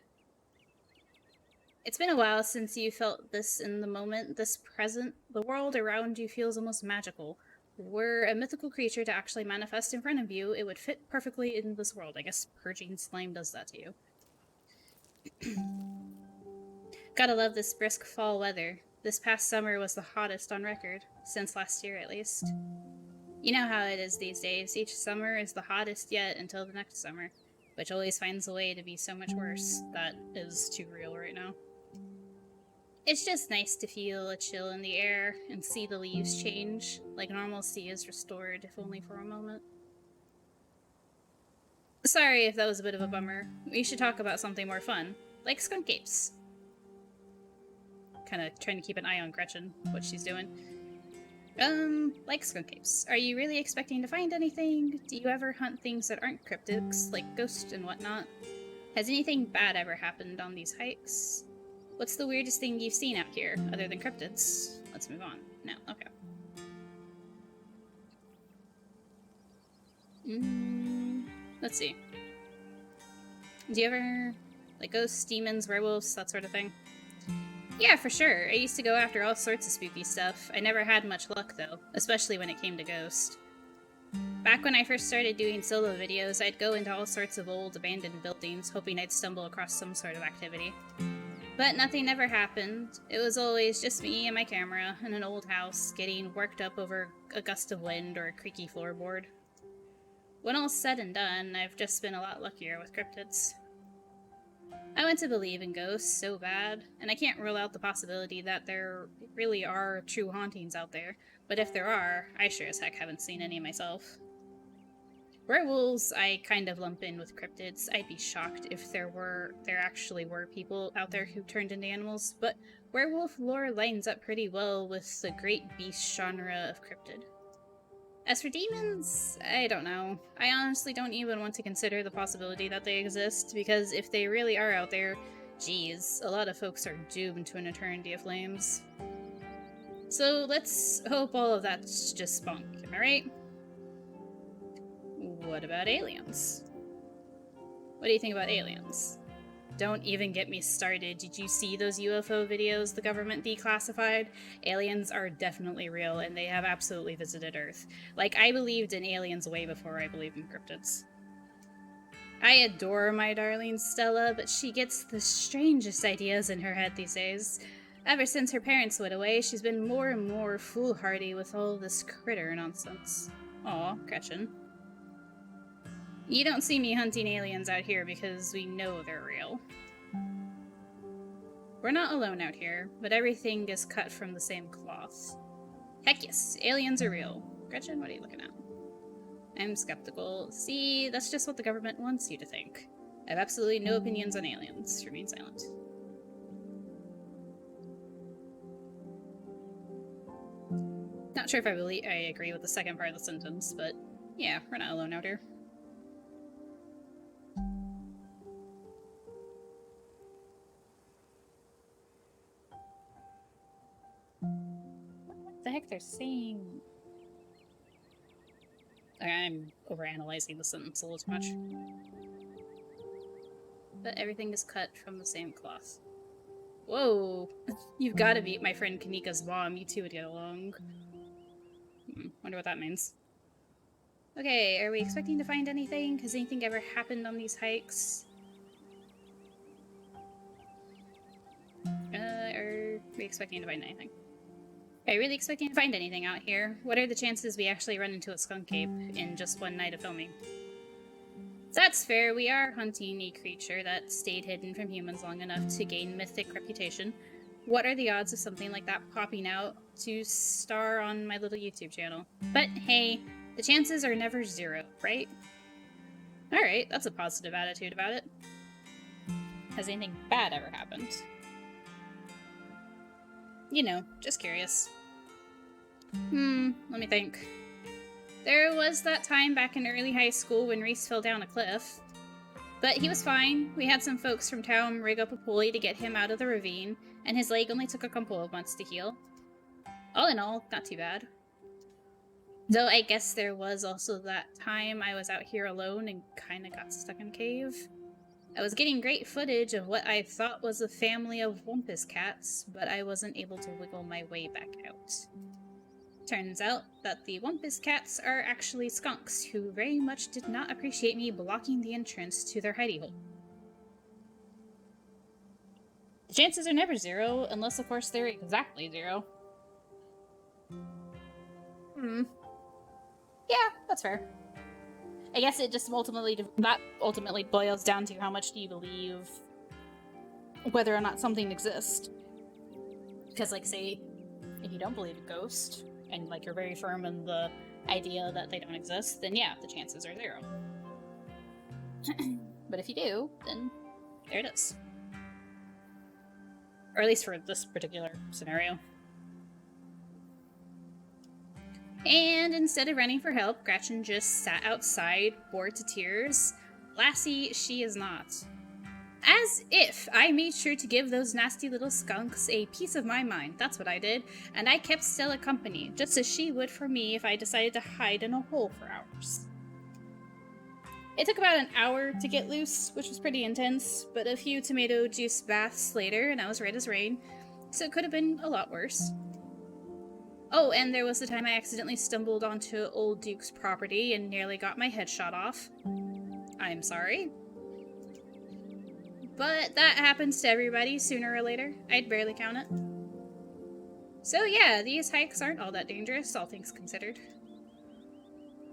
It's been a while since you felt this in the moment, this present. The world around you feels almost magical. Were a mythical creature to actually manifest in front of you, it would fit perfectly in this world. I guess purging slime does that to you. Gotta love this brisk fall weather. This past summer was the hottest on record, since last year at least. You know how it is these days. Each summer is the hottest yet until the next summer, which always finds a way to be so much worse. That is too real right now. It's just nice to feel a chill in the air and see the leaves change, like normalcy is restored, if only for a moment. Sorry if that was a bit of a bummer. We should talk about something more fun, like skunk apes. Kind of trying to keep an eye on Gretchen, what she's doing. Like skunk apes. Are you really expecting to find anything? Do you ever hunt things that aren't cryptids, like ghosts and whatnot? Has anything bad ever happened on these hikes? What's the weirdest thing you've seen out here, other than cryptids? Let's move on. No, okay. Let's see. Do you ever, like, ghosts, demons, werewolves, that sort of thing? Yeah, for sure. I used to go after all sorts of spooky stuff. I never had much luck, though, especially when it came to ghost. Back when I first started doing solo videos, I'd go into all sorts of old, abandoned buildings, hoping I'd stumble across some sort of activity. But nothing ever happened. It was always just me and my camera in an old house, getting worked up over a gust of wind or a creaky floorboard. When all's said and done, I've just been a lot luckier with cryptids. I want to believe in ghosts so bad, and I can't rule out the possibility that there really are true hauntings out there, but if there are, I sure as heck haven't seen any myself. Werewolves, I kind of lump in with cryptids. I'd be shocked if there actually were people out there who turned into animals, but werewolf lore lines up pretty well with the great beast genre of cryptid. As for demons, I don't know. I honestly don't even want to consider the possibility that they exist, because if they really are out there, geez, a lot of folks are doomed to an eternity of flames. So let's hope all of that's just spunk, am I right? What about aliens? What do you think about aliens? Don't even get me started. Did you see those UFO videos the government declassified? Aliens are definitely real, and they have absolutely visited Earth. Like, I believed in aliens way before I believed in cryptids. I adore my darling Stella, but she gets the strangest ideas in her head these days. Ever since her parents went away, she's been more and more foolhardy with all this critter nonsense. Aw, Gretchen. You don't see me hunting aliens out here because we know they're real. We're not alone out here, but everything is cut from the same cloth. Heck yes, aliens are real. Gretchen, what are you looking at? I'm skeptical. See, that's just what the government wants you to think. I have absolutely no opinions on aliens. Remain silent. Not sure if I agree with the second part of the sentence, but yeah, we're not alone out here. What the heck they're saying? I'm overanalyzing the sentence a little too much. But everything is cut from the same cloth. Whoa! You've gotta meet my friend Kanika's mom. You two would get along. Wonder what that means. Okay, are we expecting to find anything? Has anything ever happened on these hikes? Are we expecting to find anything? Are you really expecting to find anything out here? What are the chances we actually run into a skunk ape in just one night of filming? That's fair, we are hunting a creature that stayed hidden from humans long enough to gain mythic reputation. What are the odds of something like that popping out to star on my little YouTube channel? But hey, the chances are never zero, right? Alright, that's a positive attitude about it. Has anything bad ever happened? You know, just curious. Let me think. There was that time back in early high school when Reese fell down a cliff. But he was fine. We had some folks from town rig up a pulley to get him out of the ravine, and his leg only took a couple of months to heal. All in all, not too bad. Though I guess there was also that time I was out here alone and kinda got stuck in a cave. I was getting great footage of what I thought was a family of Wumpus cats, but I wasn't able to wiggle my way back out. Turns out that the Wumpus cats are actually skunks who very much did not appreciate me blocking the entrance to their hidey hole. The chances are never zero, unless of course they're exactly zero. Yeah, that's fair. I guess it just ultimately boils down to how much do you believe whether or not something exists. Because, like, say, if you don't believe a ghost, and, like, you're very firm in the idea that they don't exist, then yeah, the chances are zero. But if you do, then there it is. Or at least for this particular scenario. And instead of running for help, Gretchen just sat outside, bored to tears. Lassie, she is not. As if I made sure to give those nasty little skunks a piece of my mind. That's what I did. And I kept Stella company, just as she would for me if I decided to hide in a hole for hours. It took about an hour to get loose, which was pretty intense, but a few tomato juice baths later, and I was red as rain. So it could have been a lot worse. Oh, and there was the time I accidentally stumbled onto old Duke's property and nearly got my head shot off. I'm sorry. But that happens to everybody sooner or later. I'd barely count it. So yeah, these hikes aren't all that dangerous, all things considered.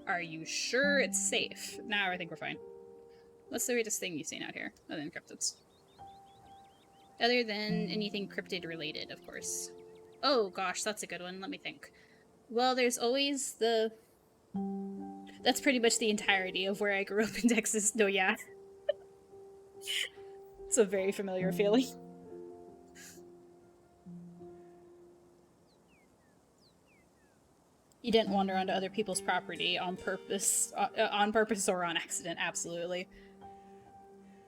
Are you sure it's safe? No, I think we're fine. What's the weirdest thing you've seen out here, other than cryptids? Other than anything cryptid related, of course. Oh gosh, that's a good one. Let me think. Well, there's always the... That's pretty much the entirety of where I grew up in Texas. No, yeah. It's a very familiar feeling. You didn't wander onto other people's property on purpose or on accident, absolutely.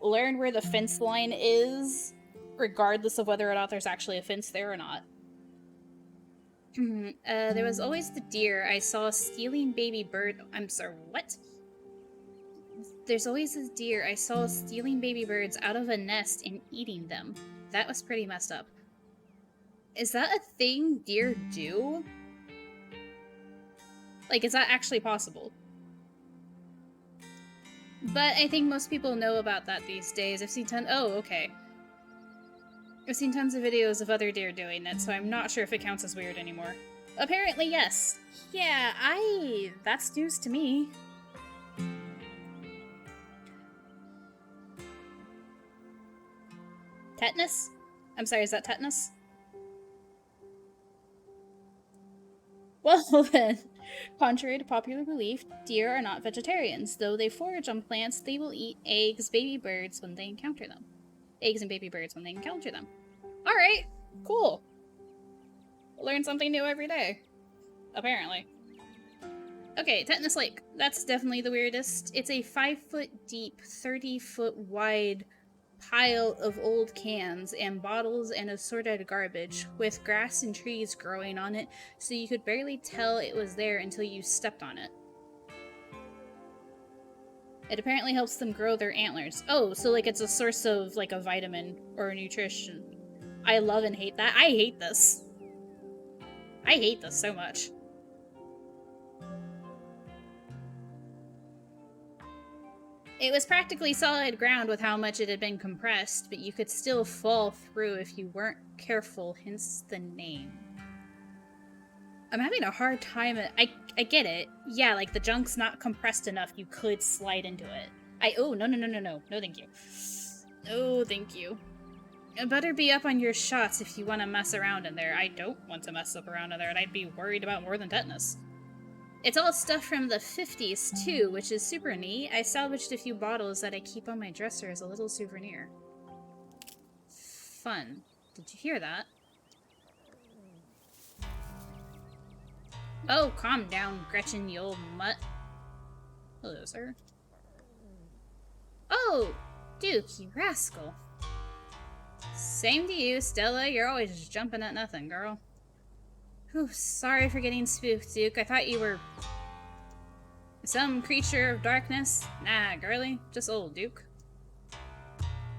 Learn where the fence line is, regardless of whether or not there's actually a fence there or not. There was always the deer. I saw stealing baby bird. I'm sorry, what? There's always this deer. I saw stealing baby birds out of a nest and eating them. That was pretty messed up. Is that a thing deer do? Like, is that actually possible? But I think most people know about that these days. I've seen oh, okay. I've seen tons of videos of other deer doing it, so I'm not sure if it counts as weird anymore. Apparently, yes. Yeah, that's news to me. Tetanus? I'm sorry, is that tetanus? Well then, contrary to popular belief, deer are not vegetarians. Though they forage on plants, they will eat eggs, baby birds when they encounter them. Eggs and baby birds when they encounter them. Alright, cool. Learn something new every day. Apparently. Okay, Tetanus Lake. That's definitely the weirdest. It's a 5-foot deep, 30-foot wide pile of old cans and bottles and assorted garbage, with grass and trees growing on it, so you could barely tell it was there until you stepped on it. It apparently helps them grow their antlers. Oh, so like it's a source of like a vitamin or a nutrition. I love and hate that. I hate this. I hate this so much. It was practically solid ground with how much it had been compressed, but you could still fall through if you weren't careful, hence the name. I'm having a hard time. I get it. Yeah, like the junk's not compressed enough, you could slide into it. Oh, no. No, thank you. No, thank you. Better be up on your shots if you want to mess around in there. I don't want to mess up around in there, and I'd be worried about more than tetanus. It's all stuff from the 50s, too, which is super neat. I salvaged a few bottles that I keep on my dresser as a little souvenir. Fun. Did you hear that? Oh, calm down, Gretchen, you old mutt. Hello, sir. Oh, Duke, you rascal. Same to you, Stella. You're always just jumping at nothing, girl. Whew, sorry for getting spooked, Duke. I thought you were some creature of darkness. Nah, girly. Just old Duke.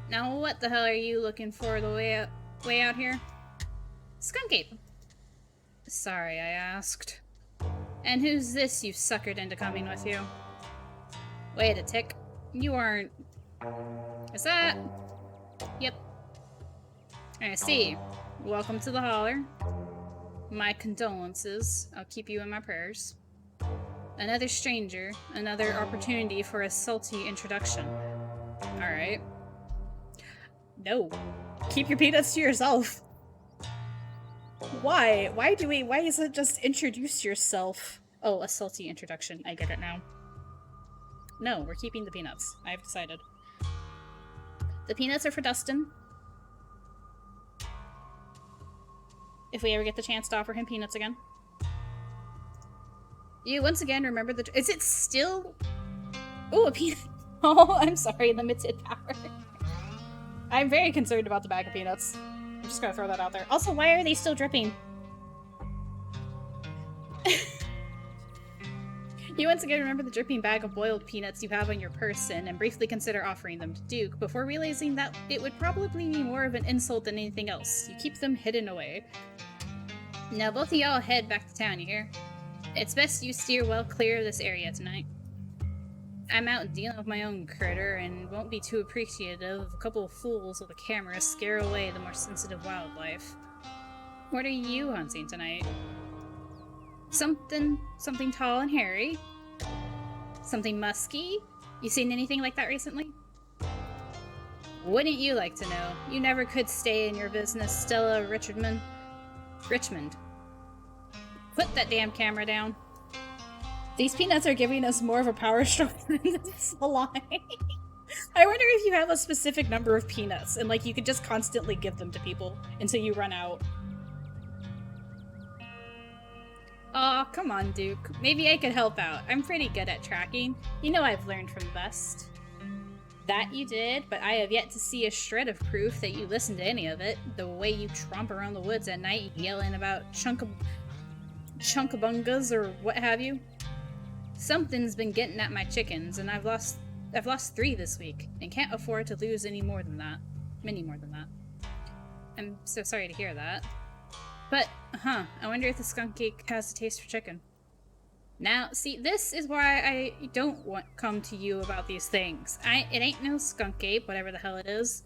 Now, what the hell are you looking for the way out here? Skunk ape. Sorry, I asked. And who's this you suckered into coming with you? Wait a tick. You aren't... Is that... Yep. I see. Welcome to the holler. My condolences. I'll keep you in my prayers. Another stranger. Another opportunity for a salty introduction. Alright. No. Keep your peanuts to yourself. Why? Why is it just introduce yourself? Oh, a salty introduction. I get it now. No, we're keeping the peanuts. I've decided. The peanuts are for Dustin. If we ever get the chance to offer him peanuts again. You once again remember the... Is it still... Oh, a peanut... Oh, I'm sorry. Limited power. I'm very concerned about the bag of peanuts. I'm just gonna throw that out there. Also, why are they still dripping? You once again remember the dripping bag of boiled peanuts you have on your person and briefly consider offering them to Duke before realizing that it would probably be more of an insult than anything else. You keep them hidden away. Now both of y'all head back to town, you hear? It's best you steer well clear of this area tonight. I'm out dealing with my own critter and won't be too appreciative of a couple of fools with a camera scare away the more sensitive wildlife. What are you hunting tonight? Something tall and hairy? Something musky? You seen anything like that recently? Wouldn't you like to know? You never could stay in your business, Stella Richmond. Put that damn camera down. These peanuts are giving us more of a power struggle than this line. I wonder if you have a specific number of peanuts and like you could just constantly give them to people until you run out. Aw, come on, Duke. Maybe I could help out. I'm pretty good at tracking. You know I've learned from the best. That you did, but I have yet to see a shred of proof that you listened to any of it. The way you tromp around the woods at night yelling about chunkabungas or what have you. Something's been getting at my chickens, and I've lost 3 this week, and can't afford to lose many more than that. I'm so sorry to hear that. But, I wonder if the skunk cake has a taste for chicken. Now, see, this is why I don't come to you about these things. It ain't no skunk ape, whatever the hell it is.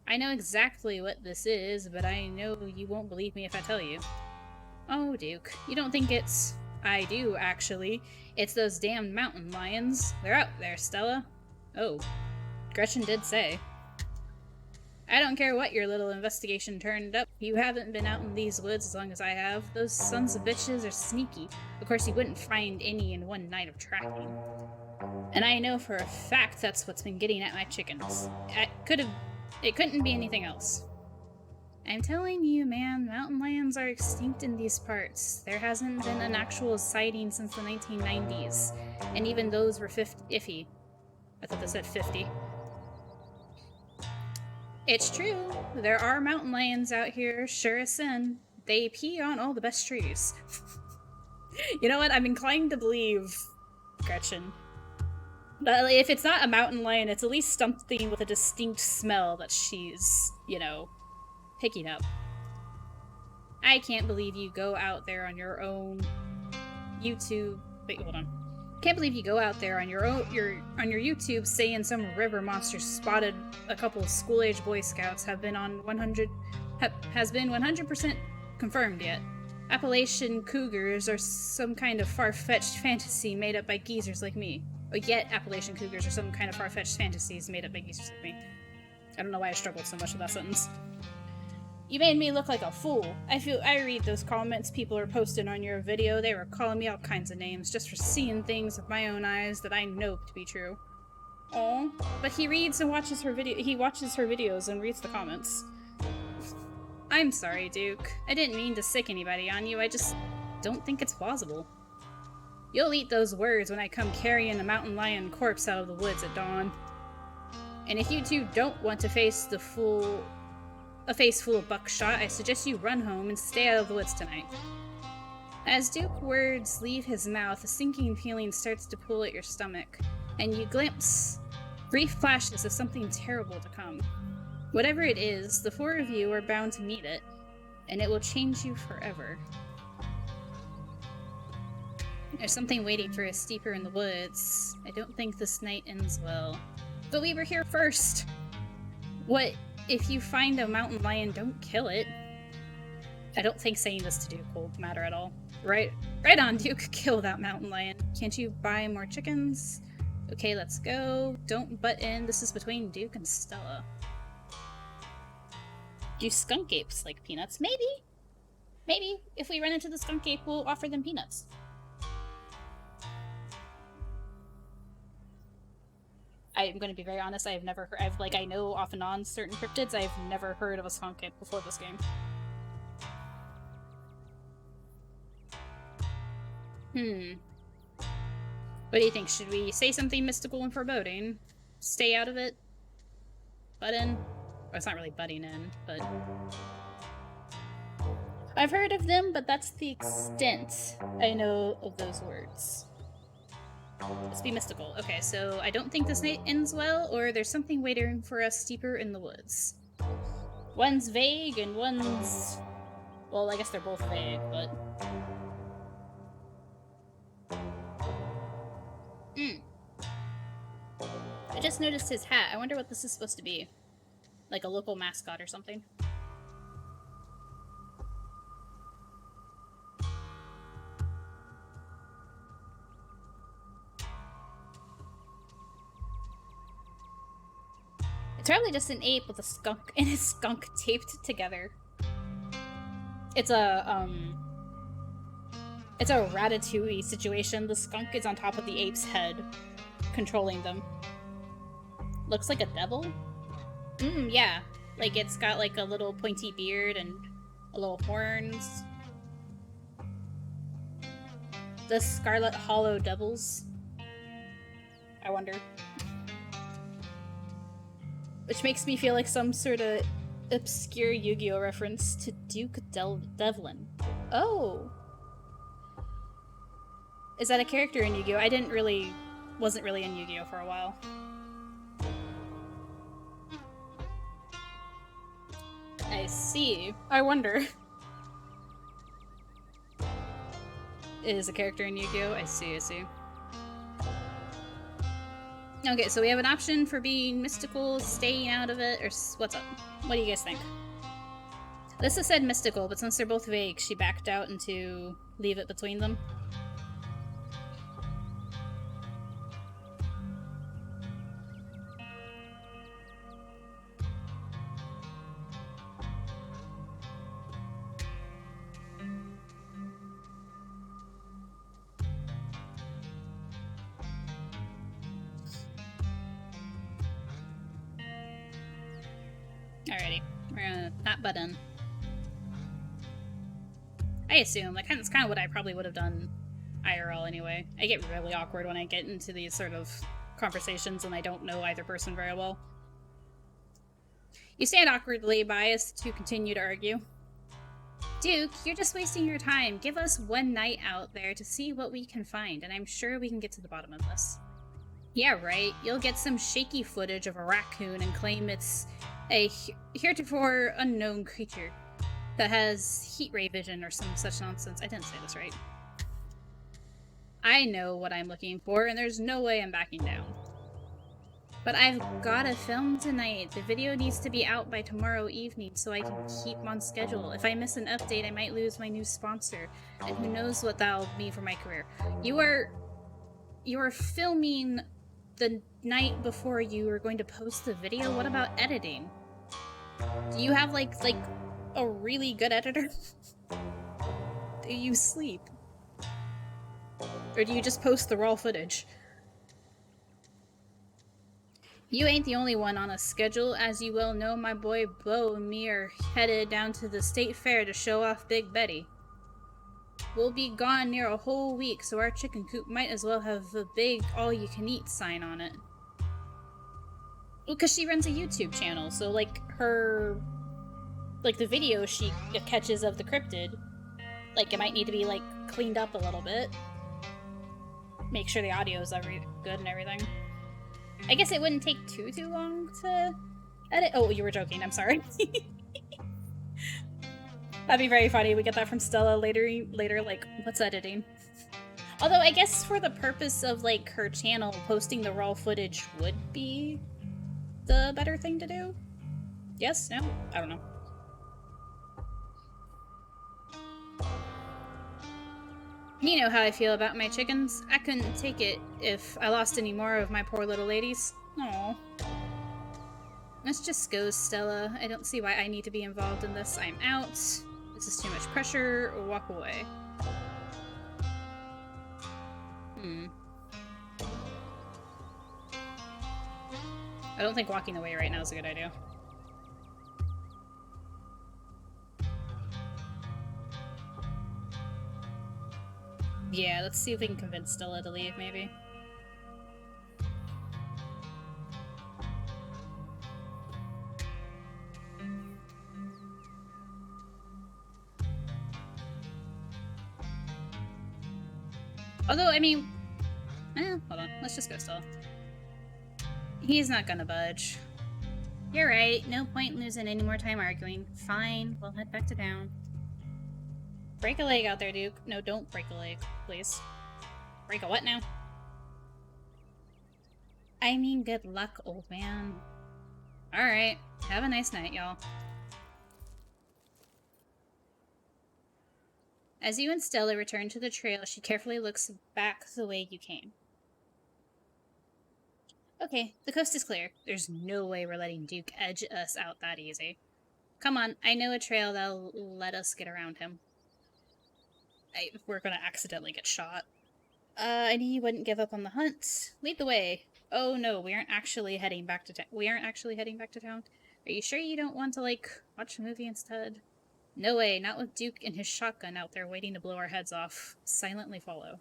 I know exactly what this is, but I know you won't believe me if I tell you. Oh, Duke, you don't think it's... I do, actually. It's those damn mountain lions. They're out there, Stella. Oh, Gretchen did say. I don't care what your little investigation turned up. You haven't been out in these woods as long as I have. Those sons of bitches are sneaky. Of course, you wouldn't find any in one night of tracking. And I know for a fact that's what's been getting at my chickens. It couldn't be anything else. I'm telling you, man, mountain lions are extinct in these parts. There hasn't been an actual sighting since the 1990s. And even those were iffy. I thought they said 50. It's true. There are mountain lions out here, sure as sin. They pee on all the best trees. You know what? I'm inclined to believe Gretchen. But if it's not a mountain lion, it's at least something with a distinct smell that she's, picking up. I can't believe you go out there on your own YouTube. Wait, hold on. Can't believe you go out there on your own, on your YouTube saying some river monster spotted a couple of school-age Boy Scouts has been 100% confirmed yet. Appalachian cougars are some kind of far-fetched fantasy made up by geezers like me. Yet Appalachian cougars are some kind of far-fetched fantasies made up by geezers like me. I don't know why I struggled so much with that sentence. You made me look like a fool. I read those comments people are posting on your video. They were calling me all kinds of names just for seeing things with my own eyes that I know to be true. Oh, but he reads and watches her video. He watches her videos and reads the comments. I'm sorry, Duke. I didn't mean to sick anybody on you. I just don't think it's plausible. You'll eat those words when I come carrying a mountain lion corpse out of the woods at dawn. And if you two don't want to face a face full of buckshot, I suggest you run home and stay out of the woods tonight. As Duke's words leave his mouth, a sinking feeling starts to pull at your stomach, and you glimpse brief flashes of something terrible to come. Whatever it is, the 4 of you are bound to meet it, and it will change you forever. There's something waiting for us deeper in the woods. I don't think this night ends well. But we were here first! What if you find a mountain lion, don't kill it? I don't think saying this to Duke will matter at all. Right on, Duke. Kill that mountain lion. Can't you buy more chickens? Okay, let's go. Don't butt in. This is between Duke and Stella. Do skunk apes like peanuts? Maybe. Maybe. If we run into the skunk ape, we'll offer them peanuts. I'm going to be very honest, I know off and on certain cryptids, I've never heard of a skunk ape before this game. What do you think? Should we say something mystical and foreboding? Stay out of it? Butt in? Well, it's not really butting in, but... I've heard of them, but that's the extent I know of those words. Let's be mystical. Okay, so I don't think this night ends well, or there's something waiting for us deeper in the woods. One's vague and one's... Well, I guess they're both vague, but... I just noticed his hat. I wonder what this is supposed to be. Like a local mascot or something. It's probably just an ape with a skunk and a skunk taped together. It's a Ratatouille situation. The skunk is on top of the ape's head, controlling them. Looks like a devil? Yeah. Like it's got like a little pointy beard and a little horns. The Scarlet Hollow Devils. I wonder. Which makes me feel like some sort of obscure Yu-Gi-Oh reference to Duke Devlin. Oh! Is that a character in Yu-Gi-Oh? Wasn't really in Yu-Gi-Oh for a while. I see. I wonder. It is a character in Yu-Gi-Oh? I see. Okay, so we have an option for being mystical, staying out of it, or what's up? What do you guys think? This has said mystical, but since they're both vague, she backed out into leave it between them. Alrighty, we're gonna that button. I assume that's kind of what I probably would have done IRL anyway. I get really awkward when I get into these sort of conversations and I don't know either person very well. You stand awkwardly by us to continue to argue. Duke, you're just wasting your time. Give us one night out there to see what we can find, and I'm sure we can get to the bottom of this. Yeah, right. You'll get some shaky footage of a raccoon and claim it's a heretofore unknown creature that has heat ray vision or some such nonsense. I didn't say this right. I know what I'm looking for, and there's no way I'm backing down. But I've gotta film tonight. The video needs to be out by tomorrow evening so I can keep on schedule. If I miss an update, I might lose my new sponsor, and who knows what that'll mean for my career. You are filming the night before you are going to post the video. What about editing? Do you have like a really good editor? Do you sleep? Or do you just post the raw footage? You ain't the only one on a schedule. As you well know, my boy Bo and me are headed down to the state fair to show off Big Betty. We'll be gone near a whole week, so our chicken coop might as well have a big all-you-can-eat sign on it. Well, because she runs a YouTube channel, so the video she catches of the cryptid, it might need to be cleaned up a little bit. Make sure the audio's good and everything. I guess it wouldn't take too long to edit. Oh, you were joking. I'm sorry. That'd be very funny. We get that from Stella later, what's editing? Although, I guess for the purpose of, her channel, posting the raw footage would be the better thing to do? Yes? No? I don't know. You know how I feel about my chickens. I couldn't take it if I lost any more of my poor little ladies. Aww. Let's just go, Stella. I don't see why I need to be involved in this. I'm out. This is too much pressure. Walk away. I don't think walking away right now is a good idea. Yeah, let's see if we can convince Stella to leave, maybe. Although, I mean, Hold on. Let's just go still. He's not gonna budge. You're right. No point losing any more time arguing. Fine. We'll head back to town. Break a leg out there, Duke. No, don't break a leg, please. Break a what now? I mean, good luck, old man. Alright. Have a nice night, y'all. As you and Stella return to the trail, she carefully looks back the way you came. Okay, the coast is clear. There's no way we're letting Duke edge us out that easy. Come on, I know a trail that'll let us get around him. We're gonna accidentally get shot. I knew you wouldn't give up on the hunt. Lead the way. Oh no, we aren't actually heading back to town. Are you sure you don't want to, like, watch a movie instead? No way, not with Duke and his shotgun out there waiting to blow our heads off. Silently follow.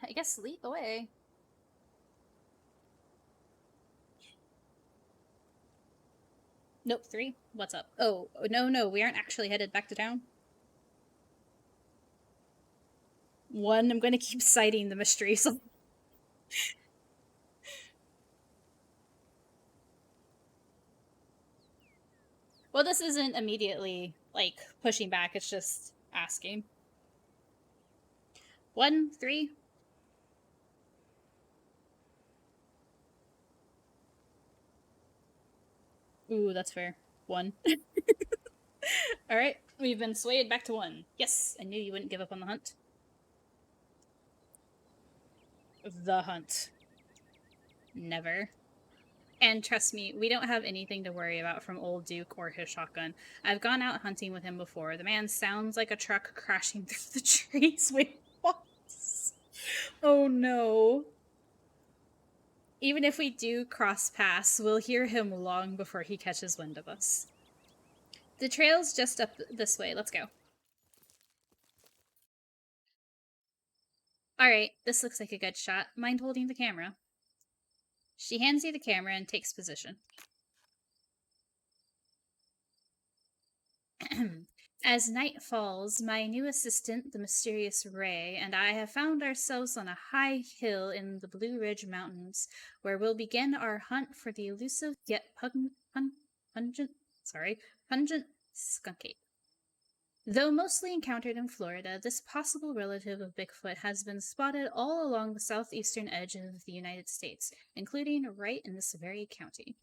I guess lead the way. Nope, 3. What's up? Oh, no, we aren't actually headed back to town. 1, I'm gonna keep citing the mystery. So well, this isn't immediately, like, pushing back, it's just asking. 1, 3. Ooh, that's fair. 1. Alright, we've been swayed back to 1. Yes, I knew you wouldn't give up on the hunt. The hunt. Never. And trust me, we don't have anything to worry about from old Duke or his shotgun. I've gone out hunting with him before. The man sounds like a truck crashing through the trees. Wait, what? Oh no. Even if we do cross paths, we'll hear him long before he catches wind of us. The trail's just up this way. Let's go. Alright, this looks like a good shot. Mind holding the camera? She hands you the camera and takes position. As night falls, my new assistant, the mysterious Ray, and I have found ourselves on a high hill in the Blue Ridge Mountains, where we'll begin our hunt for the elusive yet pungent skunk ape. Though mostly encountered in Florida, this possible relative of Bigfoot has been spotted all along the southeastern edge of the United States, including right in this very county.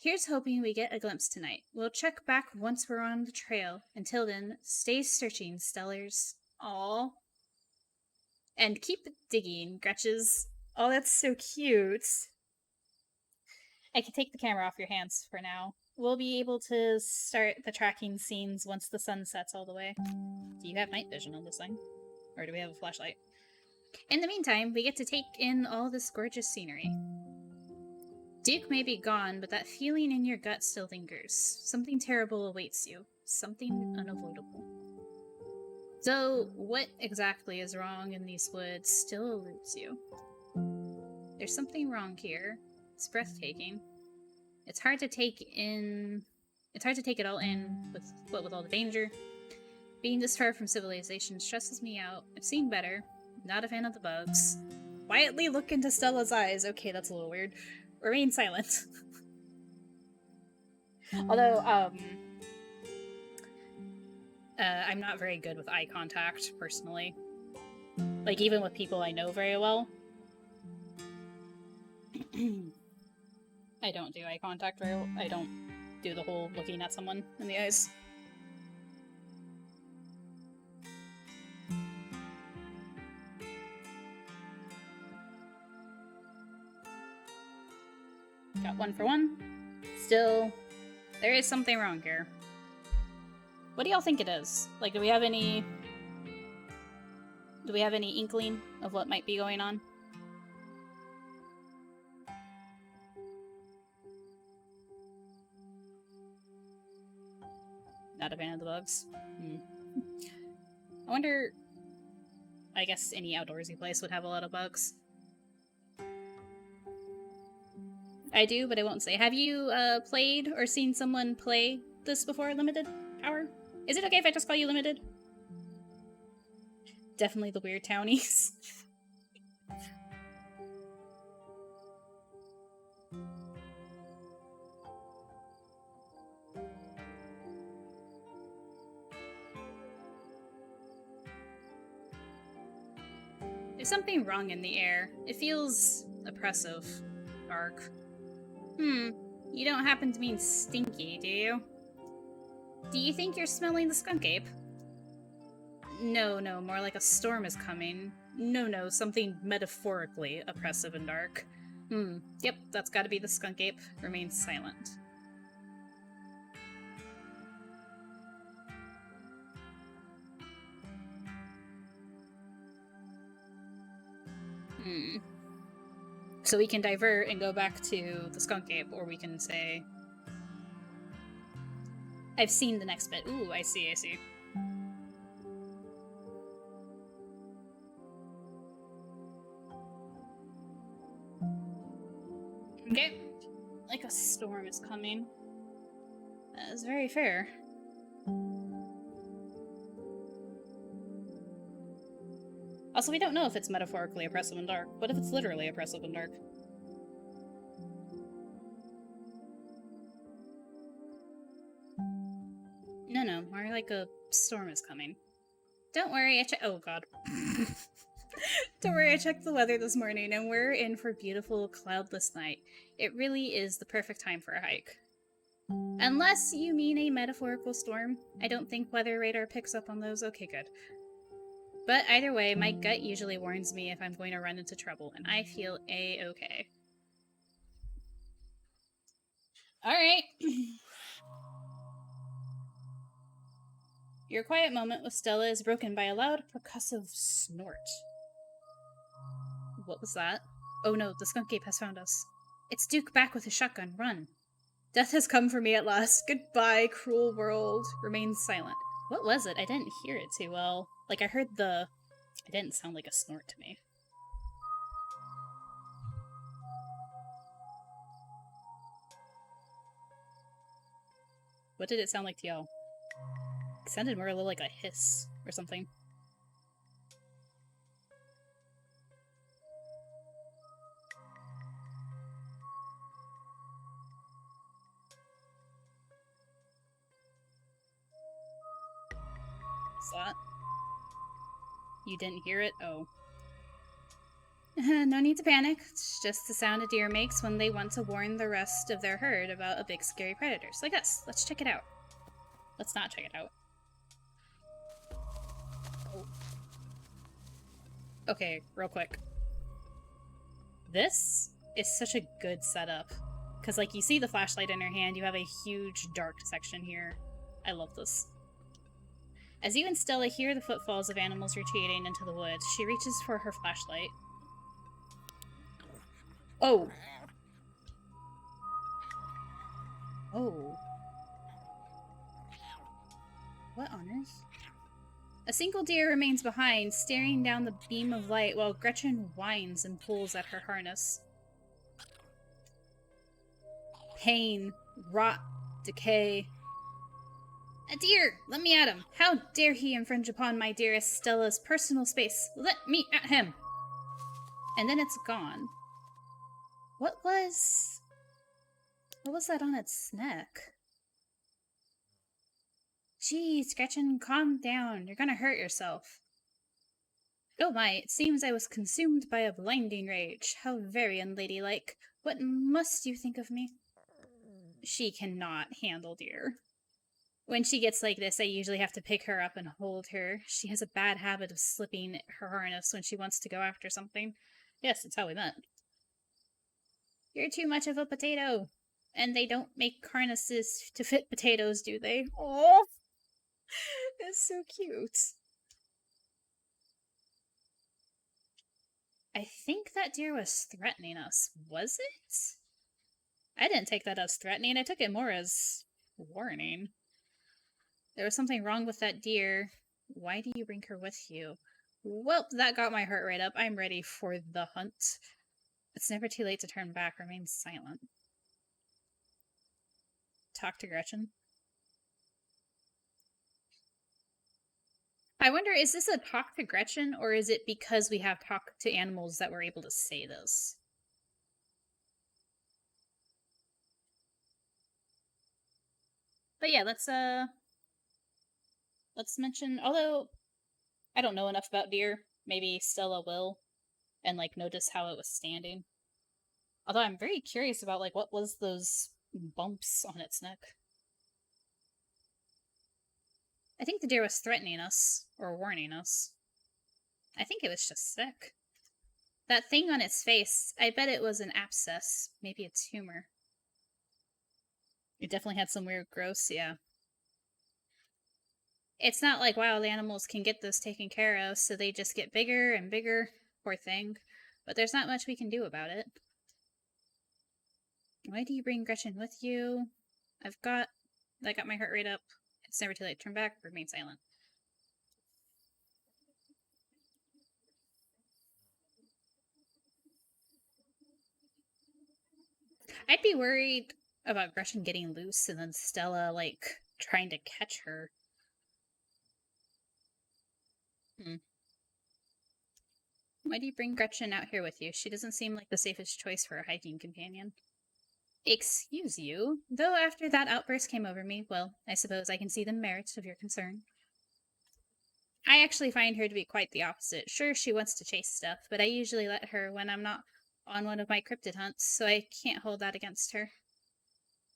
Here's hoping we get a glimpse tonight. We'll check back once we're on the trail. Until then, stay searching, Stellars. Aww. And keep digging, Gretches. Oh, that's so cute. I can take the camera off your hands for now. We'll be able to start the tracking scenes once the sun sets all the way. Do you have night vision on this thing? Or do we have a flashlight? In the meantime, we get to take in all this gorgeous scenery. Duke may be gone, but that feeling in your gut still lingers. Something terrible awaits you. Something unavoidable. Though what exactly is wrong in these woods still eludes you. There's something wrong here. It's breathtaking. It's hard to take it all in with all the danger. Being this far from civilization stresses me out. I've seen better. Not a fan of the bugs. Quietly look into Stella's eyes. Okay, that's a little weird. Remain silent. Although, I'm not very good with eye contact, personally. Like, even with people I know very well. I don't do eye contact very well. I don't do the whole looking at someone in the eyes. Got 1 for 1. Still, there is something wrong here. What do y'all think it is? Like, do we have any inkling of what might be going on? Not a fan of the bugs. I wonder... I guess any outdoorsy place would have a lot of bugs. I do, but I won't say. Have you played or seen someone play this before, Limited Hour? Is it okay if I just call you Limited? Definitely the weird townies. There's something wrong in the air. It feels oppressive. Dark. You don't happen to mean stinky, do you? Do you think you're smelling the skunk ape? No, more like a storm is coming. No, something metaphorically oppressive and dark. Yep, that's gotta be the skunk ape. Remains silent. So we can divert and go back to the skunk ape, or we can say... I've seen the next bit. Ooh, I see. Okay. Like a storm is coming. That is very fair. Also, we don't know if it's metaphorically oppressive and dark. What if it's literally oppressive and dark? No, more like a storm is coming. Don't worry, oh god. Don't worry, I checked the weather this morning and we're in for a beautiful cloudless night. It really is the perfect time for a hike. Unless you mean a metaphorical storm. I don't think weather radar picks up on those. Okay, good. But either way, my gut usually warns me if I'm going to run into trouble, and I feel a-okay. Alright. Your quiet moment with Stella is broken by a loud, percussive snort. What was that? Oh no, the skunk ape has found us. It's Duke back with his shotgun. Run. Death has come for me at last. Goodbye, cruel world. Remain silent. What was it? I didn't hear it too well. Like, I heard the... It didn't sound like a snort to me. What did it sound like to y'all? It sounded more a little like a hiss or something. What's that? You didn't hear it? Oh. No need to panic. It's just the sound a deer makes when they want to warn the rest of their herd about a big scary predator. So like us. Let's check it out. Let's not check it out. Oh. Okay, real quick. This is such a good setup. Because, like, you see the flashlight in her hand, you have a huge dark section here. I love this. As you and Stella hear the footfalls of animals retreating into the woods, she reaches for her flashlight. Oh. Oh. What on earth? A single deer remains behind, staring down the beam of light while Gretchen whines and pulls at her harness. Pain, rot, decay. A deer! Let me at him! How dare he infringe upon my dearest Stella's personal space? Let me at him! And then it's gone. What was that on its neck? Jeez, Gretchen, calm down. You're gonna hurt yourself. Oh my, it seems I was consumed by a blinding rage. How very unladylike. What must you think of me? She cannot handle deer. When she gets like this, I usually have to pick her up and hold her. She has a bad habit of slipping her harness when she wants to go after something. Yes, that's how we met. You're too much of a potato. And they don't make harnesses to fit potatoes, do they? Oh, it's so cute. I think that deer was threatening us. Was it? I didn't take that as threatening. I took it more as warning. There was something wrong with that deer. Why do you bring her with you? Well, that got my heart right up. I'm ready for the hunt. It's never too late to turn back. Remain silent. talk to Gretchen. I wonder, is this a talk to Gretchen, or is it because we have talk to animals that we're able to say this? But yeah, let's mention, although I don't know enough about deer, maybe Stella will, and like notice how it was standing. Although I'm very curious about like what was those bumps on its neck. I think the deer was threatening us or warning us. I think it was just sick. That thing on its face, I bet it was an abscess. Maybe a tumor. It definitely had some weird gross, yeah. It's not like wild animals can get those taken care of, so they just get bigger and bigger. Poor thing. But there's not much we can do about it. Why do you bring Gretchen with you? I got my heart rate up. It's never too late. Turn back, remain silent. I'd be worried about Gretchen getting loose and then Stella, like, trying to catch her. Why do you bring Gretchen out here with you? She doesn't seem like the safest choice for a hiking companion. Excuse you? Though after that outburst came over me, well, I suppose I can see the merits of your concern. I actually find her to be quite the opposite. Sure, she wants to chase stuff, but I usually let her when I'm not on one of my cryptid hunts, so I can't hold that against her.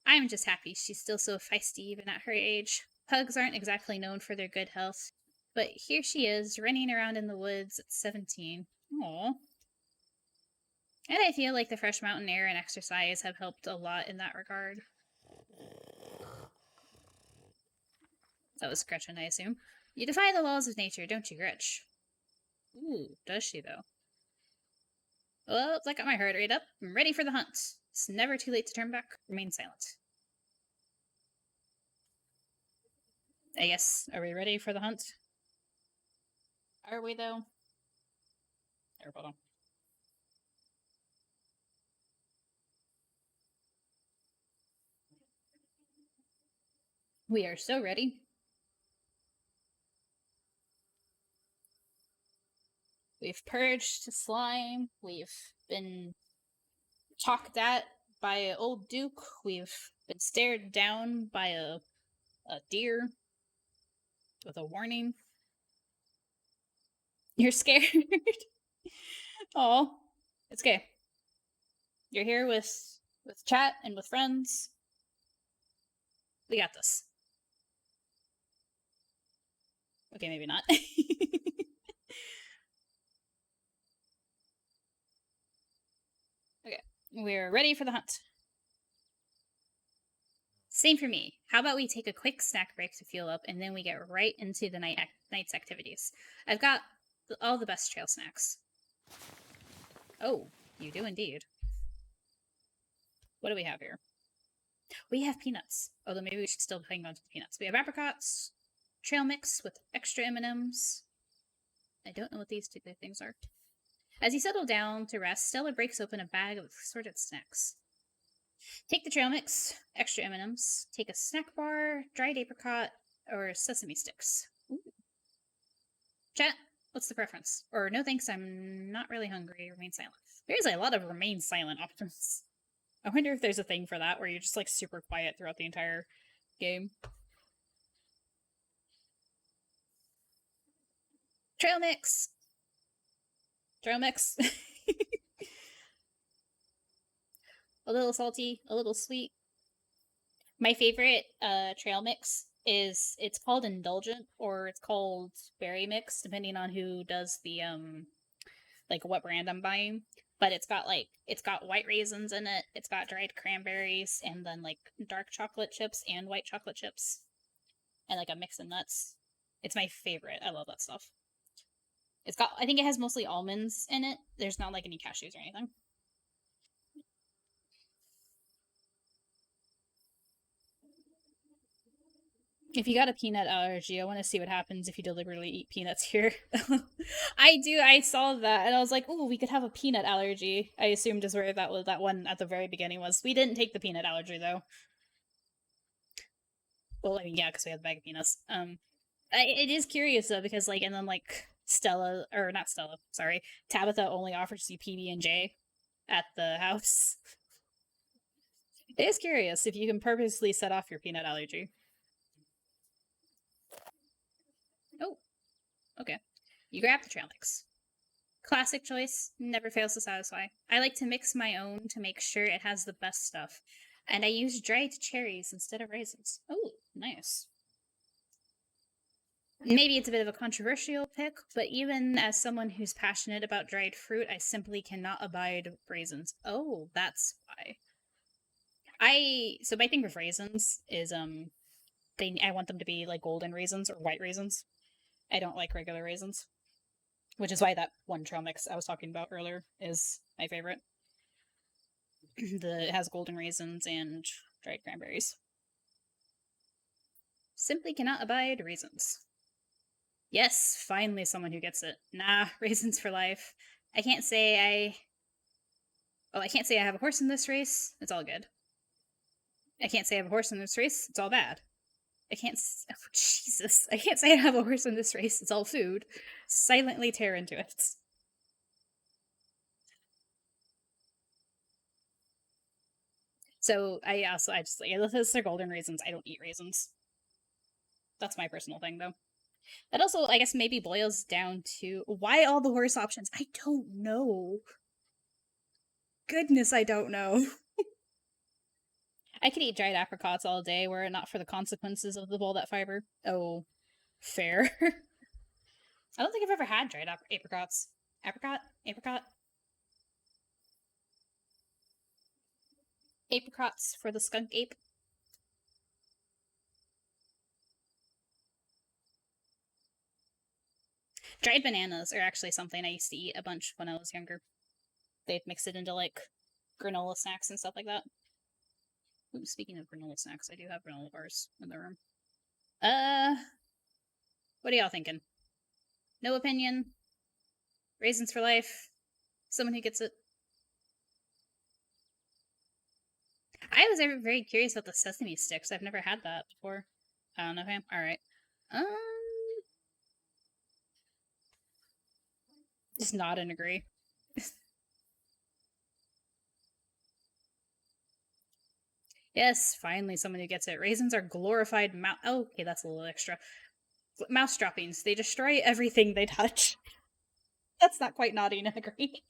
I'm just happy she's still so feisty even at her age. Pugs aren't exactly known for their good health, but here she is, running around in the woods at 17. Aww. And I feel like the fresh mountain air and exercise have helped a lot in that regard. That was Gretchen, I assume. You defy the laws of nature, don't you, Gretch? Ooh, does she, though? Well, I got my heart rate up. I'm ready for the hunt. It's never too late to turn back. Remain silent. I guess, are we ready for the hunt? Are we, though? Here, hold on. We are so ready. We've purged slime. We've been talked at by old Duke. We've been stared down by a deer with a warning. You're scared. Oh, it's okay. You're here with chat and with friends. We got this. Okay, maybe not. Okay, we're ready for the hunt. Same for me. How about we take a quick snack break to fuel up, and then we get right into the night's activities. I've got all the best trail snacks. Oh, you do indeed. What do we have here? We have peanuts. Although maybe we should still hang on to the peanuts. We have apricots, trail mix with extra M&Ms. I don't know what these two things are. As you settle down to rest, Stella breaks open a bag of assorted snacks. Take the trail mix, extra M&Ms. Take a snack bar, dried apricot, or sesame sticks. Ooh. Chat, what's the preference? Or no thanks, I'm not really hungry. Remain silent. There's a lot of remain silent options. I wonder if there's a thing for that where you're just like super quiet throughout the entire game. Trail mix. Trail mix. A little salty, a little sweet. My favorite trail mix is it's called indulgent or it's called berry mix, depending on who does the like what brand I'm buying. But it's got white raisins in it, it's got dried cranberries, and then like dark chocolate chips and white chocolate chips. And like a mix of nuts. It's my favorite. I love that stuff. I think it has mostly almonds in it. There's not like any cashews or anything. If you got a peanut allergy, I want to see what happens if you deliberately eat peanuts here. I do. I saw that and I was like, "Ooh, we could have a peanut allergy." I assumed is where that one at the very beginning was. We didn't take the peanut allergy though. Well, I mean, yeah, because we had the bag of peanuts. It is curious though because like, and then like Stella or not Stella, sorry, Tabitha only offers you PB&J at the house. It is curious if you can purposely set off your peanut allergy. Oh, okay. You grab the trail mix. Classic choice, never fails to satisfy. I like to mix my own to make sure it has the best stuff. And I use dried cherries instead of raisins. Oh, nice. Maybe it's a bit of a controversial pick, but even as someone who's passionate about dried fruit, I simply cannot abide raisins. Oh, that's why. So my thing with raisins is I want them to be like golden raisins or white raisins. I don't like regular raisins, which is why that one trail mix I was talking about earlier is my favorite. It has golden raisins and dried cranberries. Simply cannot abide raisins. Yes, finally someone who gets it. Nah, raisins for life. I can't say I. Well, I can't say I have a horse in this race. It's all good. I can't say I have a horse in this race. It's all bad. I can't. Oh, Jesus. I can't say I have a horse in this race. It's all food. Silently tear into it. So I just like if they're golden raisins, I don't eat raisins. That's my personal thing though. That also, I guess, maybe boils down to why all the horse options. I don't know. Goodness, I don't know. I could eat dried apricots all day were it not for the consequences of the walnut fiber. Oh, fair. I don't think I've ever had dried apricots. Apricot? Apricot? Apricots for the skunk ape. Dried bananas are actually something I used to eat a bunch when I was younger. They'd mix it into like granola snacks and stuff like that. Ooh, speaking of granola snacks, I do have granola bars in the room. Uh, what are y'all thinking? No opinion? Raisins for life? Someone who gets it? I was very curious about the sesame sticks. I've never had that before. I don't know him. All right. Um, just nod and agree. Yes, finally someone who gets it. Raisins are glorified mouse. Oh, okay, that's a little extra. Mouse droppings. They destroy everything they touch. That's not quite nodding and agree.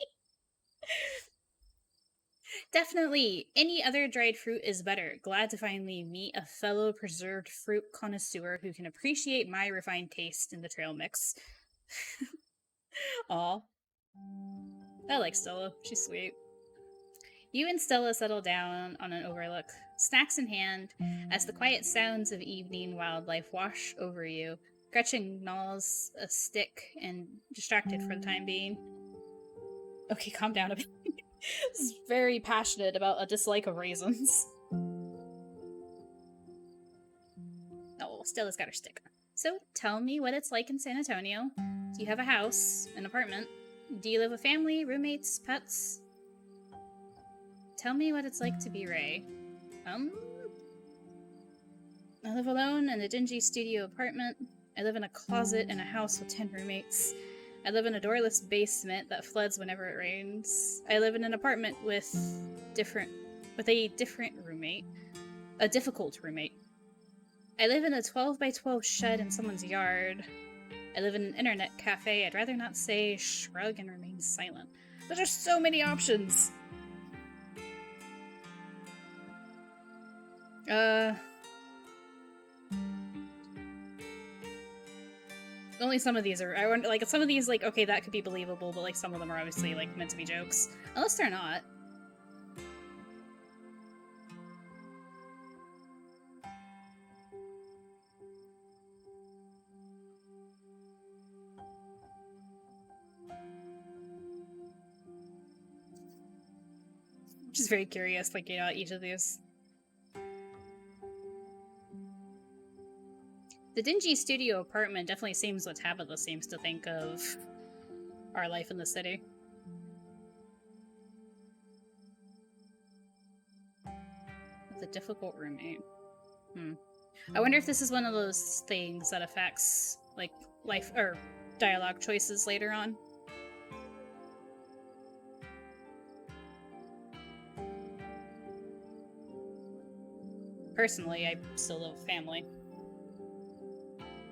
Definitely. Any other dried fruit is better. Glad to finally meet a fellow preserved fruit connoisseur who can appreciate my refined taste in the trail mix. Aw. I like Stella. She's sweet. You and Stella settle down on an overlook, snacks in hand, as the quiet sounds of evening wildlife wash over you. Gretchen gnaws a stick and distracted for the time being. Okay, calm down a bit. This is very passionate about a dislike of raisins. Oh, Stella's got her stick. So tell me what it's like in San Antonio. Do you have a house, an apartment? Do you live with family, roommates, pets? Tell me what it's like to be Ray. I live alone in a dingy studio apartment. I live in a closet in a house with 10 roommates. I live in a doorless basement that floods whenever it rains. I live in an apartment with a different roommate. A difficult roommate. I live in a 12 by 12 shed in someone's yard. I live in an internet cafe. I'd rather not say, shrug and remain silent. But there's so many options. Only some of these are. I wonder, like some of these, like okay, that could be believable, but like some of them are obviously like meant to be jokes, unless they're not. Just very curious, like each of these. The dingy studio apartment definitely seems what Tabitha seems to think of our life in the city. With a difficult roommate. I wonder if this is one of those things that affects, like, life or dialogue choices later on. Personally, I still love family,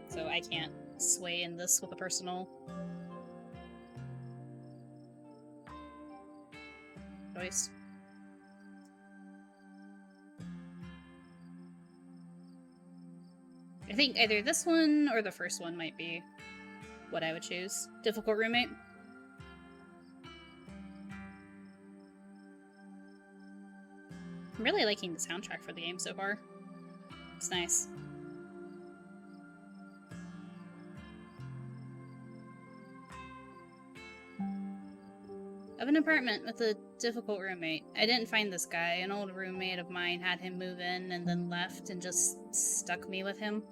so I can't sway in this with a personal choice. I think either this one or the first one might be what I would choose. Difficult roommate. I'm really liking the soundtrack for the game so far. It's nice. I have an apartment with a difficult roommate. I didn't find this guy. An old roommate of mine had him move in and then left and just stuck me with him.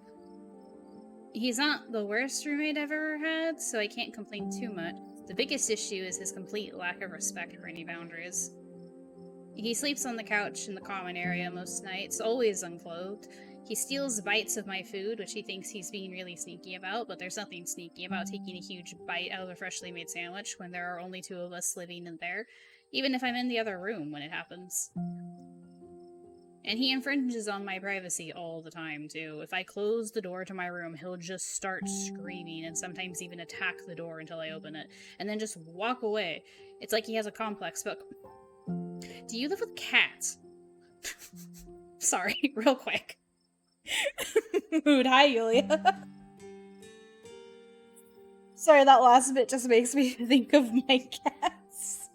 He's not the worst roommate I've ever had, so I can't complain too much. The biggest issue is his complete lack of respect for any boundaries. He sleeps on the couch in the common area most nights, always unclothed. He steals bites of my food, which he thinks he's being really sneaky about, but there's nothing sneaky about taking a huge bite out of a freshly made sandwich when there are only two of us living in there, even if I'm in the other room when it happens. And he infringes on my privacy all the time, too. If I close the door to my room, he'll just start screaming and sometimes even attack the door until I open it, and then just walk away. It's like he has a complex, but... Do you live with cats? Sorry, real quick. Mood, hi, Yulia. Sorry, that last bit just makes me think of my cats.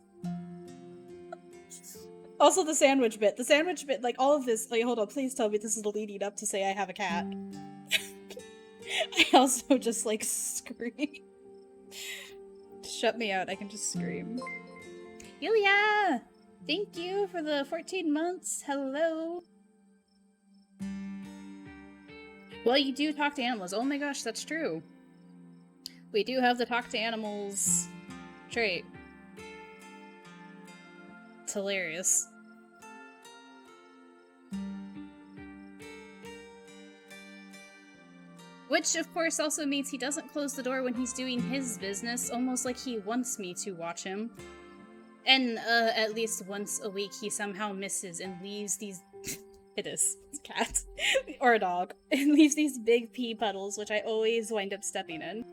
Also, the sandwich bit. The sandwich bit, like, all of this, like, hold on, please tell me this is the leading up to say I have a cat. I also just, like, scream. Shut me out, I can just scream. Yulia! Thank you for the 14 months. Hello. Well, you do talk to animals. Oh my gosh, that's true. We do have the talk to animals trait. It's hilarious. Which, of course, also means he doesn't close the door when he's doing his business, almost like he wants me to watch him. And at least once a week, he somehow misses and leaves these... It is. It's a cat. Or a dog. And leaves these big pee puddles, which I always wind up stepping in.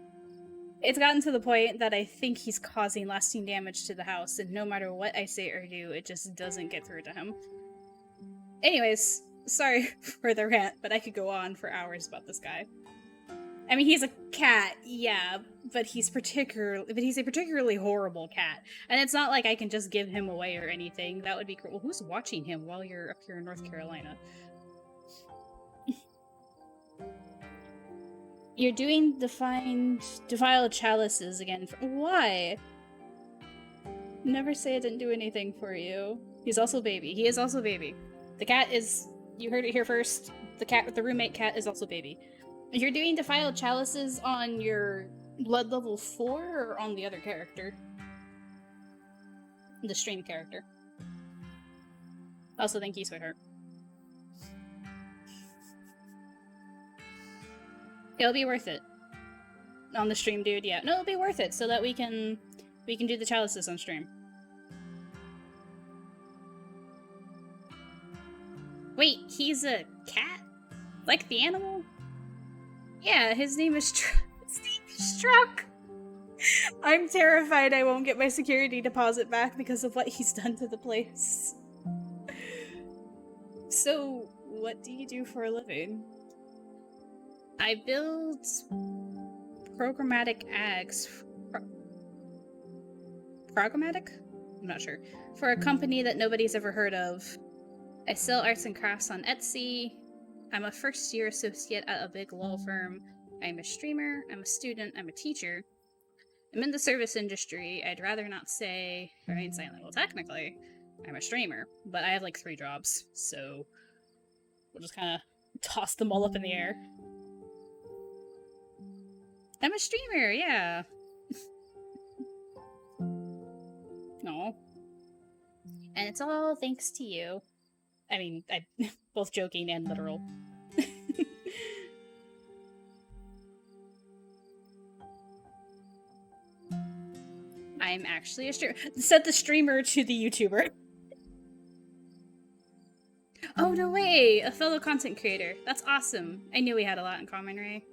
It's gotten to the point that I think he's causing lasting damage to the house, and no matter what I say or do, it just doesn't get through to him. Anyways, sorry for the rant, but I could go on for hours about this guy. I mean, he's a cat, yeah, but he's a particularly horrible cat. And it's not like I can just give him away or anything. That would be cruel. Well, who's watching him while you're up here in North Carolina? You're doing defiled chalices again. Why? Never say I didn't do anything for you. He's also baby. He is also baby. The cat is... You heard it here first. The roommate cat is also baby. You're doing defiled chalices on your blood level 4 or on the other character? The stream character. Also, thank you, sweetheart. It'll be worth it. On the stream, dude, yeah. No, it'll be worth it so that we can do the chalices on stream. Wait, he's a cat? Like the animal? Yeah, his name is Struck. I'm terrified I won't get my security deposit back because of what he's done to the place. So, what do you do for a living? I build programmatic ags. Programmatic? I'm not sure. For a company that nobody's ever heard of. I sell arts and crafts on Etsy. I'm a first-year associate at a big law firm. I'm a streamer, I'm a student, I'm a teacher. I'm in the service industry. I'd rather not say, or I'd say, well, technically, I'm a streamer, but I have like 3 jobs, so we'll just kind of toss them all up in the air. I'm a streamer, yeah. No. And it's all thanks to you. I mean, both joking and literal. I'm actually a streamer. Said the streamer to the YouTuber. Oh, no way! A fellow content creator. That's awesome. I knew we had a lot in common, Ray.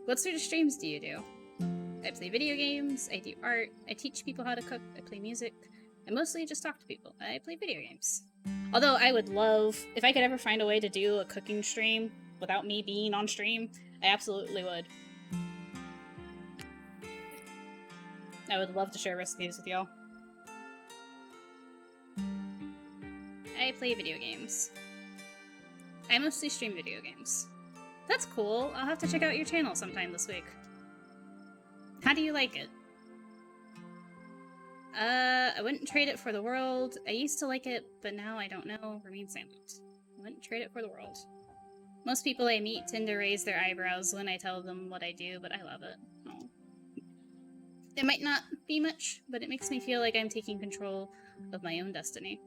What sort of streams do you do? I play video games, I do art, I teach people how to cook, I play music. I mostly just talk to people. I play video games. Although I would love, if I could ever find a way to do a cooking stream without me being on stream, I absolutely would. I would love to share recipes with y'all. I play video games. I mostly stream video games. That's cool. I'll have to check out your channel sometime this week. How do you like it? I wouldn't trade it for the world. I used to like it, but now I don't know. Remain silent. I wouldn't trade it for the world. Most people I meet tend to raise their eyebrows when I tell them what I do, but I love it. Oh. It might not be much, but it makes me feel like I'm taking control of my own destiny.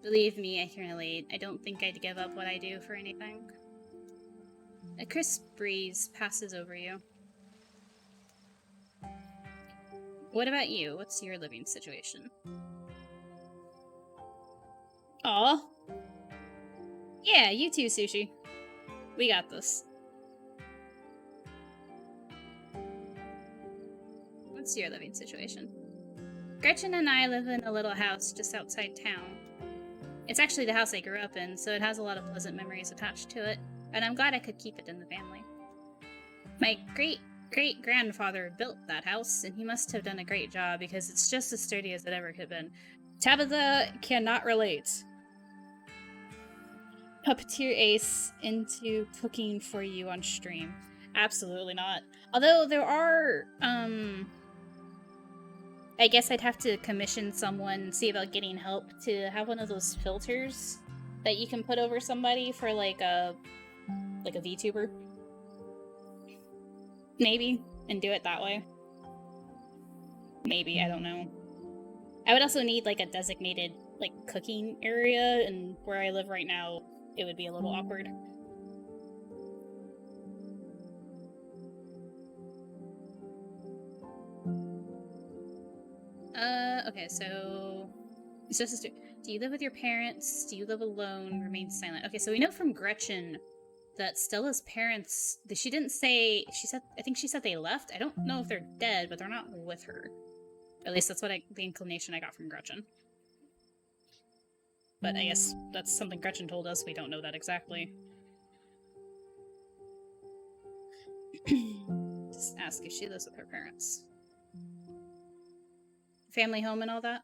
Believe me, I can relate. I don't think I'd give up what I do for anything. A crisp breeze passes over you. What about you? What's your living situation? Aw. Yeah, you too, Sushi. We got this. What's your living situation? Gretchen and I live in a little house just outside town. It's actually the house I grew up in, so it has a lot of pleasant memories attached to it, and I'm glad I could keep it in the family. My great-great-grandfather built that house, and he must have done a great job because it's just as sturdy as it ever could have been. Tabitha cannot relate. Puppeteer Ace into cooking for you on stream. Absolutely not. Although there are, I guess I'd have to commission someone, see about getting help to have one of those filters that you can put over somebody for like a VTuber. Maybe, and do it that way. Maybe, I don't know. I would also need like a designated like cooking area, and where I live right now, it would be a little awkward. Okay, so it's just do you live with your parents? Do you live alone? Remain silent. Okay, so we know from Gretchen that Stella's parents, she didn't say, I think she said they left. I don't know if they're dead, but they're not with her. At least that's what the inclination I got from Gretchen. But I guess that's something Gretchen told us. We don't know that exactly. Just ask if she lives with her parents. Family home and all that?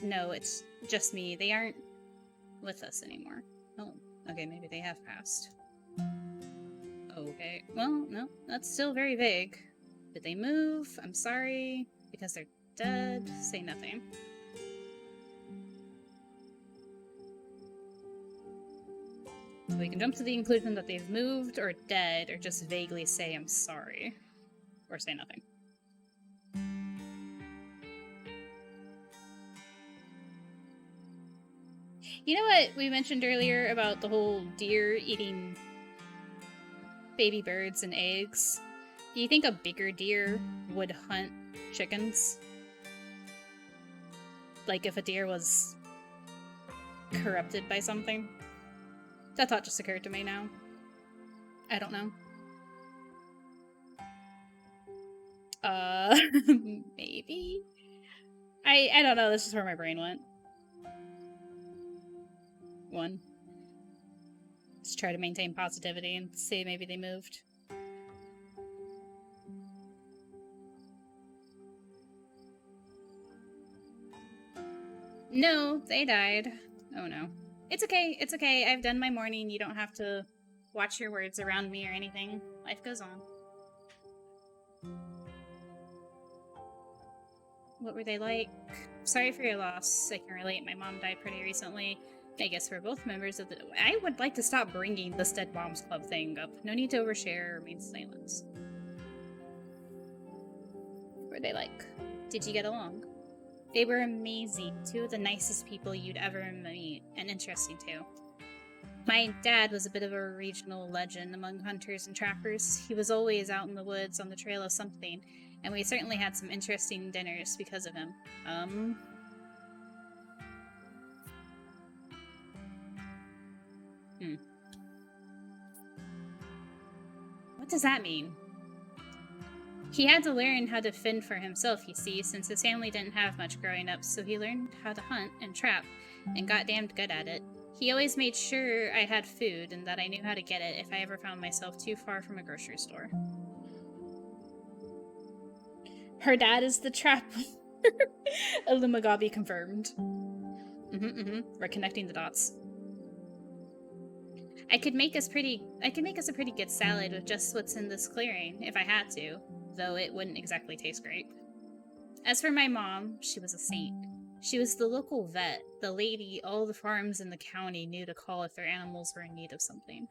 No, it's just me. They aren't with us anymore. Oh, okay, maybe they have passed. Okay, well, no, that's still very vague. Did they move? I'm sorry. Because they're dead? Say nothing. So we can jump to the conclusion that they've moved or dead, or just vaguely say I'm sorry. Or say nothing. You know what we mentioned earlier about the whole deer eating baby birds and eggs? Do you think a bigger deer would hunt chickens? Like if a deer was corrupted by something? That thought just occurred to me now. I don't know. Maybe? I don't know, this is where my brain went. One. Just try to maintain positivity and say maybe they moved. No, they died. Oh no. It's okay, it's okay. I've done my morning. You don't have to watch your words around me or anything. Life goes on. What were they like? Sorry for your loss. I can relate. My mom died pretty recently. I guess we're both members of the... I would like to stop bringing this Dead Moms Club thing up. No need to overshare or remain silent. What were they like? Did you get along? They were amazing. Two of the nicest people you'd ever meet. And interesting, too. My dad was a bit of a regional legend among hunters and trappers. He was always out in the woods on the trail of something, and we certainly had some interesting dinners because of him. What does that mean? He had to learn how to fend for himself, you see, since his family didn't have much growing up, so he learned how to hunt and trap, and got damned good at it. He always made sure I had food and that I knew how to get it if I ever found myself too far from a grocery store. Her dad is the trap. Illumagabi confirmed. We're connecting the dots. I could make us a pretty good salad with just what's in this clearing, if I had to, though it wouldn't exactly taste great. As for my mom, she was a saint. She was the local vet, the lady all the farms in the county knew to call if their animals were in need of something.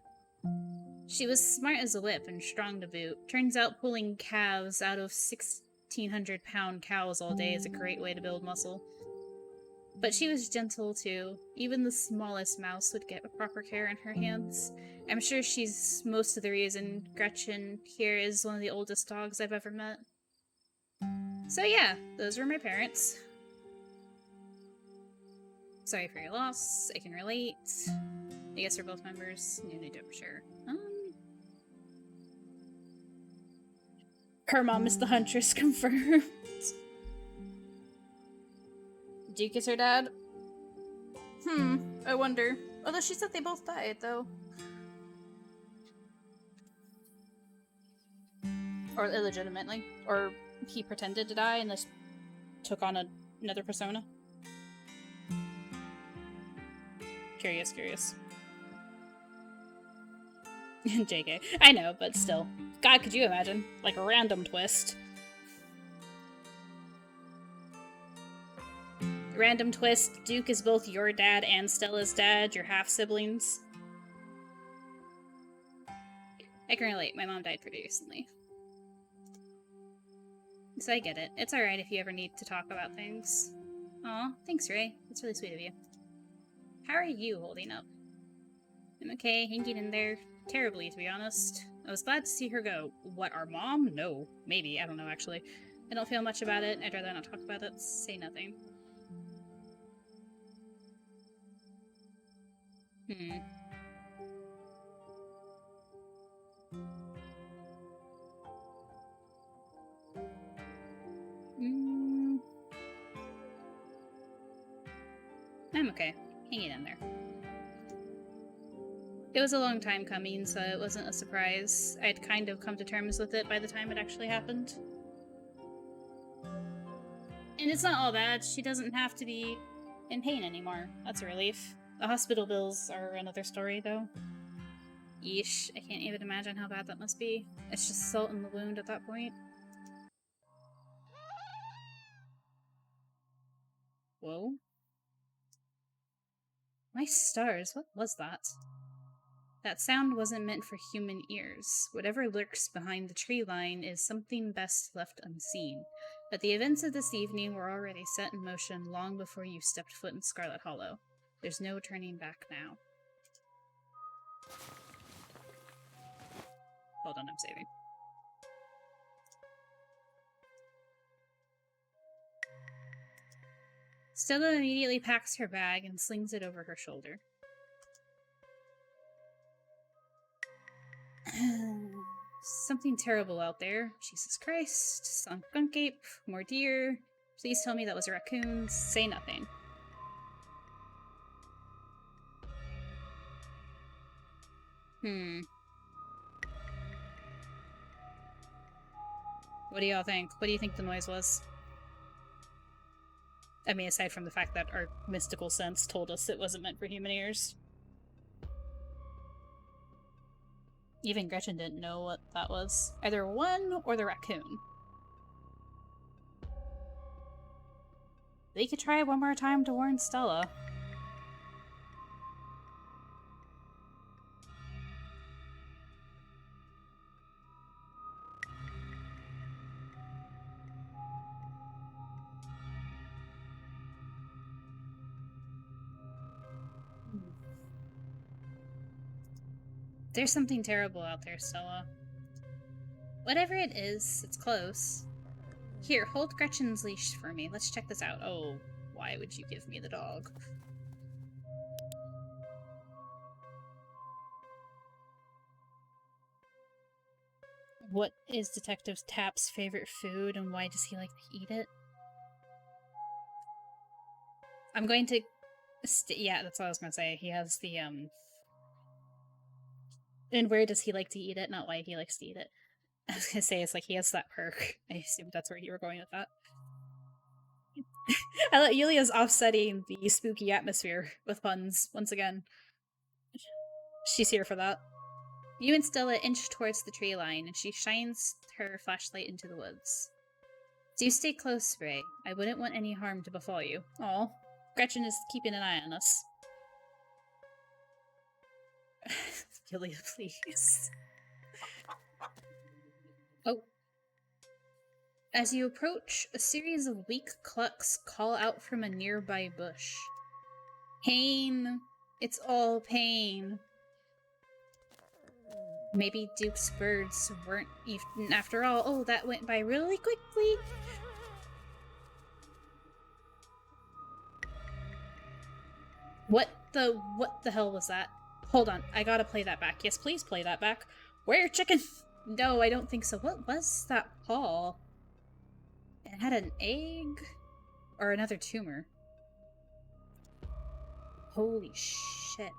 She was smart as a whip and strong to boot. Turns out pulling calves out of 1,600-pound cows all day is a great way to build muscle. But she was gentle, too. Even the smallest mouse would get proper care in her hands. I'm sure she's most of the reason Gretchen here is one of the oldest dogs I've ever met. So yeah, those were my parents. Sorry for your loss. I can relate. I guess we're both members. No, I don't for sure. Her mom is the huntress, confirmed. Duke is her dad? I wonder. Although she said they both died, though. Or illegitimately. Or he pretended to die and just took on another persona. Curious. JK. I know, but still. God, could you imagine? Like a random twist. Random twist, Duke is both your dad and Stella's dad, your half-siblings. I can relate, my mom died pretty recently. So I get it. It's alright if you ever need to talk about things. Aw, thanks, Ray. That's really sweet of you. How are you holding up? I'm okay, hanging in there. Terribly, to be honest. I was glad to see her go. What, our mom? No. Maybe, I don't know, actually. I don't feel much about it. I'd rather not talk about it. Say nothing. I'm okay. Hanging in there. It was a long time coming, so it wasn't a surprise. I'd kind of come to terms with it by the time it actually happened. And it's not all bad. She doesn't have to be in pain anymore. That's a relief. The hospital bills are another story, though. Yeesh, I can't even imagine how bad that must be. It's just salt in the wound at that point. Whoa. My stars, what was that? That sound wasn't meant for human ears. Whatever lurks behind the tree line is something best left unseen. But the events of this evening were already set in motion long before you stepped foot in Scarlet Hollow. There's no turning back now. Hold on, I'm saving. Stella immediately packs her bag and slings it over her shoulder. Something terrible out there. Jesus Christ. Some skunk ape. More deer. Please tell me that was a raccoon. Say nothing. What do y'all think? What do you think the noise was? I mean, aside from the fact that our mystical sense told us it wasn't meant for human ears. Even Gretchen didn't know what that was. Either one or the raccoon. They could try one more time to warn Stella. There's something terrible out there, Stella. Whatever it is, it's close. Here, hold Gretchen's leash for me. Let's check this out. Oh, why would you give me the dog? What is Detective Tap's favorite food, and why does he like to eat it? I'm going to... yeah, that's what I was going to say. He has the, And where does he like to eat it, not why he likes to eat it. I was going to say, it's like he has that perk. I assumed that's where you were going with that. I let Yulia's offsetting the spooky atmosphere with puns, once again. She's here for that. You and Stella inch towards the tree line, and she shines her flashlight into the woods. Do stay close, Ray. I wouldn't want any harm to befall you. Aw. Gretchen is keeping an eye on us. Yulia, please. Oh. As you approach, a series of weak clucks call out from a nearby bush. Pain. It's all pain. Maybe Duke's birds weren't even after all. Oh, that went by really quickly. What the hell was that? Hold on, I gotta play that back. Yes, please play that back. Where, chicken? No, I don't think so. What was that paw? It had an egg? Or another tumor? Holy shit.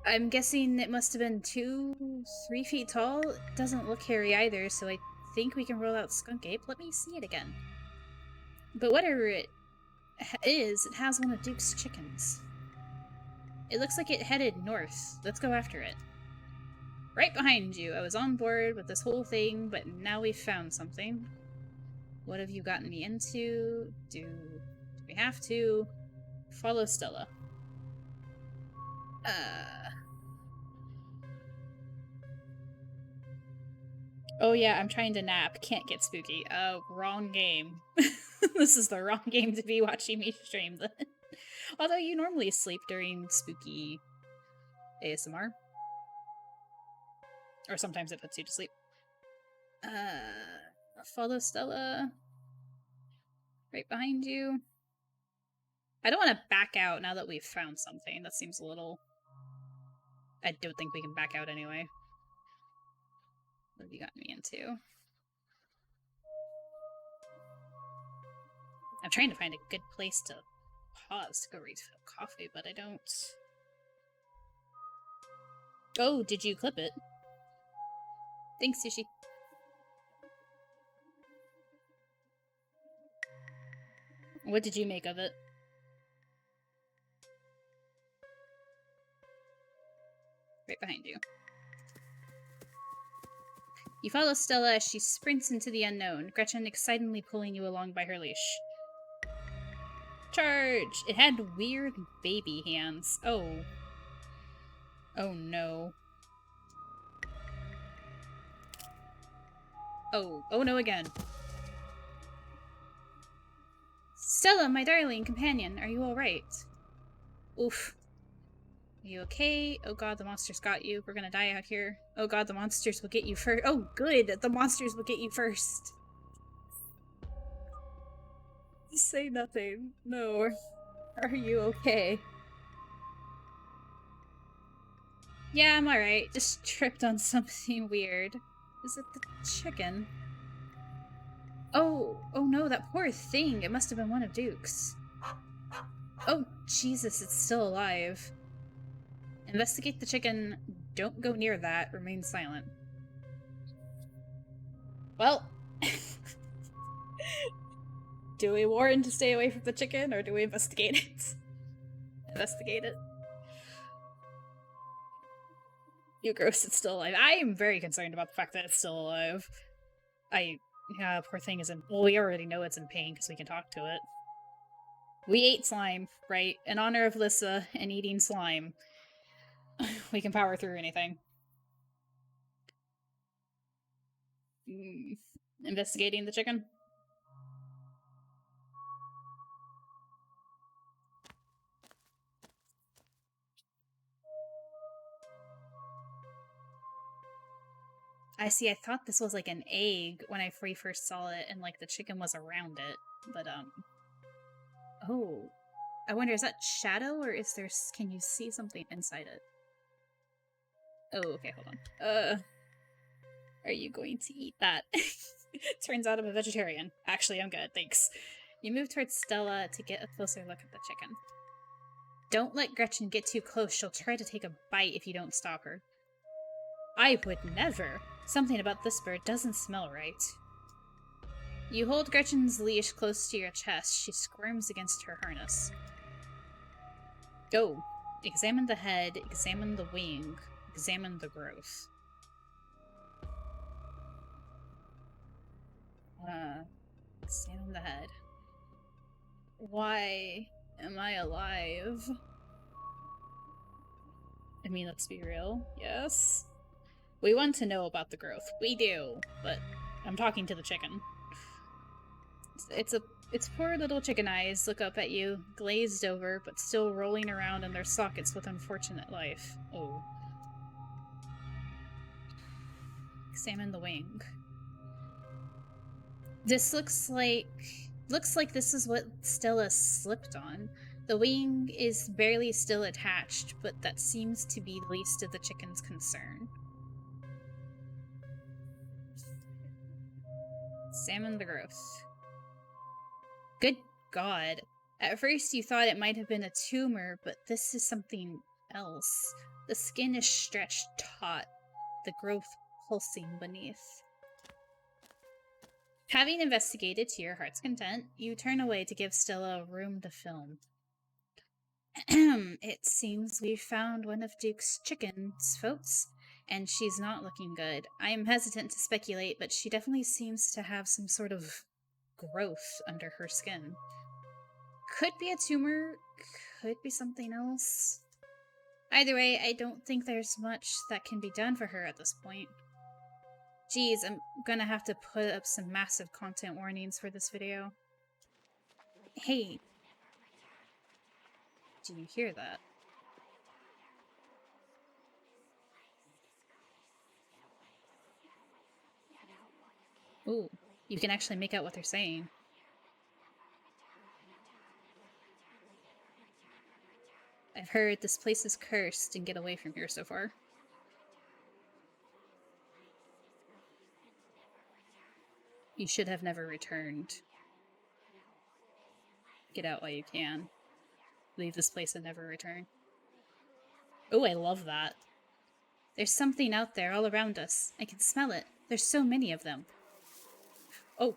I'm guessing it must have been 2-3 feet tall. It doesn't look hairy either, so I think we can roll out Skunk Ape. Let me see it again. But whatever it is, it has one of Duke's chickens. It looks like it headed north. Let's go after it. Right behind you. I was on board with this whole thing, but now we've found something. What have you gotten me into? Do we have to? Follow Stella. Oh yeah, I'm trying to nap. Can't get spooky. Wrong game. This is the wrong game to be watching me stream then. Although you normally sleep during spooky ASMR. Or sometimes it puts you to sleep. Follow Stella. Right behind you. I don't want to back out now that we've found something. That seems a little... I don't think we can back out anyway. What have you gotten me into? I'm trying to find a good place to pause to go refill coffee, but I don't... Oh, did you clip it? Thanks, Sushi. What did you make of it? Right behind you. You follow Stella as she sprints into the unknown, Gretchen excitedly pulling you along by her leash. Charge! It had weird baby hands. Oh. Oh no. Oh. Oh no again. Stella, my darling companion, are you alright? Oof. Are you okay? Oh god, the monsters got you. We're gonna die out here. Oh god, the monsters will get you first. Oh, good! The monsters will get you first. Say nothing. No. Are you okay? Yeah, I'm alright. Just tripped on something weird. Is it the chicken? Oh no, that poor thing. It must have been one of Duke's. Oh, Jesus, it's still alive. Investigate the chicken. Don't go near that. Remain silent. Well... do we warn to stay away from the chicken, or do we investigate it? Investigate it. You gross, it's still alive. I am very concerned about the fact that it's still alive. Poor thing is in... Well, we already know it's in pain because we can talk to it. We ate slime, right? In honor of Lissa and eating slime. We can power through anything. Investigating the chicken? I see, I thought this was like an egg when I first saw it and like the chicken was around it. But, oh. I wonder, is that shadow or is there, can you see something inside it? Oh, okay, hold on. Are you going to eat that? Turns out I'm a vegetarian. Actually, I'm good, thanks. You move towards Stella to get a closer look at the chicken. Don't let Gretchen get too close. She'll try to take a bite if you don't stop her. I would never. Something about this bird doesn't smell right. You hold Gretchen's leash close to your chest. She squirms against her harness. Go. Examine the head, examine the wing, examine the growth. Examine the head. Why am I alive? I mean, let's be real. Yes. We want to know about the growth. We do, but I'm talking to the chicken. Its poor little chicken eyes look up at you, glazed over, but still rolling around in their sockets with unfortunate life. Oh. Examine the wing. This looks like this is what Stella slipped on. The wing is barely still attached, but that seems to be the least of the chicken's concern. Examine the growth. Good God. At first you thought it might have been a tumor, but this is something else. The skin is stretched taut, the growth pulsing beneath. Having investigated to your heart's content, you turn away to give Stella room to film. It seems we've found one of Duke's chickens, folks, and she's not looking good. I am hesitant to speculate, but she definitely seems to have some sort of growth under her skin. Could be a tumor, could be something else. Either way, I don't think there's much that can be done for her at this point. Geez, I'm gonna have to put up some massive content warnings for this video. Hey. Do you hear that? Ooh, you can actually make out what they're saying. I've heard this place is cursed and get away from here so far. You should have never returned. Get out while you can. Leave this place and never return. Oh, I love that. There's something out there all around us. I can smell it. There's so many of them. Oh.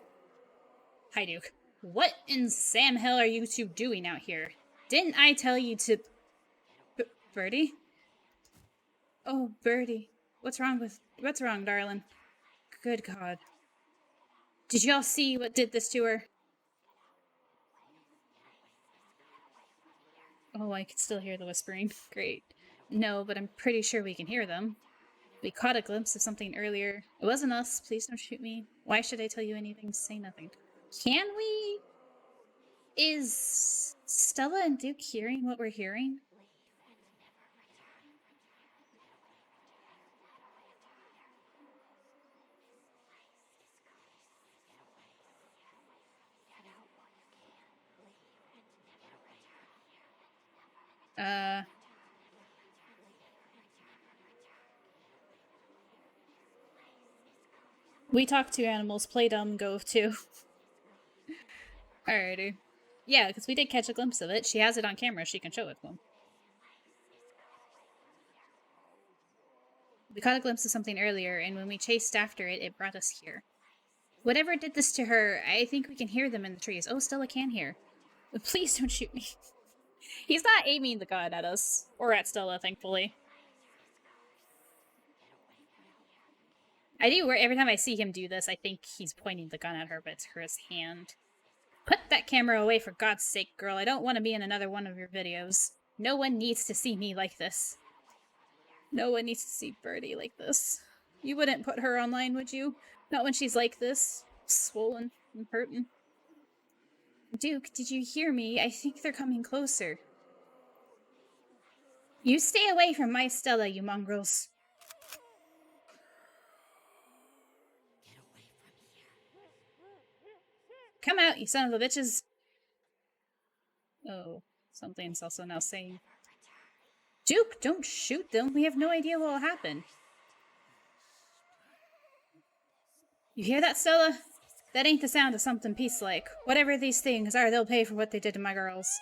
Hi, Duke. What in Sam hell are you two doing out here? Didn't I tell you to... Birdie? Oh, Birdie. What's wrong, darling? Good God. Did y'all see what did this to her? Oh, I can still hear the whispering. Great. No, but I'm pretty sure we can hear them. We caught a glimpse of something earlier. It wasn't us. Please don't shoot me. Why should I tell you anything? Say nothing. Can we? Is Stella and Duke hearing what we're hearing? We talk to animals, play dumb, go too. Alrighty. Yeah, because we did catch a glimpse of it. She has it on camera, she can show it to them. We caught a glimpse of something earlier, and when we chased after it, it brought us here. Whatever did this to her, I think we can hear them in the trees. Oh, Stella can hear. But please don't shoot me. He's not aiming the gun at us. Or at Stella, thankfully. I do, every time I see him do this, I think he's pointing the gun at her, but it's her hand. Put that camera away, for God's sake, girl. I don't want to be in another one of your videos. No one needs to see me like this. No one needs to see Birdie like this. You wouldn't put her online, would you? Not when she's like this. Swollen and hurting. Duke, did you hear me? I think they're coming closer. You stay away from my Stella, you mongrels. Come out, you son of a bitches! Oh, something's also now saying, Duke, don't shoot them. We have no idea what will happen. You hear that, Stella? That ain't the sound of something peace-like. Whatever these things are, they'll pay for what they did to my girls.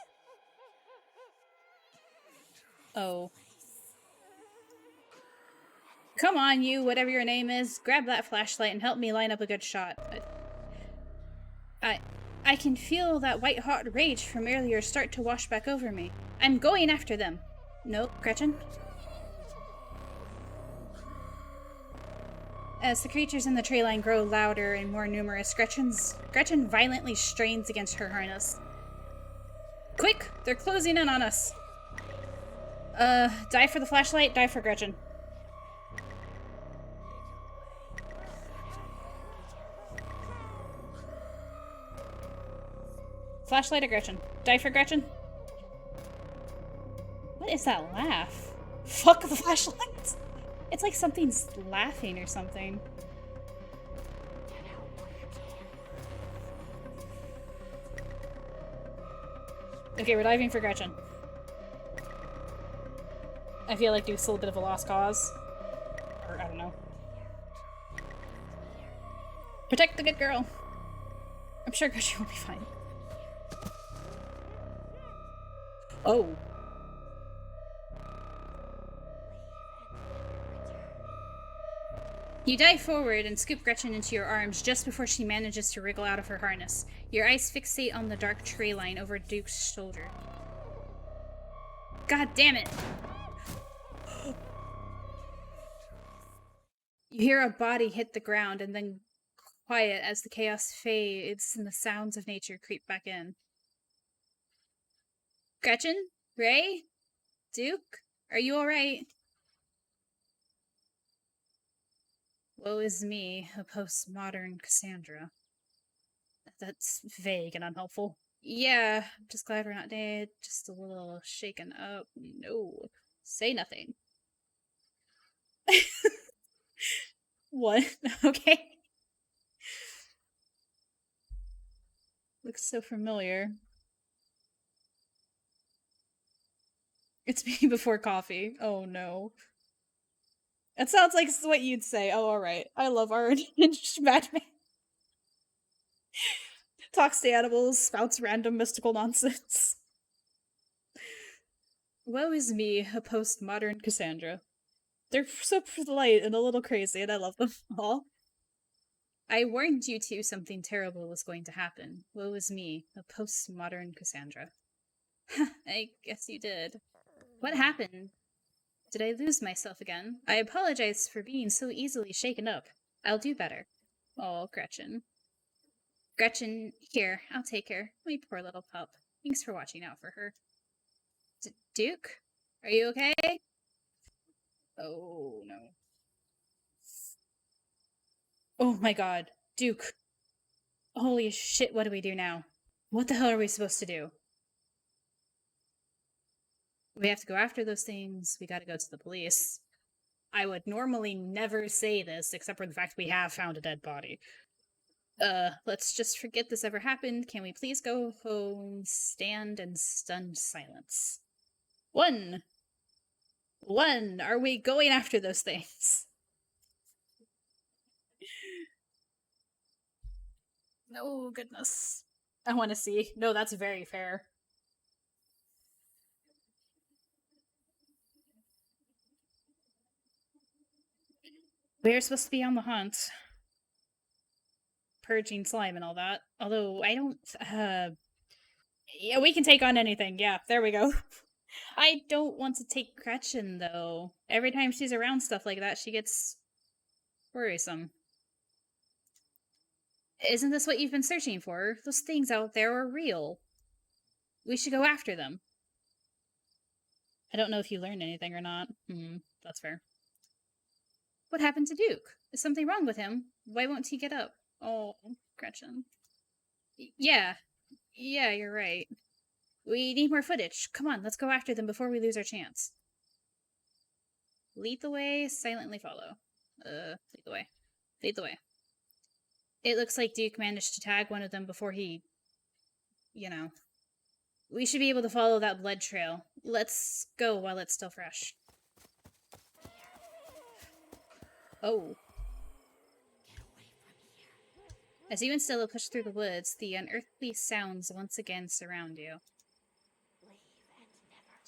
Oh. Come on, you, whatever your name is. Grab that flashlight and help me line up a good shot. I can feel that white-hot rage from earlier start to wash back over me. I'm going after them. Nope, Gretchen. As the creatures in the tree line grow louder and more numerous, Gretchen violently strains against her harness. Quick! They're closing in on us! Die for the flashlight, die for Gretchen. Flashlight or Gretchen? Die for Gretchen? What is that laugh? Fuck the flashlight! It's like something's laughing or something. Okay, we're diving for Gretchen. I feel like Duke's a little bit of a lost cause. Or, I don't know. Protect the good girl! I'm sure Gretchen will be fine. Oh. You dive forward and scoop Gretchen into your arms just before she manages to wriggle out of her harness. Your eyes fixate on the dark tree line over Duke's shoulder. God damn it! You hear a body hit the ground and then quiet as the chaos fades and the sounds of nature creep back in. Gretchen? Ray? Duke? Are you alright? Woe is me, a postmodern Cassandra. That's vague and unhelpful. Yeah, I'm just glad we're not dead. Just a little shaken up. No. Say nothing. What? Okay. Looks so familiar. It's me before coffee. Oh no. That sounds like what you'd say. Oh, alright. I love art and Batman. Talks to animals, spouts random mystical nonsense. Woe is me, a postmodern Cassandra. They're so polite and a little crazy, and I love them all. I warned you two something terrible was going to happen. Woe is me, a postmodern Cassandra. I guess you did. What happened? Did I lose myself again? I apologize for being so easily shaken up. I'll do better. Oh, Gretchen. Gretchen, here, I'll take her. My poor little pup. Thanks for watching out for her. Duke? Are you okay? Oh, no. Oh my god. Duke. Holy shit, what do we do now? What the hell are we supposed to do? We have to go after those things. We gotta go to the police. I would normally never say this, except for the fact we have found a dead body. Let's just forget this ever happened. Can we please go home? Stand in stunned silence. One! Are we going after those things? Oh, goodness. I want to see. No, that's very fair. We're supposed to be on the hunt. Purging slime and all that. Although, I don't, yeah, we can take on anything. Yeah, there we go. I don't want to take Gretchen, though. Every time she's around stuff like that, she gets worrisome. Isn't this what you've been searching for? Those things out there are real. We should go after them. I don't know if you learned anything or not. That's fair. What happened to Duke? Is something wrong with him? Why won't he get up? Oh, Gretchen. Yeah, you're right. We need more footage. Come on, let's go after them before we lose our chance. Lead the way, silently follow. Lead the way. Lead the way. It looks like Duke managed to tag one of them before he, you know. We should be able to follow that blood trail. Let's go while it's still fresh. Oh. As you and Stella push through the woods, the unearthly sounds once again surround you.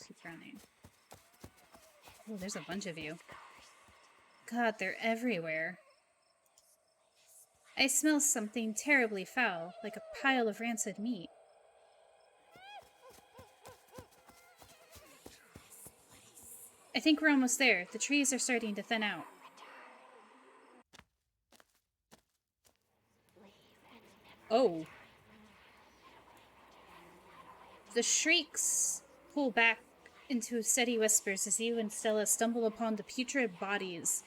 Keep running. Oh, there's a bunch of you. God, they're everywhere. I smell something terribly foul, like a pile of rancid meat. I think we're almost there. The trees are starting to thin out. Oh. The shrieks pull back into steady whispers as you and Stella stumble upon the putrid bodies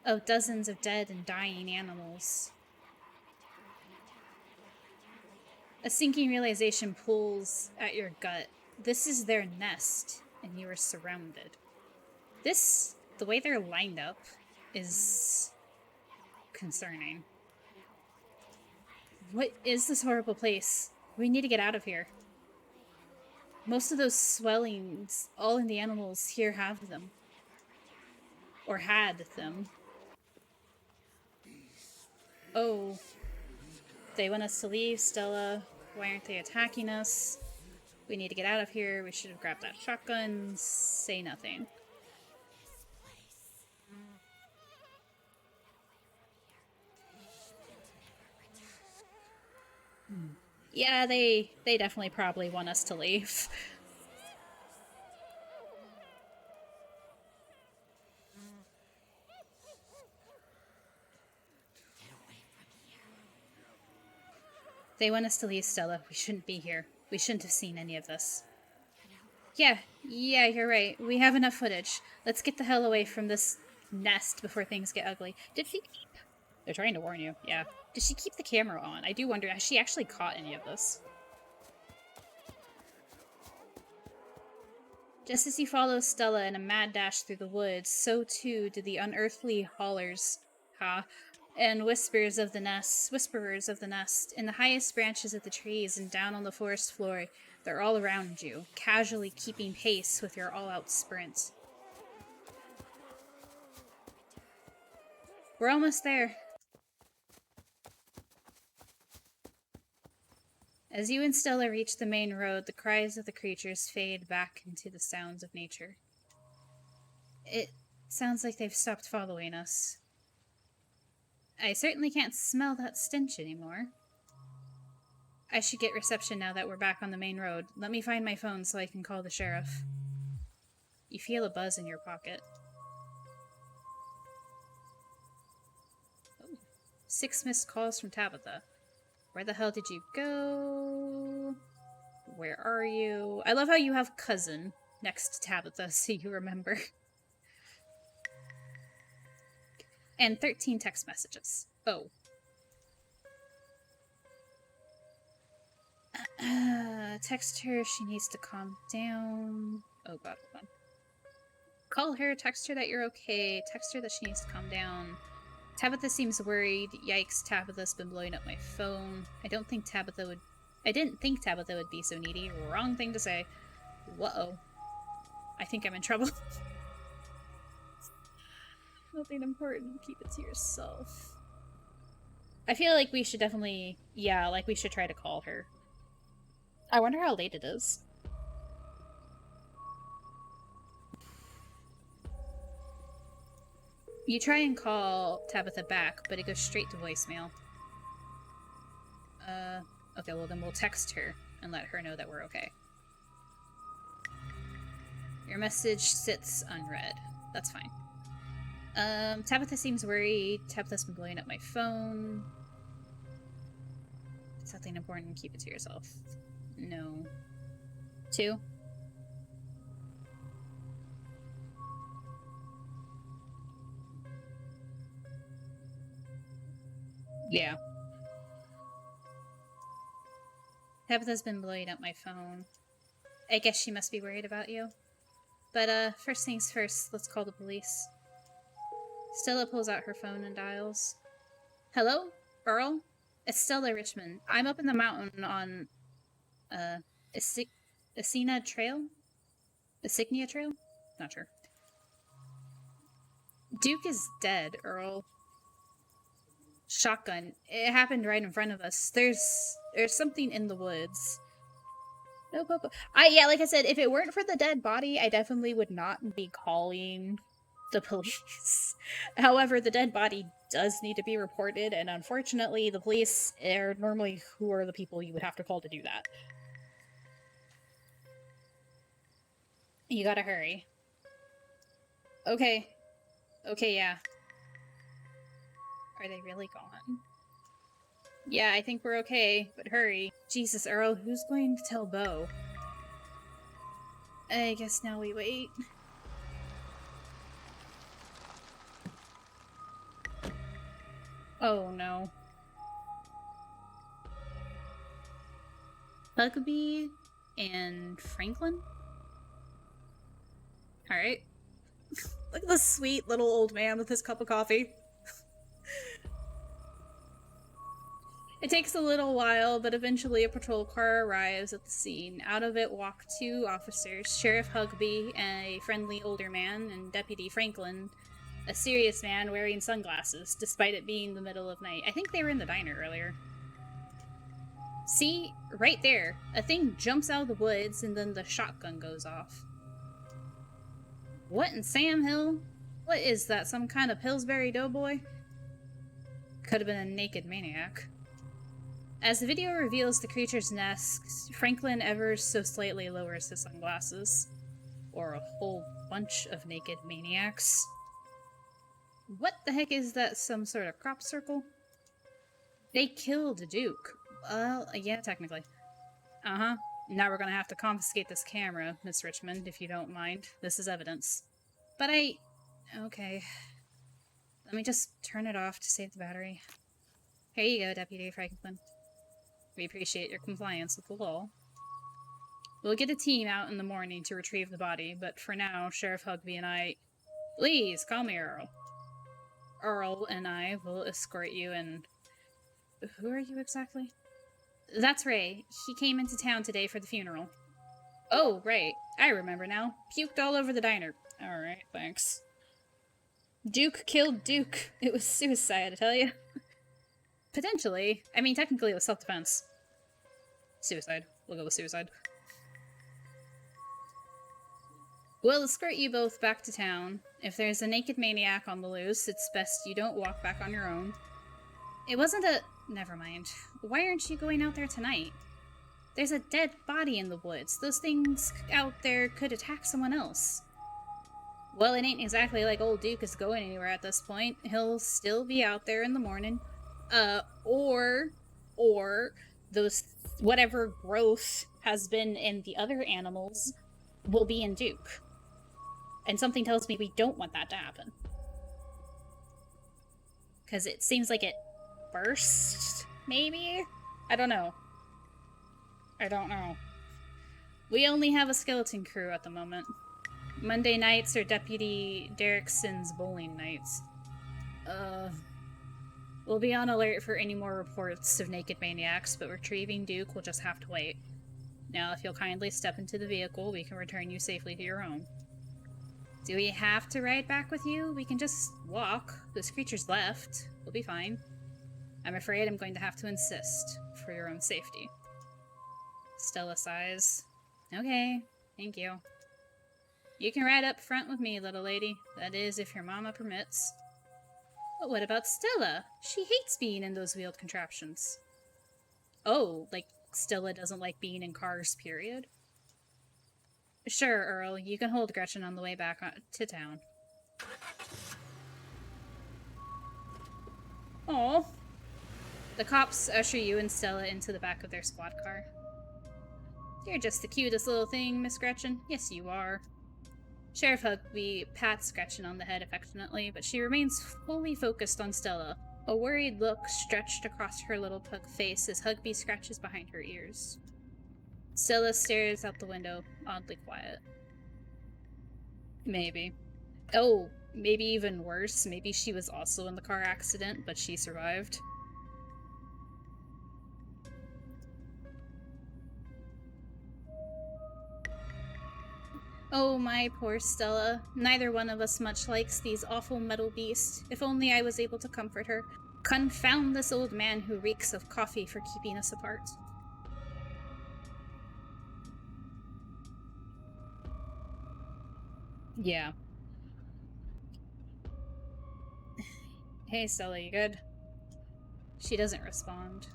of dozens of dead and dying animals. A sinking realization pulls at your gut. This is their nest, and you are surrounded. The way they're lined up, is concerning. What is this horrible place? We need to get out of here. Most of those swellings, all in the animals here have them. Or had them. Oh. They want us to leave, Stella. Why aren't they attacking us? We need to get out of here. We should have grabbed that shotgun. Say nothing. Yeah, they definitely probably want us to leave. They want us to leave, Stella. We shouldn't be here. We shouldn't have seen any of this. Yeah, you're right. We have enough footage. Let's get the hell away from this nest before things get ugly. Did she keep... They're trying to warn you, yeah. Did she keep the camera on? I do wonder, has she actually caught any of this? Just as you follow Stella in a mad dash through the woods, so too do the unearthly hollers, and whisperers of the nest, in the highest branches of the trees and down on the forest floor. They're all around you, casually keeping pace with your all-out sprint. We're almost there. As you and Stella reach the main road, the cries of the creatures fade back into the sounds of nature. It sounds like they've stopped following us. I certainly can't smell that stench anymore. I should get reception now that we're back on the main road. Let me find my phone so I can call the sheriff. You feel a buzz in your pocket. Oh. 6 missed calls from Tabitha. Where the hell did you go? Where are you? I love how you have cousin next to Tabitha so you remember. And 13 text messages. Oh. Text her, she needs to calm down. Oh god, hold on. Call her, text her that you're okay, text her that she needs to calm down. Tabitha seems worried. Yikes, Tabitha's been blowing up my phone. I didn't think Tabitha would be so needy. Wrong thing to say. Whoa. I think I'm in trouble. Nothing important. Keep it to yourself. I feel like we should definitely... Yeah, like we should try to call her. I wonder how late it is. You try and call Tabitha back, but it goes straight to voicemail. Okay, well then we'll text her and let her know that we're okay. Your message sits unread. That's fine. Tabitha seems worried. Tabitha's been blowing up my phone. It's something important, keep it to yourself. No. 2? Yeah. Tabitha's been blowing up my phone. I guess she must be worried about you. But, first things first, let's call the police. Stella pulls out her phone and dials. Hello? Earl? It's Stella Richmond. I'm up in the mountain on Asina Trail? Insignia Trail? Not sure. Duke is dead, Earl. Shotgun. It happened right in front of us. There's something in the woods. No, yeah, like I said, if it weren't for the dead body, I definitely would not be calling the police. However, the dead body does need to be reported, and unfortunately, the police are normally who are the people you would have to call to do that. You gotta hurry. Okay. Okay, yeah. Are they really gone? Yeah, I think we're okay, but hurry. Jesus, Earl, who's going to tell Bo? I guess now we wait. Oh no. Huckabee and Franklin? Alright. Look at this sweet little old man with his cup of coffee. It takes a little while, but eventually a patrol car arrives at the scene. Out of it walk two officers, Sheriff Huckabee, a friendly older man, and Deputy Franklin, a serious man wearing sunglasses, despite it being the middle of night. I think they were in the diner earlier. See? Right there. A thing jumps out of the woods, and then the shotgun goes off. What in Sam Hill? What is that, some kind of Pillsbury Doughboy? Could have been a naked maniac. As the video reveals the creature's nest, Franklin ever so slightly lowers his sunglasses. Or a whole bunch of naked maniacs. What the heck is that, some sort of crop circle? They killed Duke. Well, yeah, technically. Uh-huh. Now we're gonna have to confiscate this camera, Miss Richmond, if you don't mind. This is evidence. But okay. Let me just turn it off to save the battery. Here you go, Deputy Franklin. We appreciate your compliance with the law. We'll get a team out in the morning to retrieve the body, but for now, Sheriff Huckabee and I... Please, call me Earl. Earl and I will escort you and... Who are you exactly? That's Ray. He came into town today for the funeral. Oh, right. I remember now. Puked all over the diner. Alright, thanks. Duke killed Duke. It was suicide, I tell you. Potentially. I mean, technically it was self-defense. Suicide. We'll go with suicide. We'll escort you both back to town. If there's a naked maniac on the loose, it's best you don't walk back on your own. It wasn't a... Never mind. Why aren't you going out there tonight? There's a dead body in the woods. Those things out there could attack someone else. Well, it ain't exactly like old Duke is going anywhere at this point. He'll still be out there in the morning. Or those... whatever growth has been in the other animals will be in Duke. And something tells me we don't want that to happen. Because it seems like it burst, maybe? I don't know. We only have a skeleton crew at the moment. Monday nights are Deputy Derrickson's bowling nights. We'll be on alert for any more reports of naked maniacs, but retrieving Duke will just have to wait. Now, if you'll kindly step into the vehicle, we can return you safely to your home. Do we have to ride back with you? We can just walk. This creature's left. We'll be fine. I'm afraid I'm going to have to insist, for your own safety. Stella sighs. Okay, thank you. You can ride up front with me, little lady. That is, if your mama permits. But what about Stella? She hates being in those wheeled contraptions. Oh, like Stella doesn't like being in cars, period? Sure, Earl. You can hold Gretchen on the way back to town. Aw. The cops usher you and Stella into the back of their squad car. You're just the cutest little thing, Miss Gretchen. Yes, you are. Sheriff Huckabee pats Gretchen on the head affectionately, but she remains fully focused on Stella. A worried look stretched across her little pug face as Huckabee scratches behind her ears. Stella stares out the window, oddly quiet. Maybe. Oh, maybe even worse. Maybe she was also in the car accident, but she survived. Oh, my poor Stella. Neither one of us much likes these awful metal beasts. If only I was able to comfort her. Confound this old man who reeks of coffee for keeping us apart. Yeah. Hey, Stella, you good? She doesn't respond.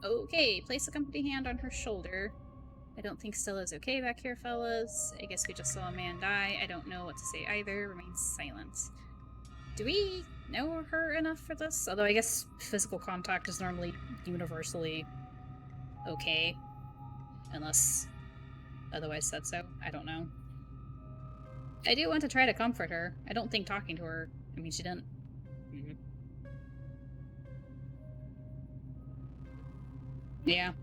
Okay, place a comforting hand on her shoulder. I don't think Stella's okay back here, fellas. I guess we just saw a man die. I don't know what to say either. Remain silent. Do we know her enough for this? Although I guess physical contact is normally universally okay. Unless otherwise said so. I don't know. I do want to try to comfort her. I don't think talking to her... I mean, she didn't... Yeah.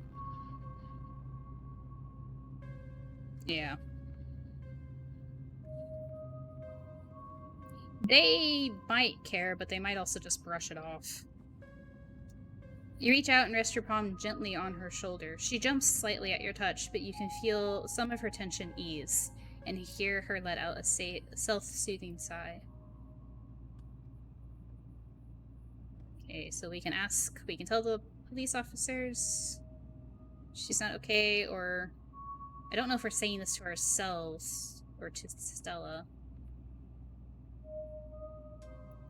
Yeah. They might care, but they might also just brush it off. You reach out and rest your palm gently on her shoulder. She jumps slightly at your touch, but you can feel some of her tension ease, and hear her let out a self-soothing sigh. Okay, so we can tell the police officers she's not okay, or... I don't know if we're saying this to ourselves or to Stella.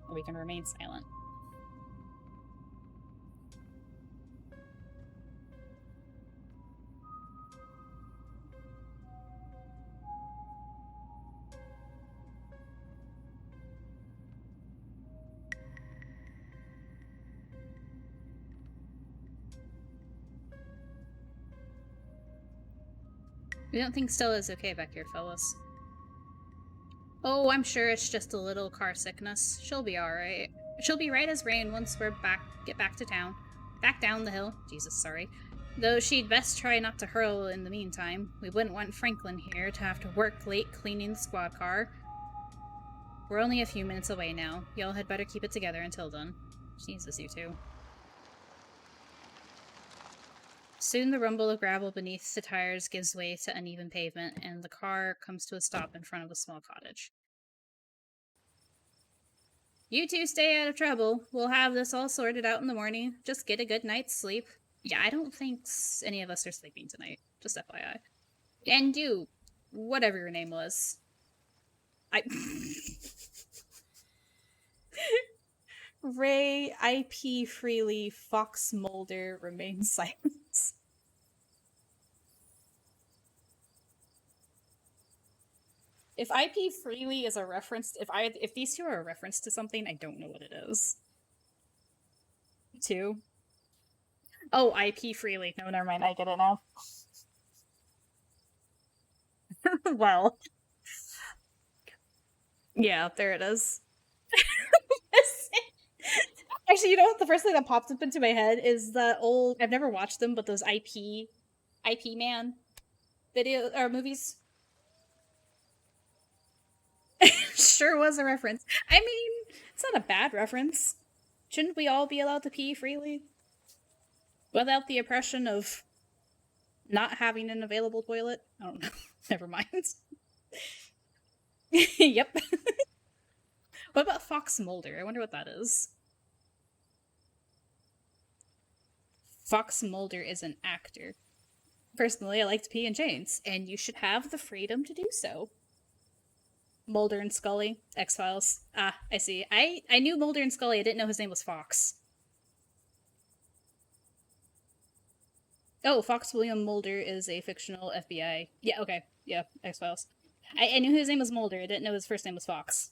Or we can remain silent. We don't think Stella's okay back here, fellas. Oh, I'm sure it's just a little car sickness. She'll be alright. She'll be right as rain once get back to town. Back down the hill. Jesus, sorry. Though she'd best try not to hurl in the meantime. We wouldn't want Franklin here to have to work late cleaning the squad car. We're only a few minutes away now. Y'all had better keep it together until then. Jesus, you two. Soon the rumble of gravel beneath the tires gives way to uneven pavement, and the car comes to a stop in front of a small cottage. You two stay out of trouble. We'll have this all sorted out in the morning. Just get a good night's sleep. Yeah, I don't think any of us are sleeping tonight. Just FYI. And you, whatever your name was. Ray, IP Freely, Fox Mulder, remain silent. If IP Freely is a reference, if these two are a reference to something, I don't know what it is. Two? Oh, IP Freely. No, never mind. I get it now. Well. Yeah, there it is. Actually, you know what? The first thing that popped up into my head is the old. I've never watched them, but those IP Man video or movies. Sure was a reference. I mean, it's not a bad reference. Shouldn't we all be allowed to pee freely? Without the oppression of not having an available toilet? I don't know. Never mind. Yep. What about Fox Mulder? I wonder what that is. Fox Mulder is an actor. Personally, I like to pee in chains, and you should have the freedom to do so. Mulder and Scully, X-Files. Ah, I see. I knew Mulder and Scully. I didn't know his name was Fox. Oh, Fox William Mulder is a fictional FBI. Yeah, okay. Yeah, X-Files. I knew his name was Mulder. I didn't know his first name was Fox.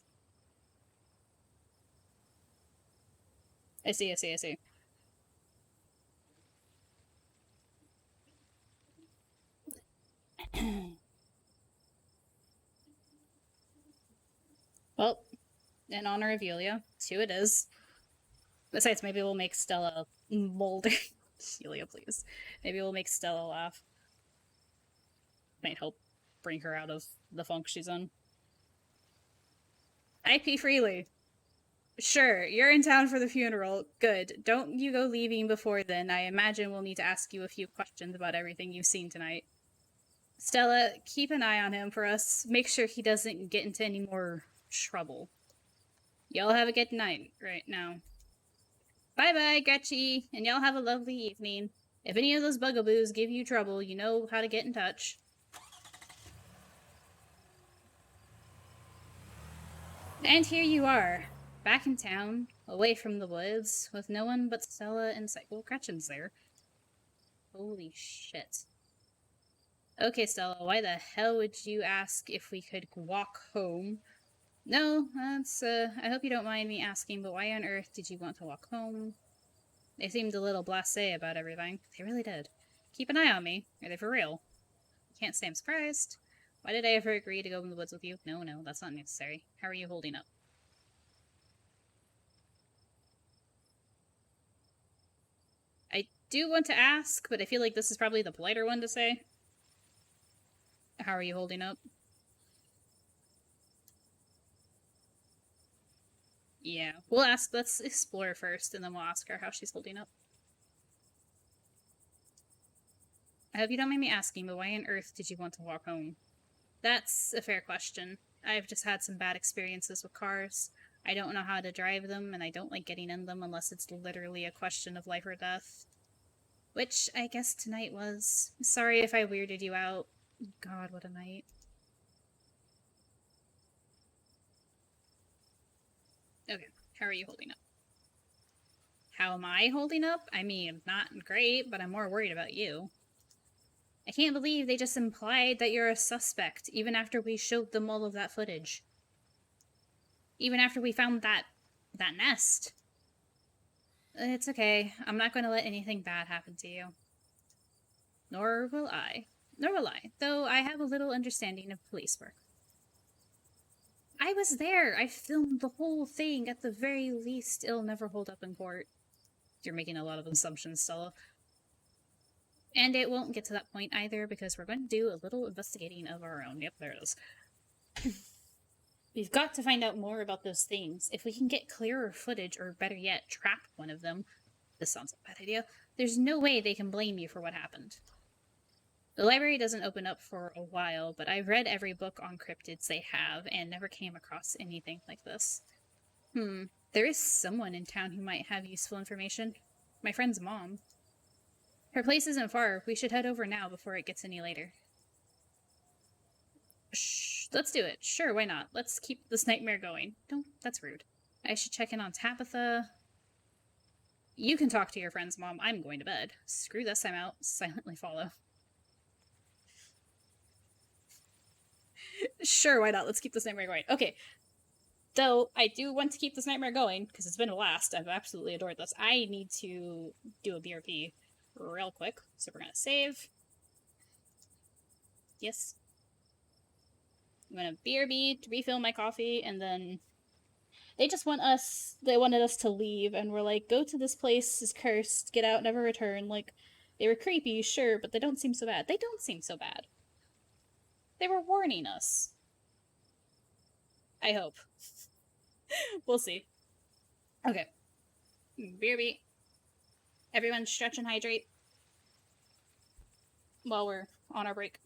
I see. Well, in honor of Yulia, 2 it is. Besides, maybe we'll make Stella Mulder. Yulia, please. Maybe we'll make Stella laugh. Might help bring her out of the funk she's in. IP Freely. Sure, you're in town for the funeral. Good. Don't you go leaving before then. I imagine we'll need to ask you a few questions about everything you've seen tonight. Stella, keep an eye on him for us. Make sure he doesn't get into any more trouble. Y'all have a good night right now. Bye-bye, Gretchy, and y'all have a lovely evening. If any of those bugaboos give you trouble, you know how to get in touch. And here you are, back in town, away from the woods, with no one but Stella and Well, Gretchen's there. Holy shit. Okay, Stella, why the hell would you ask if we could walk home? No, that's, I hope you don't mind me asking, but why on earth did you want to walk home? They seemed a little blasé about everything. They really did. Keep an eye on me. Are they for real? Can't say I'm surprised. Why did I ever agree to go in the woods with you? No, that's not necessary. How are you holding up? I do want to ask, but I feel like this is probably the politer one to say. How are you holding up? Yeah, we'll ask. Let's explore first, and then we'll ask her how she's holding up. I hope you don't mind me asking, but why on earth did you want to walk home? That's a fair question. I've just had some bad experiences with cars. I don't know how to drive them, and I don't like getting in them unless it's literally a question of life or death. Which I guess tonight was. Sorry if I weirded you out. God, what a night. Okay, how are you holding up? How am I holding up? I mean, not great, but I'm more worried about you. I can't believe they just implied that you're a suspect, even after we showed them all of that footage. Even after we found that nest. It's okay. I'm not going to let anything bad happen to you. Nor will I. Though I have a little understanding of police work. I was there. I filmed the whole thing. At the very least, it'll never hold up in court. You're making a lot of assumptions, Stella. And it won't get to that point either, because we're going to do a little investigating of our own. Yep, there it is. We've got to find out more about those things. If we can get clearer footage, or better yet, trap one of them, this sounds like a bad idea, there's no way they can blame you for what happened. The library doesn't open up for a while, but I've read every book on cryptids they have, and never came across anything like this. There is someone in town who might have useful information. My friend's mom. Her place isn't far. We should head over now before it gets any later. Shh, let's do it. Sure, why not? Let's keep this nightmare going. Don't, that's rude. I should check in on Tabitha. You can talk to your friend's mom. I'm going to bed. Screw this, I'm out. Silently follow. Sure, why not? Let's keep this nightmare going. Okay. Though, I do want to keep this nightmare going, because it's been a blast. I've absolutely adored this. I need to do a BRP real quick. So we're going to save. Yes. I'm going to BRB to refill my coffee, and then they wanted us to leave, and we're like, go to this place, is cursed, get out, never return. Like, they were creepy, sure, but they don't seem so bad. They don't seem so bad. They were warning us. I hope. We'll see. Okay. BRB. Everyone stretch and hydrate while we're on our break.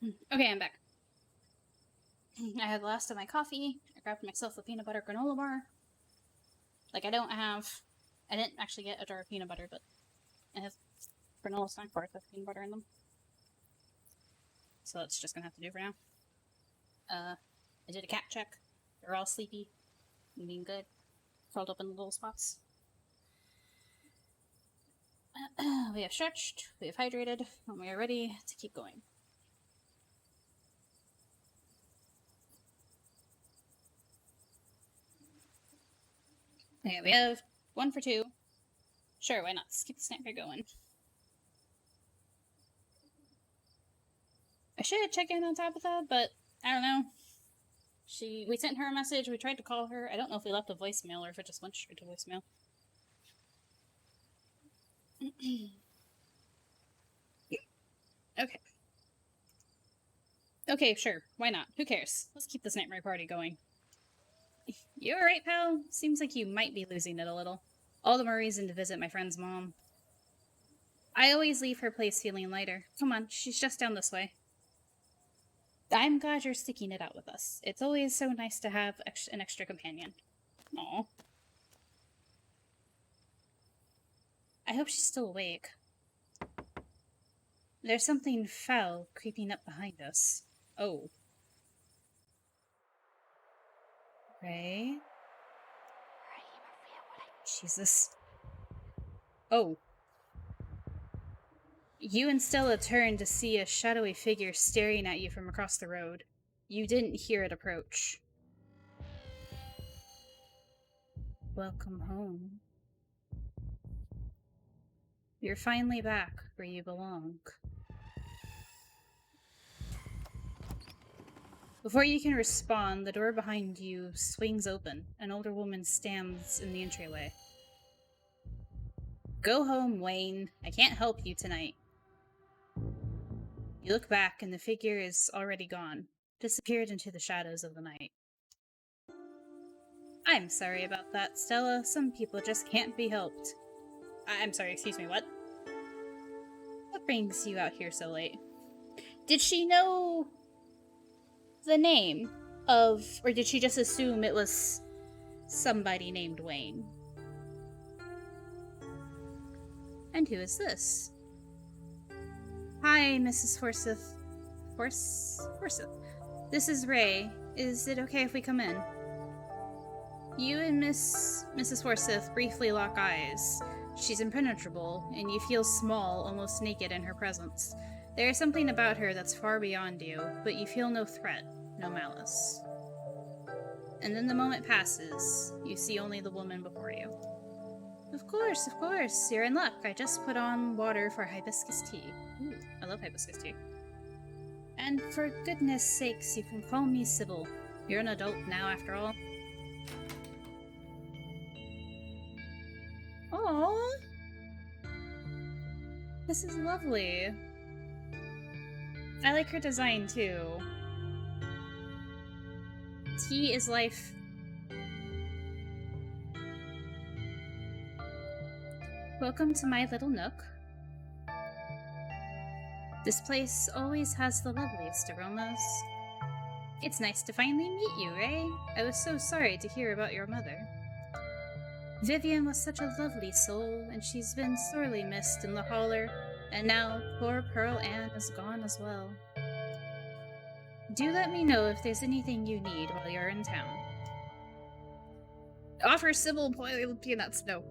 Okay, I'm back. I had the last of my coffee. I grabbed myself a peanut butter granola bar. Like, I didn't actually get a jar of peanut butter, but it has granola snack bars with peanut butter in them. So that's just gonna have to do for now. I did a cat check. They're all sleepy. Eating good. Curled up in the little spots. We have stretched, we have hydrated, and we are ready to keep going. Okay, we have 1 for 2. Sure, why not? Let's keep the snapper going. I should check in on Tabitha, but I don't know. We sent her a message, we tried to call her. I don't know if we left a voicemail or if it just went straight to voicemail. Okay. Okay, sure. Why not? Who cares? Let's keep this nightmare party going. You alright, pal? Seems like you might be losing it a little. All the more reason to visit my friend's mom. I always leave her place feeling lighter. Come on, she's just down this way. I'm glad you're sticking it out with us. It's always so nice to have an extra companion. Aw. I hope she's still awake. There's something foul creeping up behind us. Oh. Ray? Jesus. Oh. You and Stella turned to see a shadowy figure staring at you from across the road. You didn't hear it approach. Welcome home. You're finally back where you belong. Before you can respond, the door behind you swings open. An older woman stands in the entryway. Go home, Wayne. I can't help you tonight. You look back and the figure is already gone, disappeared into the shadows of the night. I'm sorry about that, Stella. Some people just can't be helped. I'm sorry, excuse me, what? What brings you out here so late? Did she know the name of, or did she just assume it was somebody named Wayne? And who is this? Hi, Mrs. Forsyth. Forsyth. This is Ray. Is it okay if we come in? You and Mrs. Forsyth briefly lock eyes. She's impenetrable, and you feel small, almost naked in her presence. There is something about her that's far beyond you, but you feel no threat, no malice. And then the moment passes. You see only the woman before you. Of course, you're in luck. I just put on water for hibiscus tea. Ooh, I love hibiscus tea. And for goodness sakes, you can call me Sybil. You're an adult now, after all. Aww! This is lovely. I like her design, too. Tea is life. Welcome to my little nook. This place always has the loveliest aromas. It's nice to finally meet you, Ray. I was so sorry to hear about your mother. Vivian was such a lovely soul, and she's been sorely missed in the holler, and now poor Pearl Ann is gone as well. Do let me know if there's anything you need while you're in town. Offer Sybil boiled peanuts. No.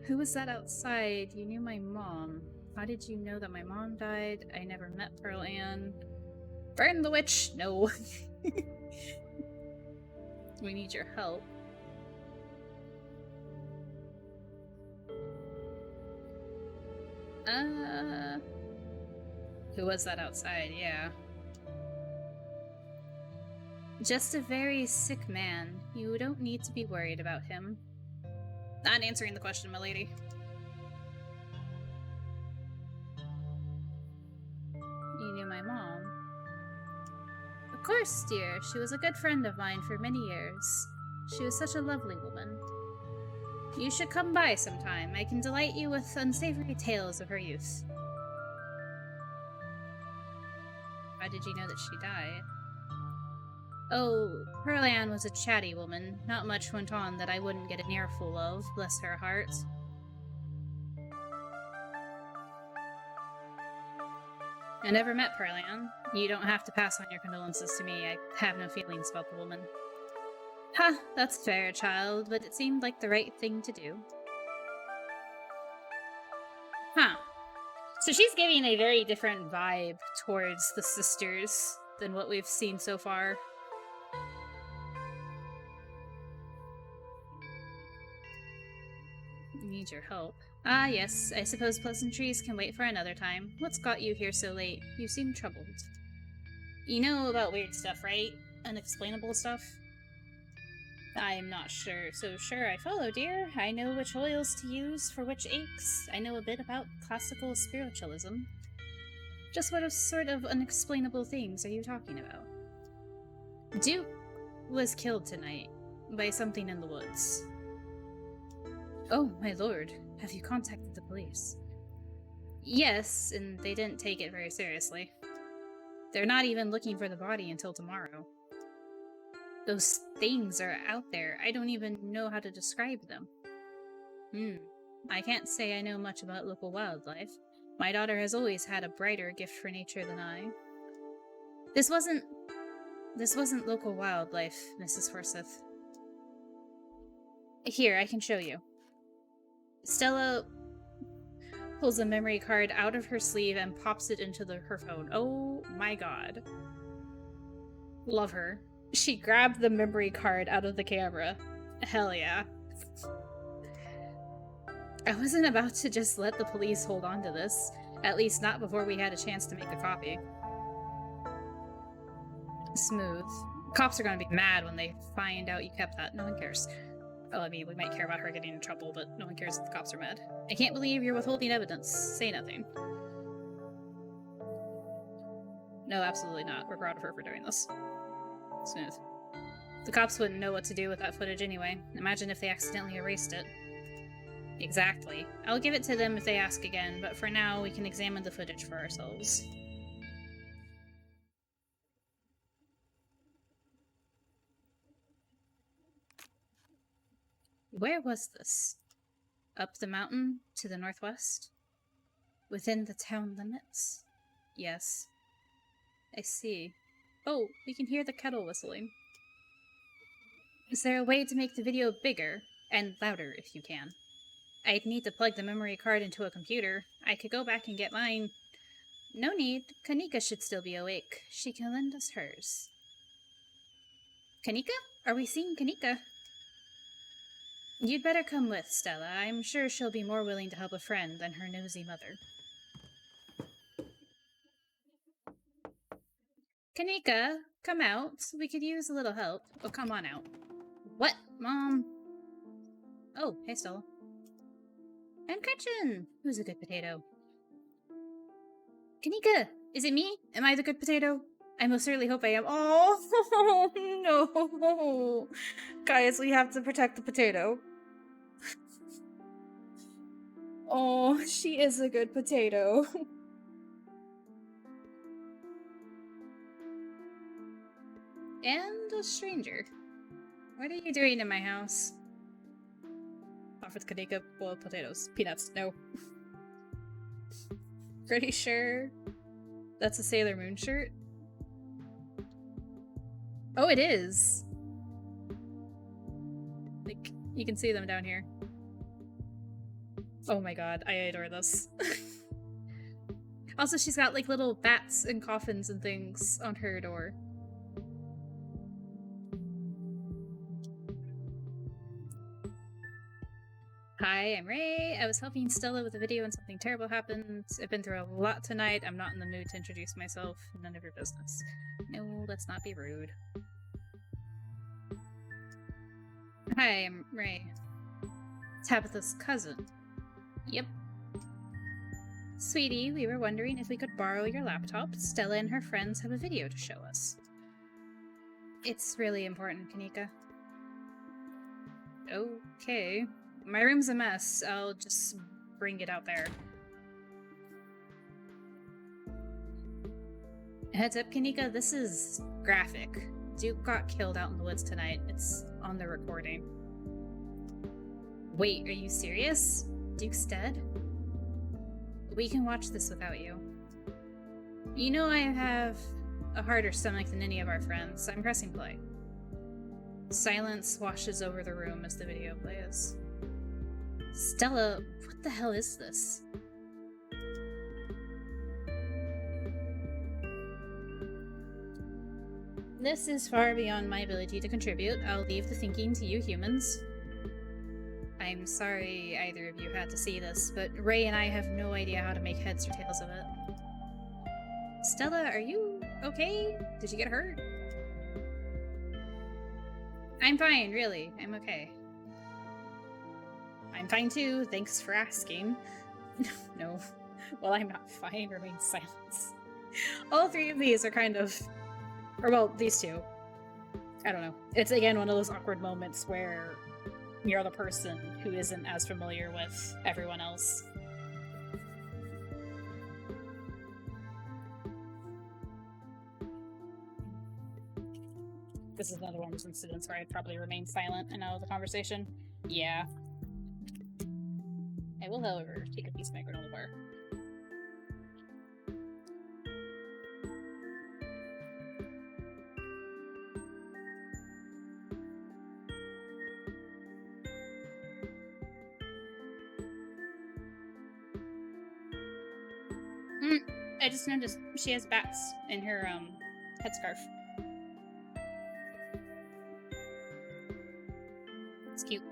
Who was that outside? You knew my mom. How did you know that my mom died? I never met Pearl Ann. Burn the witch! No. We need your help. Who was that outside? Yeah. Just a very sick man. You don't need to be worried about him. Not answering the question, my lady. You knew my mom. Of course, dear. She was a good friend of mine for many years. She was such a lovely woman. You should come by sometime. I can delight you with unsavory tales of her youth. did you know that she died? Oh, Pearl Ann was a chatty woman. Not much went on that I wouldn't get an earful of, bless her heart. I never met Pearl Ann. You don't have to pass on your condolences to me. I have no feelings about the woman. Ha, that's fair, child, but it seemed like the right thing to do. Huh. So she's giving a very different vibe towards the sisters than what we've seen so far. Need your help. Ah, yes, I suppose pleasantries can wait for another time. What's got you here so late? You seem troubled. You know about weird stuff, right? Unexplainable stuff? I'm not sure, so sure I follow, dear. I know which oils to use for which aches. I know a bit about classical spiritualism. Just what sort of unexplainable things are you talking about? Duke was killed tonight by something in the woods. Oh, my lord. Have you contacted the police? Yes, and they didn't take it very seriously. They're not even looking for the body until tomorrow. Those things are out there. I don't even know how to describe them. I can't say I know much about local wildlife. My daughter has always had a brighter gift for nature than I. This wasn't local wildlife, Mrs. Forsyth. Here, I can show you. Stella pulls a memory card out of her sleeve and pops it into her phone. Oh my god. Love her. She grabbed the memory card out of the camera. Hell yeah. I wasn't about to just let the police hold on to this. At least not before we had a chance to make a copy. Smooth. Cops are gonna be mad when they find out you kept that. No one cares. Oh, I mean, we might care about her getting in trouble, but no one cares if the cops are mad. I can't believe you're withholding evidence. Say nothing. No, absolutely not. We're proud of her for doing this. Smooth. The cops wouldn't know what to do with that footage anyway. Imagine if they accidentally erased it. Exactly. I'll give it to them if they ask again, but for now, we can examine the footage for ourselves. Where was this? Up the mountain to the northwest? Within the town limits? Yes. I see. Oh, we can hear the kettle whistling. Is there a way to make the video bigger? And louder, if you can. I'd need to plug the memory card into a computer. I could go back and get mine. No need. Kanika should still be awake. She can lend us hers. Kanika? Are we seeing Kanika? You'd better come with, Stella. I'm sure she'll be more willing to help a friend than her nosy mother. Kanika, come out. We could use a little help. Oh, come on out. What, Mom? Oh, hey, Stella. And Gretchen! Who's a good potato? Kanika! Is it me? Am I the good potato? I most certainly hope I am. Oh, no. Guys, we have to protect the potato. Oh, she is a good potato. And a stranger. What are you doing in my house? Offered Kanika boiled potatoes. Peanuts, no. Pretty sure that's a Sailor Moon shirt. Oh, it is! Like, you can see them down here. Oh my god, I adore this. Also, she's got, like, little bats and coffins and things on her door. Hi, I'm Ray. I was helping Stella with a video and something terrible happened. I've been through a lot tonight. I'm not in the mood to introduce myself. None of your business. No, let's not be rude. Hi, I'm Ray. Tabitha's cousin. Yep. Sweetie, we were wondering if we could borrow your laptop. Stella and her friends have a video to show us. It's really important, Kanika. Okay. My room's a mess. I'll just bring it out there. Heads up, Kanika, this is graphic. Duke got killed out in the woods tonight. It's on the recording. Wait, are you serious? Duke's dead? We can watch this without you. You know I have a harder stomach than any of our friends, so I'm pressing play. Silence washes over the room as the video plays. Stella, what the hell is this? This is far beyond my ability to contribute. I'll leave the thinking to you humans. I'm sorry either of you had to see this, but Ray and I have no idea how to make heads or tails of it. Stella, are you okay? Did you get hurt? I'm fine, really. I'm okay. I'm fine too, thanks for asking. No. Well, I'm not fine, remain silence. All three of these are kind of... Or, well, these two. I don't know. It's, again, one of those awkward moments where you're the person who isn't as familiar with everyone else. This is another one of those incidents where I'd probably remain silent and out of the conversation. Yeah. I will, however, take a piece of my granola bar. I just noticed she has bats in her headscarf. It's cute.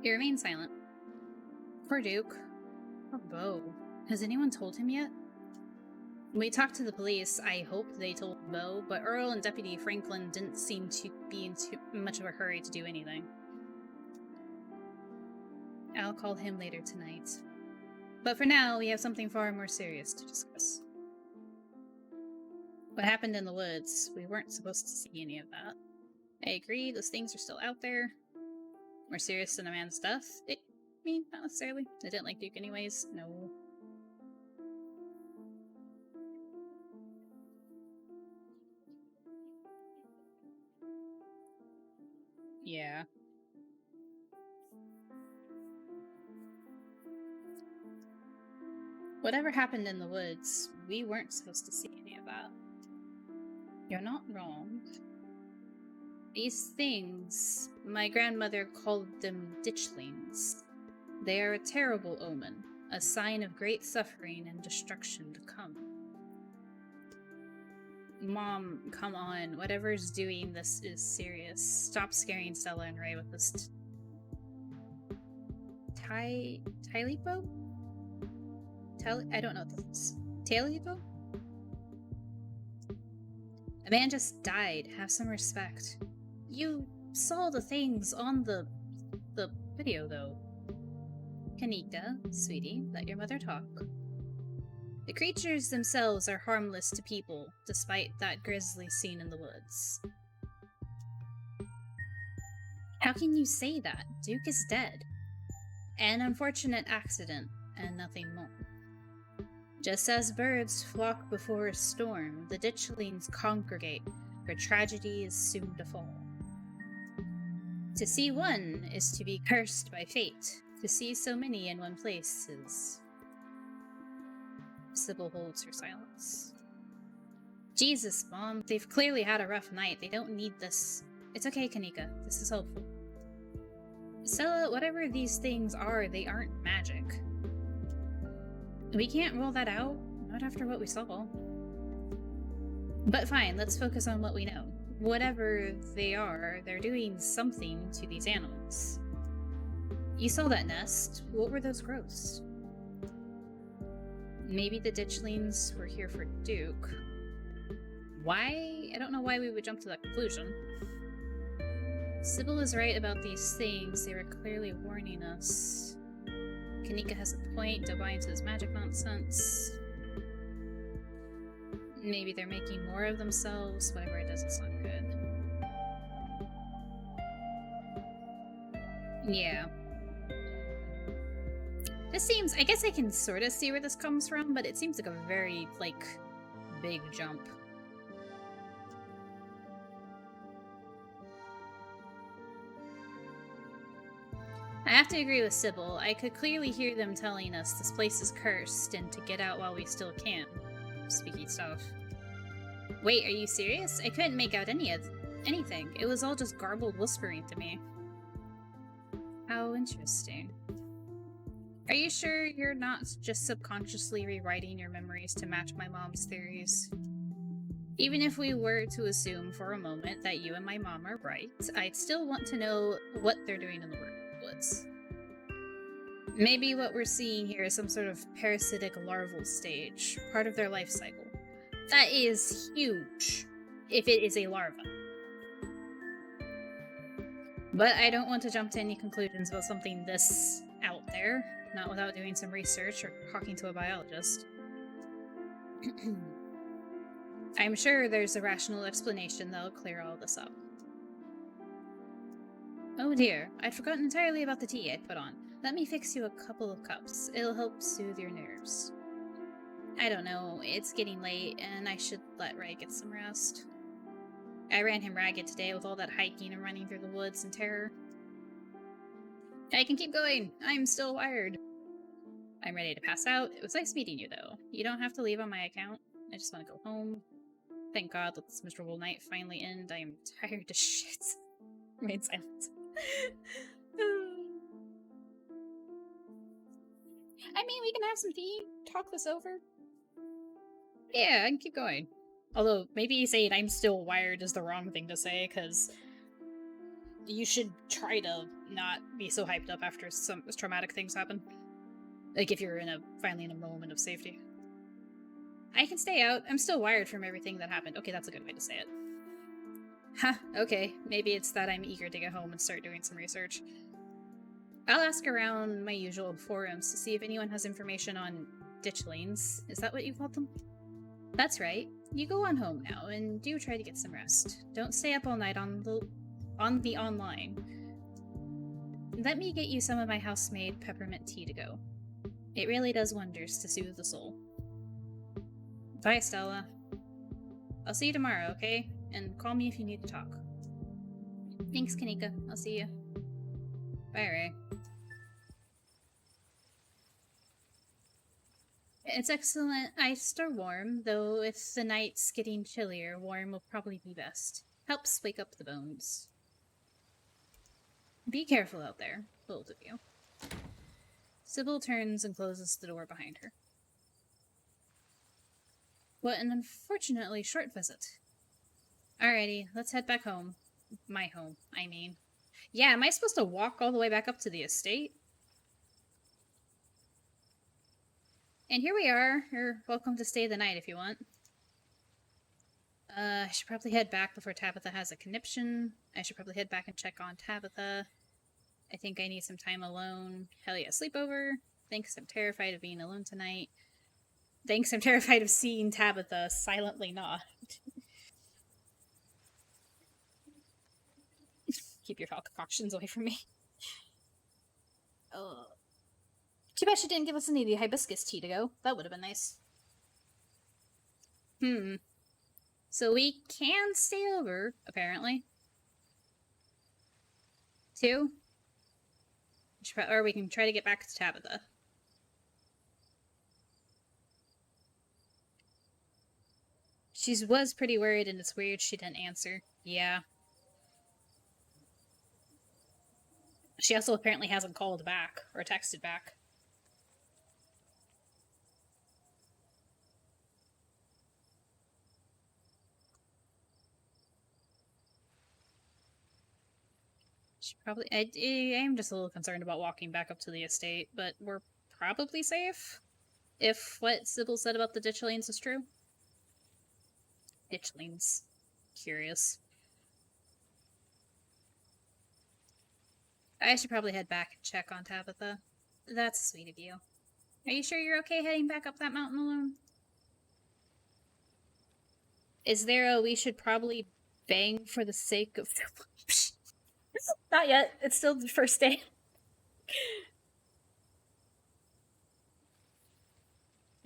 He remains silent. Poor Duke. Poor Beau. Has anyone told him yet? We talked to the police. I hope they told Beau, but Earl and Deputy Franklin didn't seem to be in too much of a hurry to do anything. I'll call him later tonight. But for now, we have something far more serious to discuss. What happened in the woods, we weren't supposed to see any of that. I agree, those things are still out there. More serious than a man's death? I mean, not necessarily. I didn't like Duke anyways. No. Yeah. Whatever happened in the woods, we weren't supposed to see any of that. You're not wrong. These things, my grandmother called them ditchlings. They are a terrible omen, a sign of great suffering and destruction to come. Mom, come on. Whatever's doing this is serious. Stop scaring Stella and Ray with this Tylipo? I don't know what this is. Tylipo? A man just died. Have some respect. You saw the things on the video, though. Kanika, sweetie, let your mother talk. The creatures themselves are harmless to people, despite that grisly scene in the woods. How can you say that? Duke is dead. An unfortunate accident, and nothing more. Just as birds flock before a storm, the ditchlings congregate, for tragedy is soon to fall. To see one is to be cursed by fate. To see so many in one place is... Sybil holds her silence. Jesus, Mom, they've clearly had a rough night. They don't need this. It's okay, Kanika. This is helpful. Stella, whatever these things are, they aren't magic. We can't rule that out, not after what we saw. But fine, let's focus on what we know. Whatever they are, they're doing something to these animals. You saw that nest. What were those growths? Maybe the ditchlings were here for Duke. Why? I don't know why we would jump to that conclusion. Sybil is right about these things. They were clearly warning us. Kanika has a point. Don't buy into this magic nonsense. Maybe they're making more of themselves. Whatever it does, it's not good. Yeah. This seems, I guess I can sort of see where this comes from, but it seems like a very, like, big jump. I have to agree with Sybil. I could clearly hear them telling us this place is cursed and to get out while we still can. Spooky stuff. Wait, are you serious? I couldn't make out anything. It was all just garbled whispering to me. How interesting. Are you sure you're not just subconsciously rewriting your memories to match my mom's theories? Even if we were to assume for a moment that you and my mom are right, I'd still want to know what they're doing in the woods. Maybe what we're seeing here is some sort of parasitic larval stage, part of their life cycle. That is huge, if it is a larva. But I don't want to jump to any conclusions about something this out there, not without doing some research or talking to a biologist. I'm sure there's a rational explanation that'll clear all this up. Oh dear, I'd forgotten entirely about the tea I'd put on. Let me fix you a couple of cups. It'll help soothe your nerves. I don't know, it's getting late, and I should let Ray get some rest. I ran him ragged today with all that hiking and running through the woods in terror. I can keep going. I'm still wired. I'm ready to pass out. It was nice meeting you, though. You don't have to leave on my account. I just want to go home. Thank God let this miserable night finally end. I am tired as shit. Remain silent. I mean, we can have some tea, talk this over. Yeah, I can keep going. Although, maybe saying I'm still wired is the wrong thing to say, because you should try to not be so hyped up after some traumatic things happen. Like if you're finally in a moment of safety. I can stay out. I'm still wired from everything that happened. Okay, that's a good way to say it. Ha, okay. Maybe it's that I'm eager to get home and start doing some research. I'll ask around my usual forums to see if anyone has information on ditchlings. Is that what you called them? That's right. You go on home now, and do try to get some rest. Don't stay up all night on the online. Let me get you some of my house-made peppermint tea to go. It really does wonders to soothe the soul. Bye, Stella. I'll see you tomorrow, okay? And call me if you need to talk. Thanks, Kanika. I'll see you. Bye, Ray. It's excellent iced or warm, though if the night's getting chillier, warm will probably be best. Helps wake up the bones. Be careful out there, both of you. Sybil turns and closes the door behind her. What an unfortunately short visit. Alrighty, let's head back home. My home, I mean. Yeah, am I supposed to walk all the way back up to the estate? And here we are. You're welcome to stay the night if you want. I should probably head back before Tabitha has a conniption. I should probably head back and check on Tabitha. I think I need some time alone. Hell yeah, sleepover. Thanks, I'm terrified of being alone tonight. Thanks, I'm terrified of seeing Tabitha silently nod. Keep your concoctions away from me. Oh. Too bad she didn't give us any of the hibiscus tea to go. That would have been nice. So we can stay over, apparently. 2? Or we can try to get back to Tabitha. She was pretty worried, and it's weird she didn't answer. Yeah. She also apparently hasn't called back or texted back. She probably... I'm just a little concerned about walking back up to the estate, but we're probably safe. If what Sybil said about the ditchlings is true. Ditchlings. Curious. I should probably head back and check on Tabitha. That's sweet of you. Are you sure you're okay heading back up that mountain alone? Is there a we should probably bang for the sake of... Not yet. It's still the first day.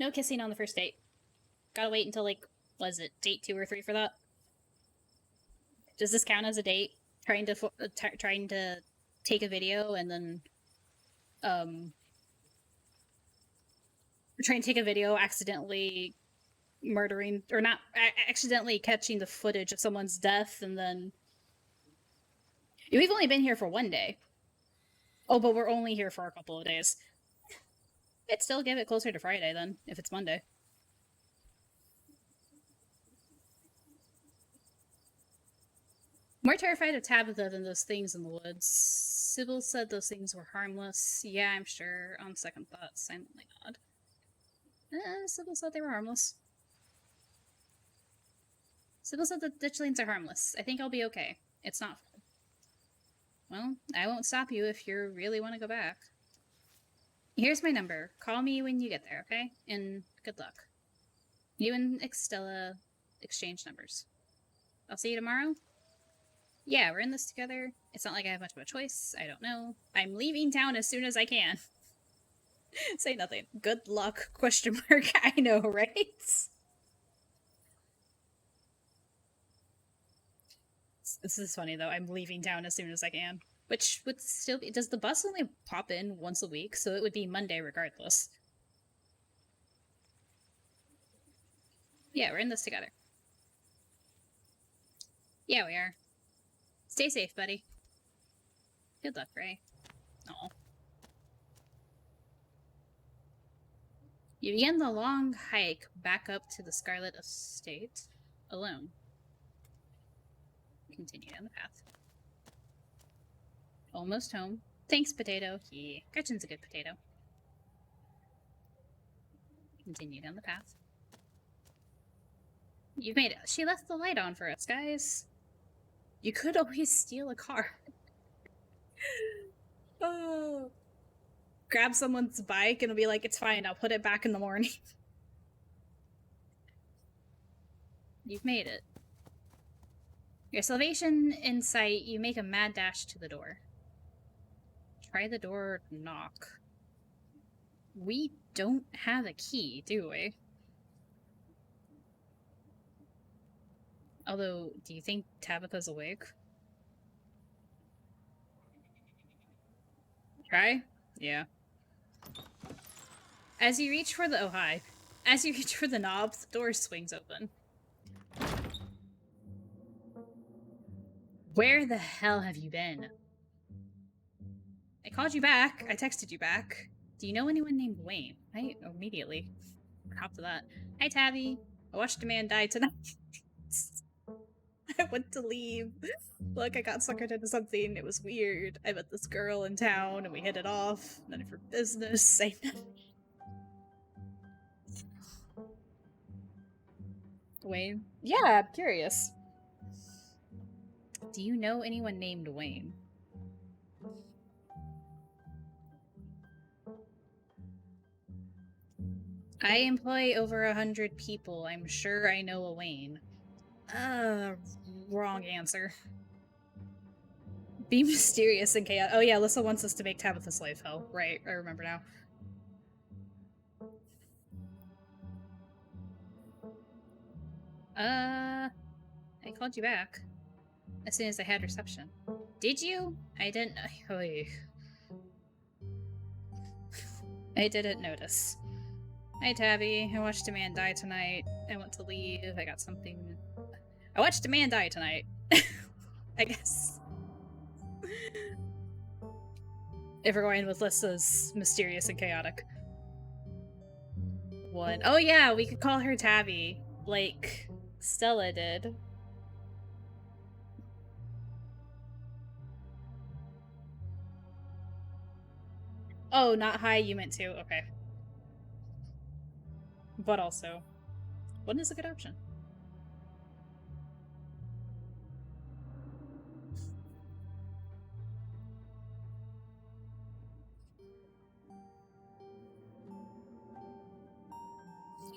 No kissing on the first date. Gotta wait until, like, was it date 2 or 3 for that? Does this count as a date? Trying to take a video and then um trying to take a video accidentally murdering or not accidentally catching the footage of someone's death and then we've only been here for 1 day. Oh, but we're only here for a couple of days. I'd still give it closer to Friday then, if it's Monday. More terrified of Tabitha than those things in the woods. Sybil said those things were harmless. Yeah, I'm sure. On second thought, silently nod. Sybil said they were harmless. Sybil said the ditchlings are harmless. I think I'll be okay. It's not fun. Well, I won't stop you if you really want to go back. Here's my number. Call me when you get there, okay? And good luck. You and Estella exchange numbers. I'll see you tomorrow? Yeah, we're in this together. It's not like I have much of a choice. I don't know. I'm leaving town as soon as I can. Say nothing. Good luck, question mark. I know, right? This is funny, though. I'm leaving town as soon as I can. Which would still be... Does the bus only pop in once a week? So it would be Monday regardless. Yeah, we're in this together. Yeah, we are. Stay safe, buddy. Good luck, Ray. Aw. You begin the long hike back up to the Scarlet estate alone. Continue down the path. Almost home. Thanks, potato. Yeah, Gretchen's a good potato. Continue down the path. You've made it. She left the light on for us, guys. You could always steal a car. Oh. Grab someone's bike and be like, it's fine, I'll put it back in the morning. You've made it. Your salvation in sight, you make a mad dash to the door. Try the door, knock. We don't have a key, do we? Although, do you think Tabitha's awake? Try? Yeah. As you reach for the... Oh, hi. As you reach for the knob, the door swings open. Where the hell have you been? I called you back. I texted you back. Do you know anyone named Wayne? I immediately hop to that. Hi, Tabby. I watched a man die tonight. I went to leave. Look, I got suckered into something. It was weird. I met this girl in town and we hit it off. None of her business. Wayne? Yeah, I'm curious. Do you know anyone named Wayne? I employ over 100 people. I'm sure I know a Wayne. Wrong answer. Be mysterious and chaotic. Oh yeah, Alyssa wants us to make Tabitha's life hell. Right, I remember now. I called you back as soon as I had reception. Did you? I didn't... I didn't notice. Hi, Tabby. I watched a man die tonight. I want to leave. I got something... I watched a man die tonight. I guess. If we're going with Lissa's mysterious and chaotic. One. Oh yeah, we could call her Tabby. Like Stella did. Oh, not hi, you meant to. Okay. But also, one is a good option.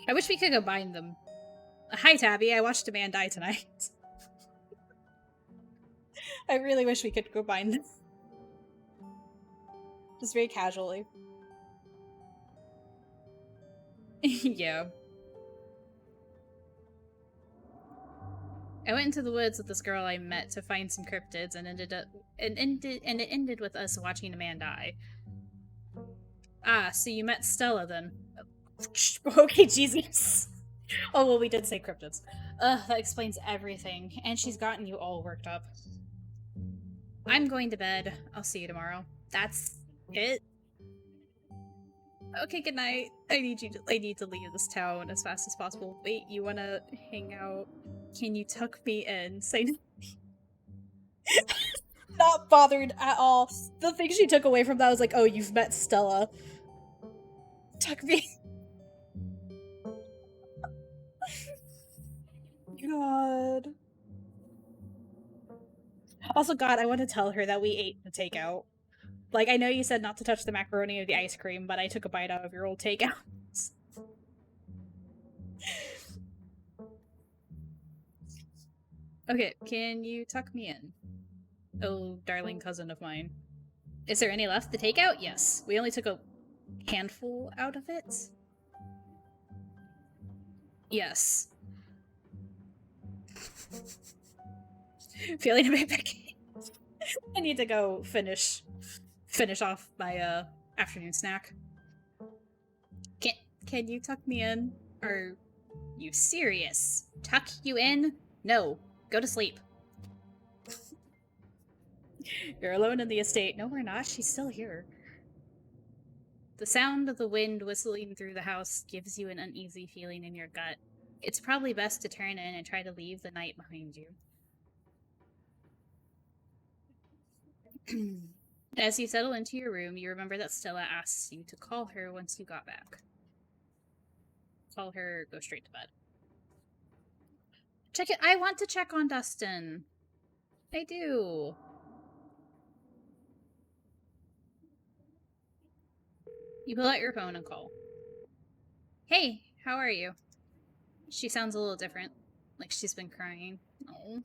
I wish we could combine them. Hi, Tabby. I watched a man die tonight. I really wish we could combine them. Just very casually. Yeah. I went into the woods with this girl I met to find some cryptids and it ended with us watching a man die. Ah, so you met Stella then. Okay, Jesus. Oh, well, we did say cryptids. That explains everything. And she's gotten you all worked up. I'm going to bed. I'll see you tomorrow. That's it? Okay, good night. I need to leave this town as fast as possible. Wait, you wanna hang out? Can you tuck me in? Say not bothered at all. The thing she took away from that was like, oh, you've met Stella. Tuck me. God. Also, God, I want to tell her that we ate the takeout. Like, I know you said not to touch the macaroni or the ice cream, but I took a bite out of your old takeout. Okay, can you tuck me in? Oh, darling cousin of mine. Is there any left to take out? Yes. We only took a handful out of it. Yes. Feeling a bit picky. I need to go finish off my afternoon snack. Can you tuck me in? Are you serious? Tuck you in? No. Go to sleep. You're alone in the estate. No, we're not. She's still here. The sound of the wind whistling through the house gives you an uneasy feeling in your gut. It's probably best to turn in and try to leave the night behind you. As you settle into your room, you remember that Stella asks you to call her once you got back. Call her, go straight to bed. Check it. I want to check on Dustin. I do. You pull out your phone and call. Hey, how are you? She sounds a little different. Like she's been crying. Oh.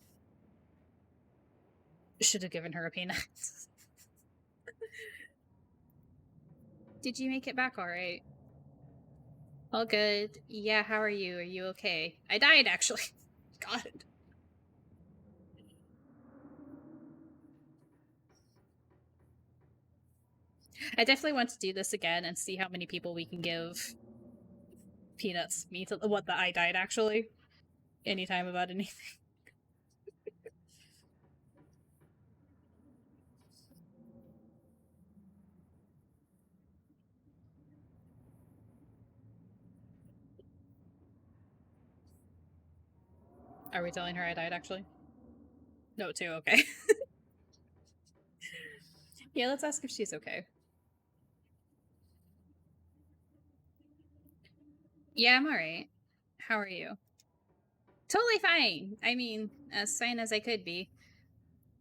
Should have given her a peanut. Did you make it back alright? All good. Yeah, how are you? Are you okay? I died, actually. God. I definitely want to do this again and see how many people we can give peanuts. Me to what the I died, actually. Anytime about anything. Are we telling her I died, actually? No, too, okay. Yeah, let's ask if she's okay. Yeah, I'm alright. How are you? Totally fine. I mean, as fine as I could be,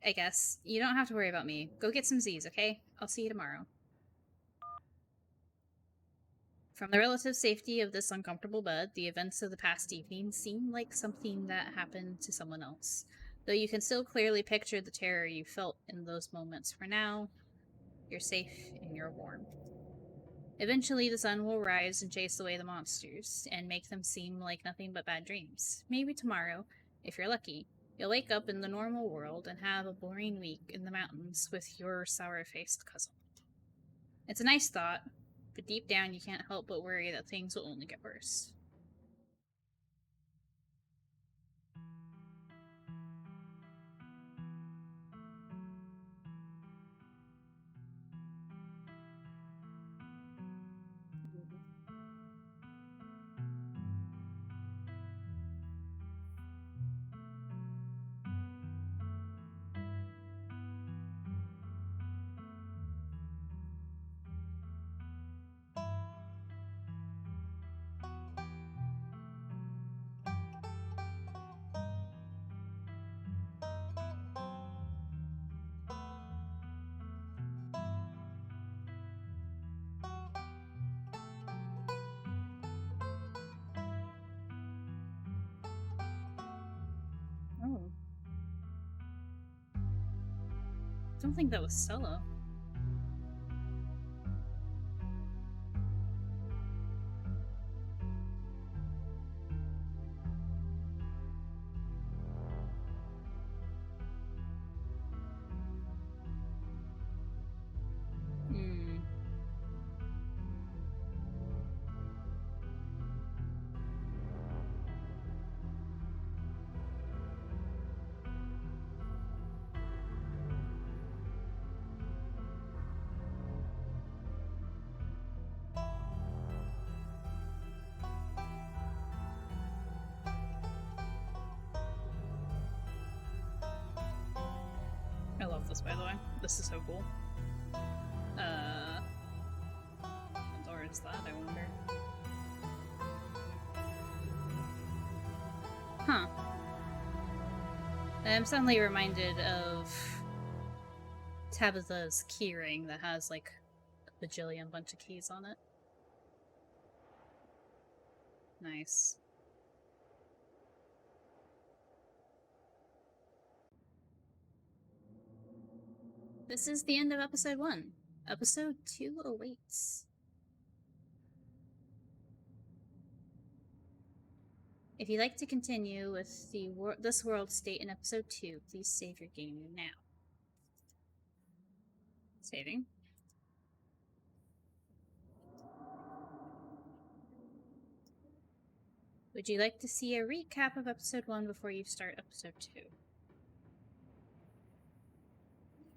I guess. You don't have to worry about me. Go get some Z's, okay? I'll see you tomorrow. From the relative safety of this uncomfortable bed, the events of the past evening seem like something that happened to someone else, though you can still clearly picture the terror you felt in those moments. For now, you're safe and you're warm. Eventually, the sun will rise and chase away the monsters, and make them seem like nothing but bad dreams. Maybe tomorrow, if you're lucky, you'll wake up in the normal world and have a boring week in the mountains with your sour-faced cousin. It's a nice thought, but deep down you can't help but worry that things will only get worse. Oh. Don't think that was Stella. this, by the way. This is so cool. What door is that, I wonder? Huh. I'm suddenly reminded of Tabitha's keyring that has like a bajillion bunch of keys on it. Nice. This is the end of episode 1. Episode 2 awaits. If you'd like to continue with this world state in episode 2, please save your game now. Saving. Would you like to see a recap of episode 1 before you start episode 2?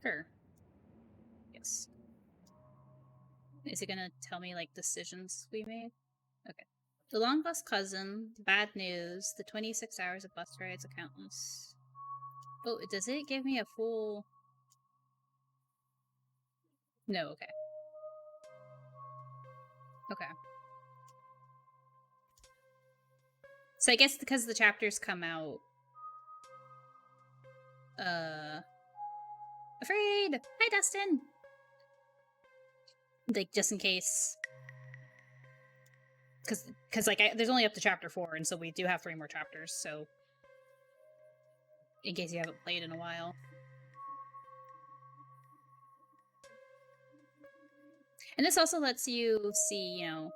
Sure. Yes. Is it gonna tell me, like, decisions we made? Okay. The long bus cousin, the bad news, the 26 hours of bus rides, accountants. Oh, does it give me a full... No, okay. Okay. So I guess because the chapters come out... Afraid! Hi, Dustin! Like, just in case... Because like, there's only up to chapter 4, and so we do have 3 more chapters, so... In case you haven't played in a while. And this also lets you see, you know,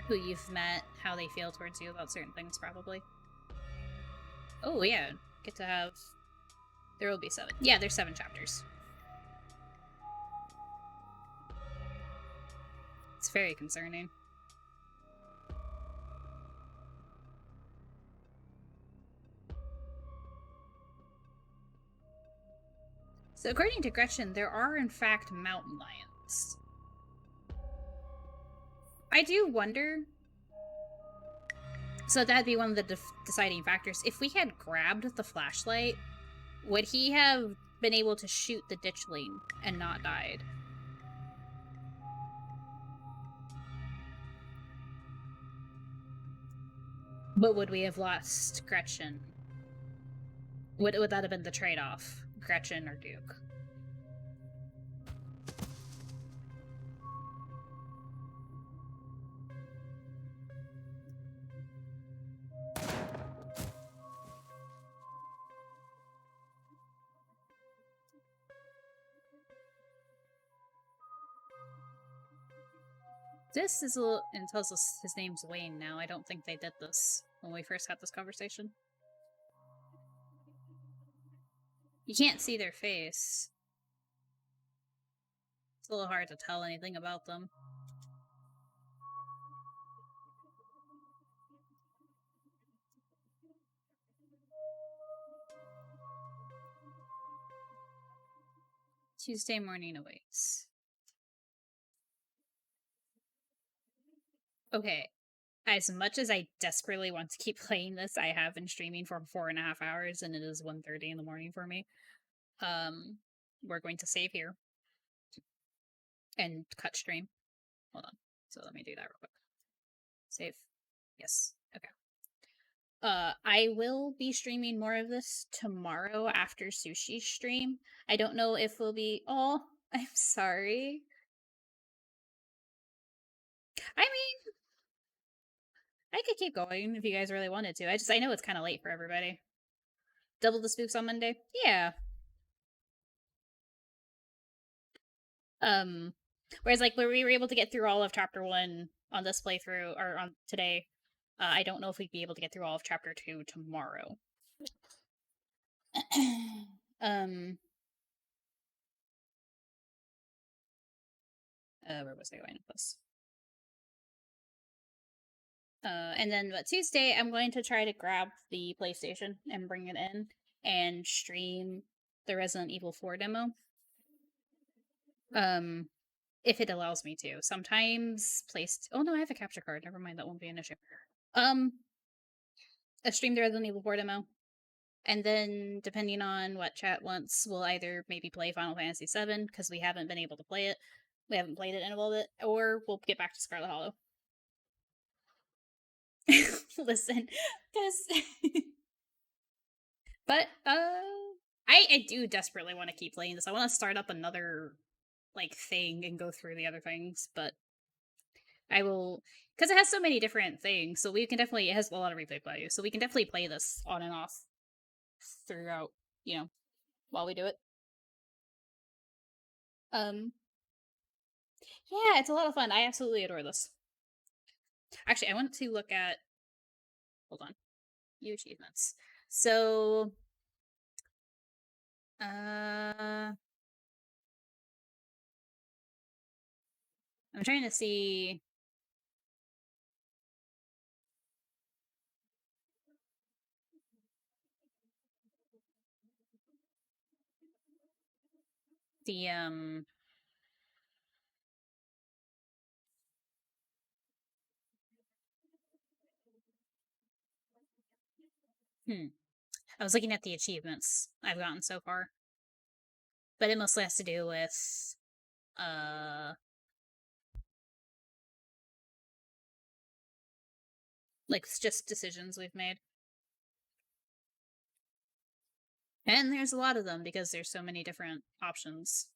who you've met, how they feel towards you about certain things, probably. Oh, yeah. Get to have... There will be 7. Yeah, there's 7 chapters. It's very concerning. So according to Gretchen, there are in fact mountain lions. I do wonder... So that'd be one of the deciding factors. If we had grabbed the flashlight, would he have been able to shoot the ditchling and not died? But would we have lost Gretchen? Would that have been the trade-off? Gretchen or Duke? This is a little... And tells us his name's Wayne now. I don't think they did this when we first had this conversation. You can't see their face. It's a little hard to tell anything about them. Tuesday morning awaits. Okay. As much as I desperately want to keep playing this, I have been streaming for 4.5 hours, and it is 1:30 in the morning for me. We're going to save here. And cut stream. Hold on. So let me do that real quick. Save. Yes. Okay. I will be streaming more of this tomorrow after Sushi's stream. I don't know if we'll be... Oh, I'm sorry. I mean... I could keep going if you guys really wanted to. I know it's kind of late for everybody. Double the spooks on Monday? Yeah. Whereas, like, where we were able to get through all of chapter 1 on this playthrough, or on today, I don't know if we'd be able to get through all of chapter 2 tomorrow. Where was I going with this? And then Tuesday, I'm going to try to grab the PlayStation and bring it in and stream the Resident Evil 4 demo. If it allows me to. Sometimes oh no, I have a capture card. Never mind, that won't be an issue. Stream the Resident Evil 4 demo. And then, depending on what chat wants, we'll either maybe play Final Fantasy VII, because we haven't been able to play it. We haven't played it in a little bit, or we'll get back to Scarlet Hollow. Listen, because. But, I do desperately want to keep playing this. I want to start up another, like, thing and go through the other things, but I will, because it has so many different things, so we can definitely, it has a lot of replay value, so we can definitely play this on and off throughout, while we do it. Um, yeah, it's a lot of fun. I absolutely adore this. Actually, I want to look at, hold on, new achievements. So, I'm trying to see. The I was looking at the achievements I've gotten so far, but it mostly has to do with uh like just decisions we've made. And there's a lot of them because there's so many different options.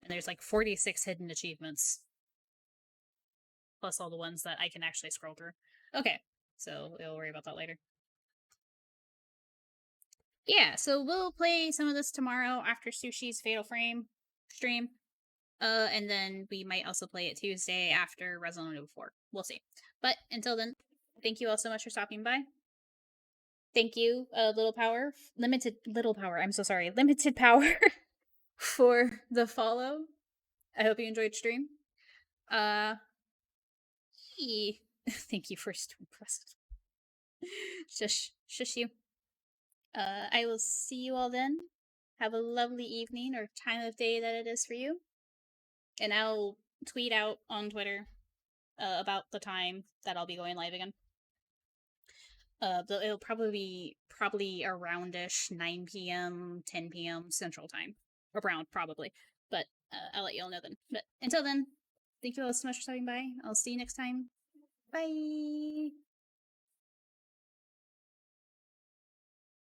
And there's like 46 hidden achievements, plus all the ones that I can actually scroll through. Okay, so we'll worry about that later. Yeah, so we'll play some of this tomorrow after Sushi's Fatal Frame stream. And then we might also play it Tuesday after Resident Evil 4. We'll see. But until then, thank you all so much for stopping by. Thank you, Little Power. I'm so sorry, Limited Power for the follow. I hope you enjoyed stream. Uh, thank you for stream press. Shush you. I will see you all then. Have a lovely evening or time of day that it is for you. And I'll tweet out on Twitter about the time that I'll be going live again. It'll probably aroundish 9 p.m., 10 p.m. Central Time. Around, probably. But I'll let you all know then. But until then, thank you all so much for stopping by. I'll see you next time. Bye!